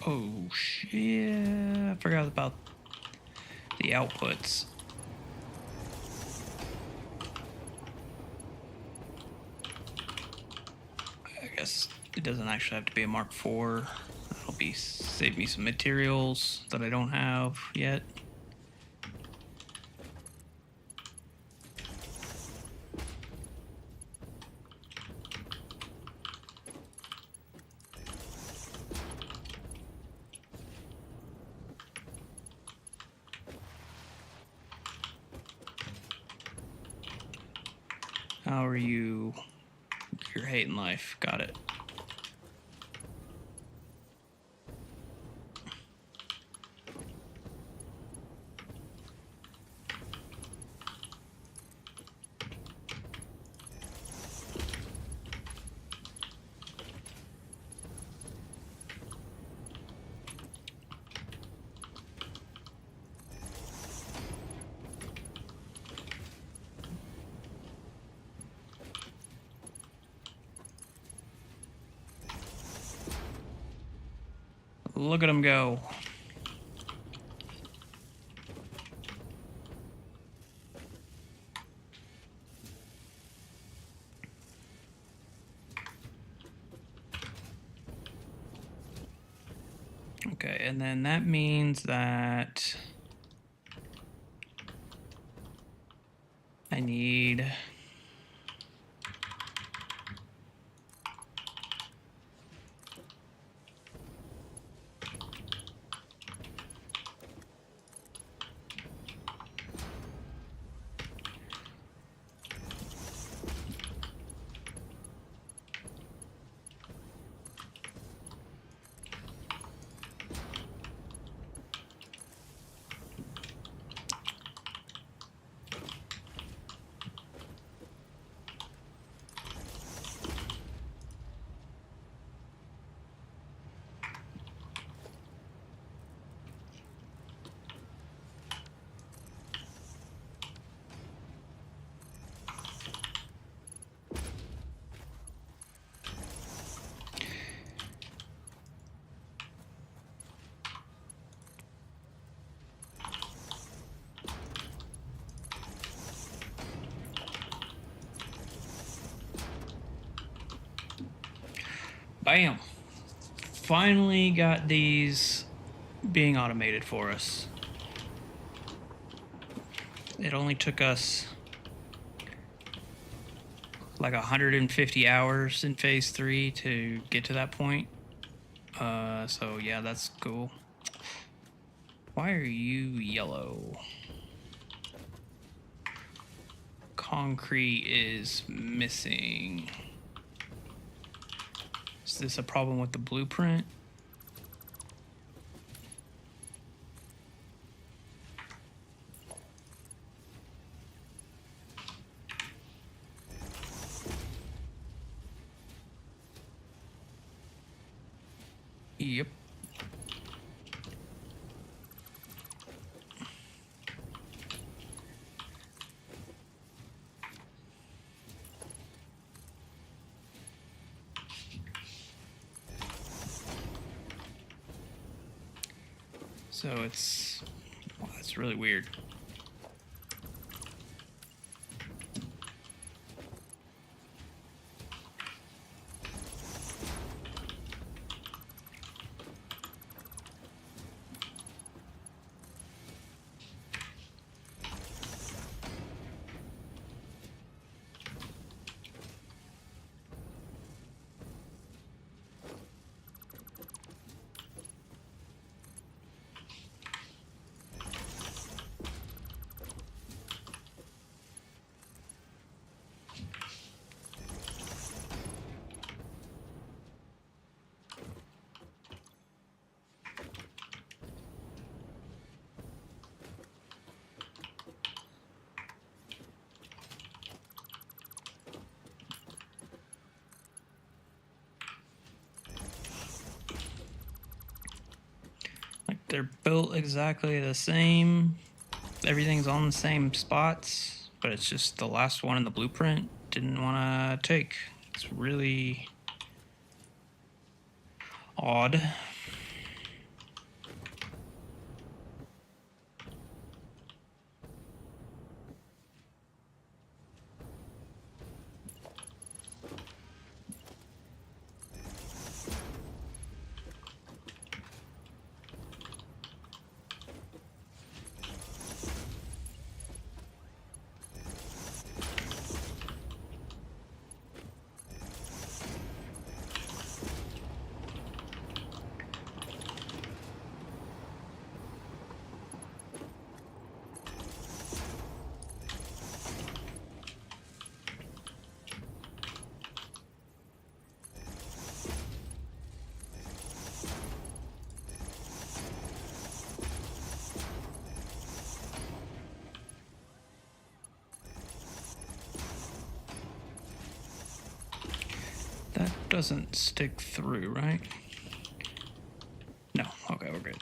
A: Oh, shit. I forgot about the outputs. I guess it doesn't actually have to be a Mark IV. That'll save me some materials that I don't have yet. How are you? You're hating life. Got it. Look at him go. Okay, and then that means that I need bam. Finally got these being automated for us. It only took us like 150 hours in phase 3 to get to that point. So yeah, that's cool. Why are you yellow? Concrete is missing. Is this a problem with the blueprint? Yep. So it's really weird. They're built exactly the same. Everything's on the same spots, but it's just the last one in the blueprint didn't want to take. It's really odd. That doesn't stick through, right? No. Okay, we're good.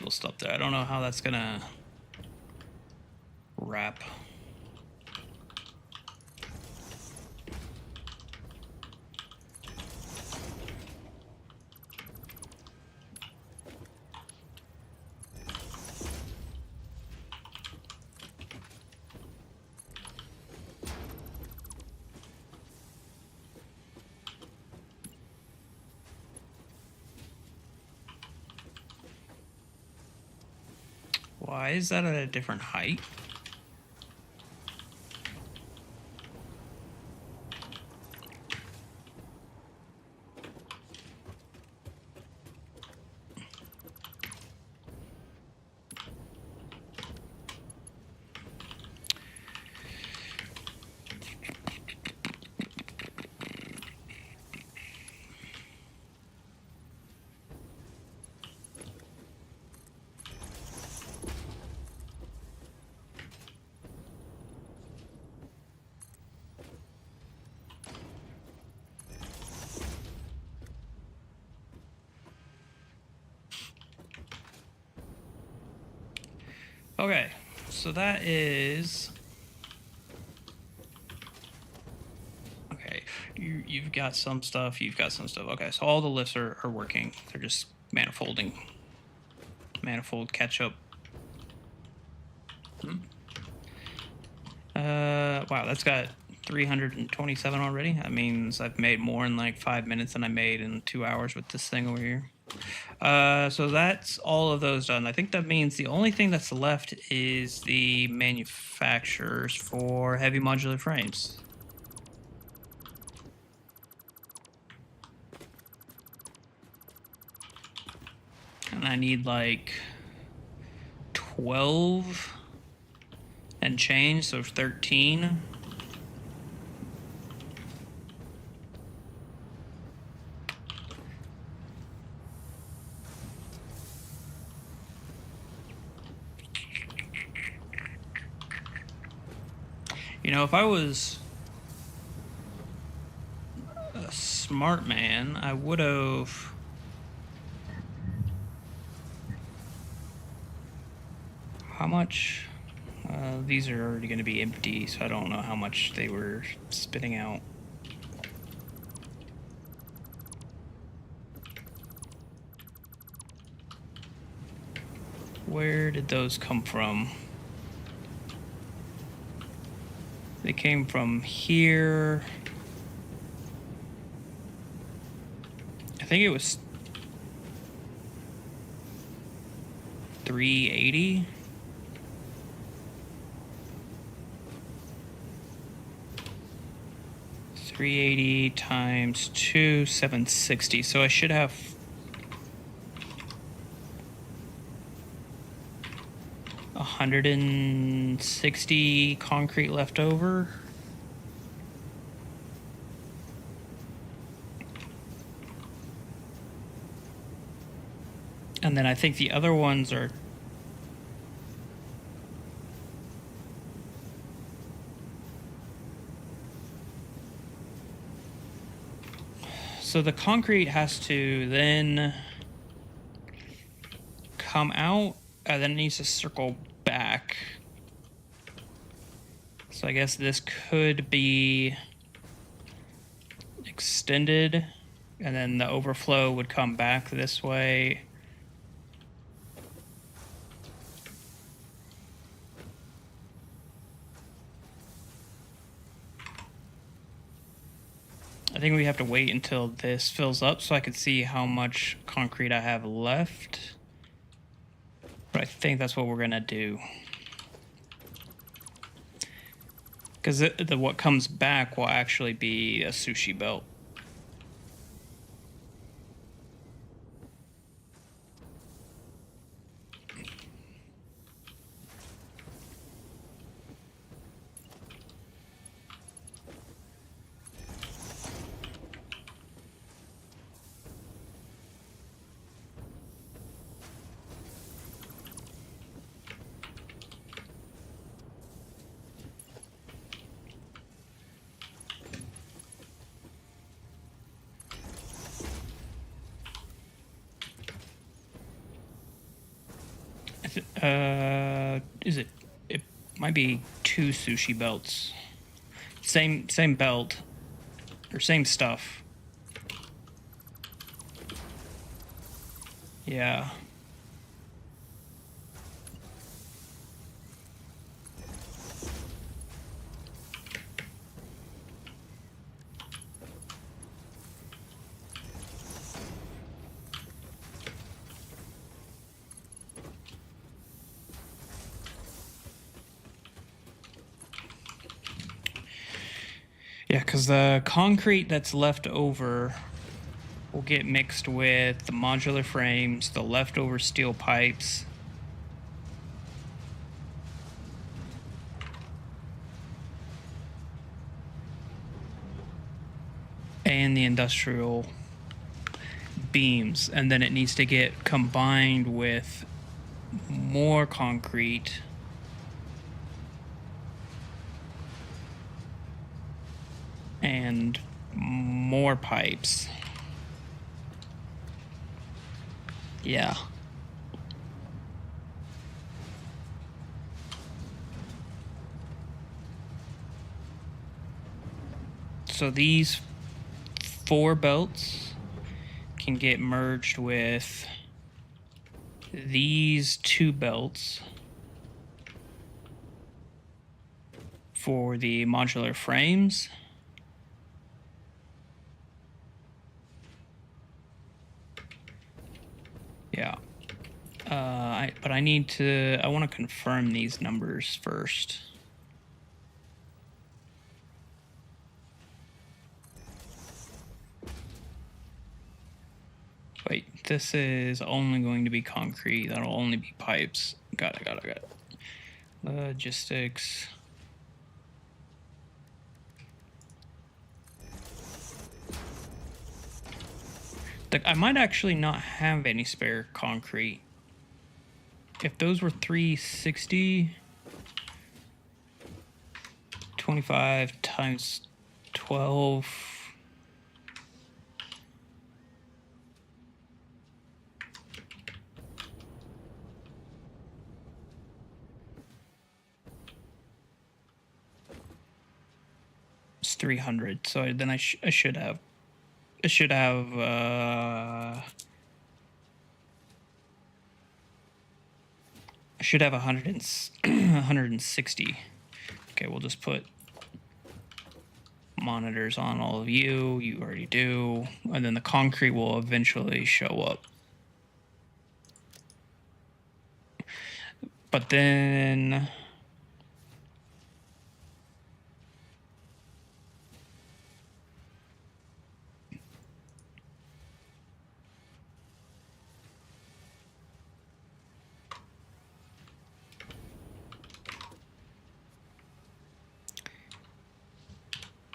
A: We'll stop there. I don't know how that's gonna wrap. Why is that at a different height? Okay, so that is... Okay, you've got some stuff, you've got some stuff. Okay, so all the lifts are working. They're just manifolding. Manifold catch-up. Wow, that's got 327 already. That means I've made more in like 5 minutes than I made in 2 hours with this thing over here. So that's all of those done. I think that means the only thing that's left is the manufacturers for heavy modular frames. And I need like 12 and change, so 13. You know, if I was a smart man, I would have... How much? These are already going to be empty, so I don't know how much they were spitting out. Where did those come from? They came from here. I think it was 380. $380 times 2, $760. So I should have 160 concrete left over. And then I think the other ones are... So the concrete has to then come out, and then it needs to circle back. So I guess this could be extended, and then the overflow would come back this way. I think we have to wait until this fills up so I can see how much concrete I have left. But I think that's what we're gonna do. Because what comes back will actually be a sushi belt. It might be 2 sushi belts. Same belt, or same stuff. Yeah. Yeah, because the concrete that's left over will get mixed with the modular frames, the leftover steel pipes, and the industrial beams. And then it needs to get combined with more concrete and more pipes. Yeah. So these 4 belts can get merged with these 2 belts for the modular frames. Yeah. But I need to... I want to confirm these numbers first. Wait, this is only going to be concrete. That'll only be pipes. Got it. Logistics. I might actually not have any spare concrete. If those were 360, 25 times 12. It's 300. So then I should have. I should have 160. Okay, we'll just put monitors on all of you. You already do. And then the concrete will eventually show up. But then...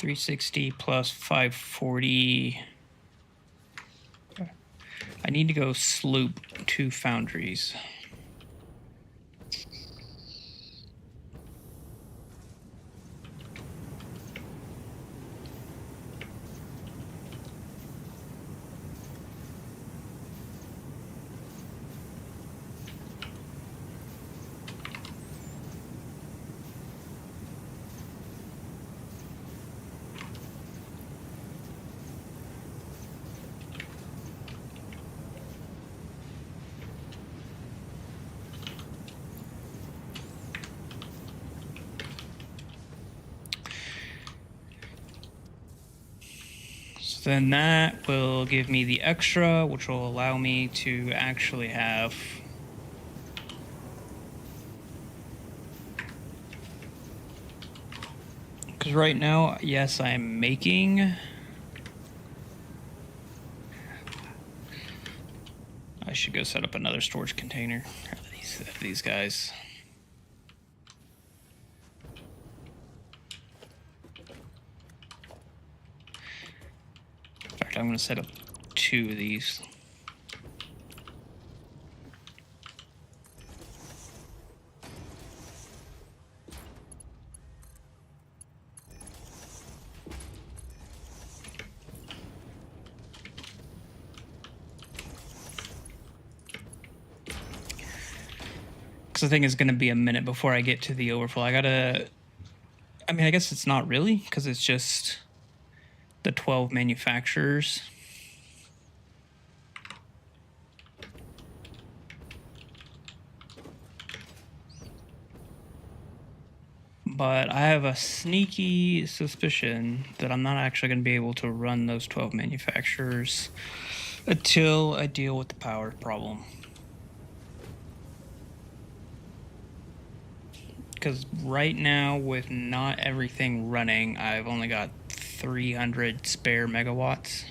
A: 360 plus 540. I need to go sloop 2 foundries. Then that will give me the extra, which will allow me to actually have because right now, yes, I'm making. I should go set up another storage container of these guys. I'm going to set up 2 of these. Because the thing is going to be a minute before I get to the overflow. I guess it's not really, because it's just the 12 manufacturers. But I have a sneaky suspicion that I'm not actually going to be able to run those 12 manufacturers until I deal with the power problem. Because right now, with not everything running, I've only got 300 spare megawatts.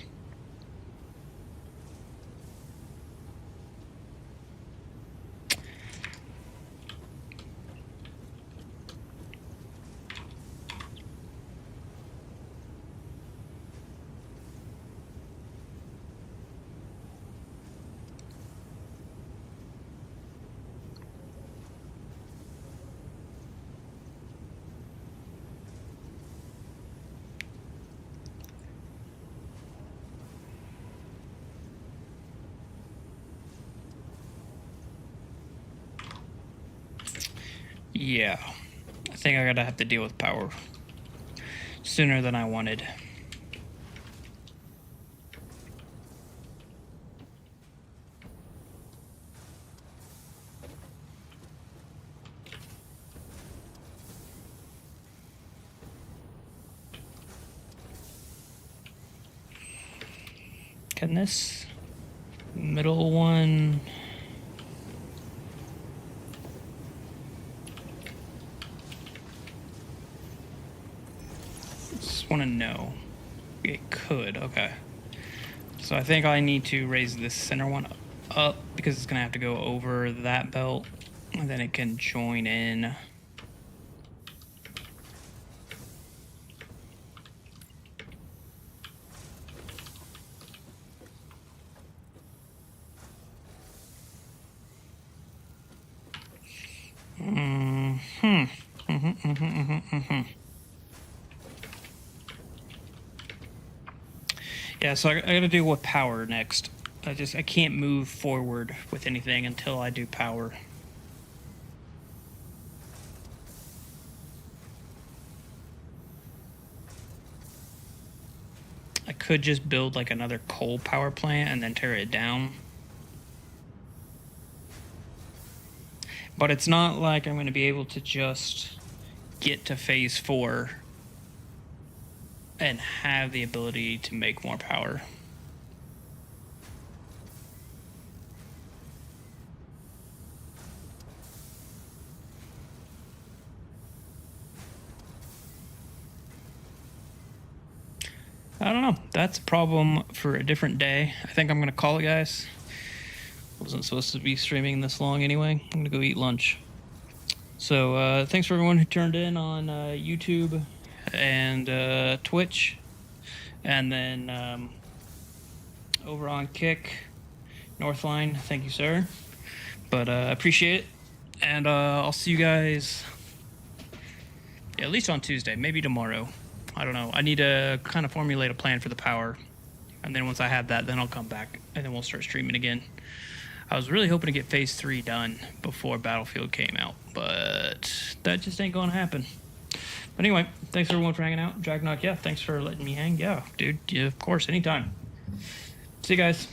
A: Yeah, I think I'm gonna have to deal with power sooner than I wanted. Can this middle one... want to know. It could, okay. So I think I need to raise this center one up because it's going to have to go over that belt, and then it can join in. Yeah, so I gotta deal with power next. I can't move forward with anything until I do power. I could just build like another coal power plant and then tear it down. But it's not like I'm going to be able to just get to phase 4 and have the ability to make more power. I don't know. That's a problem for a different day. I think I'm going to call it, guys. Wasn't supposed to be streaming this long anyway. I'm going to go eat lunch. So thanks for everyone who turned in on YouTube. and Twitch, and then over on Kick, Northline. Thank you, sir. But I appreciate it, and I'll see you guys at least on Tuesday, maybe tomorrow. I don't know. I need to kind of formulate a plan for the power, and then once I have that, then I'll come back, and then we'll start streaming again. I was really hoping to get Phase 3 done before Battlefield came out, but that just ain't going to happen. But anyway, thanks everyone for hanging out. Dragnock, yeah, thanks for letting me hang. Yeah, dude, yeah, of course, anytime. See you guys.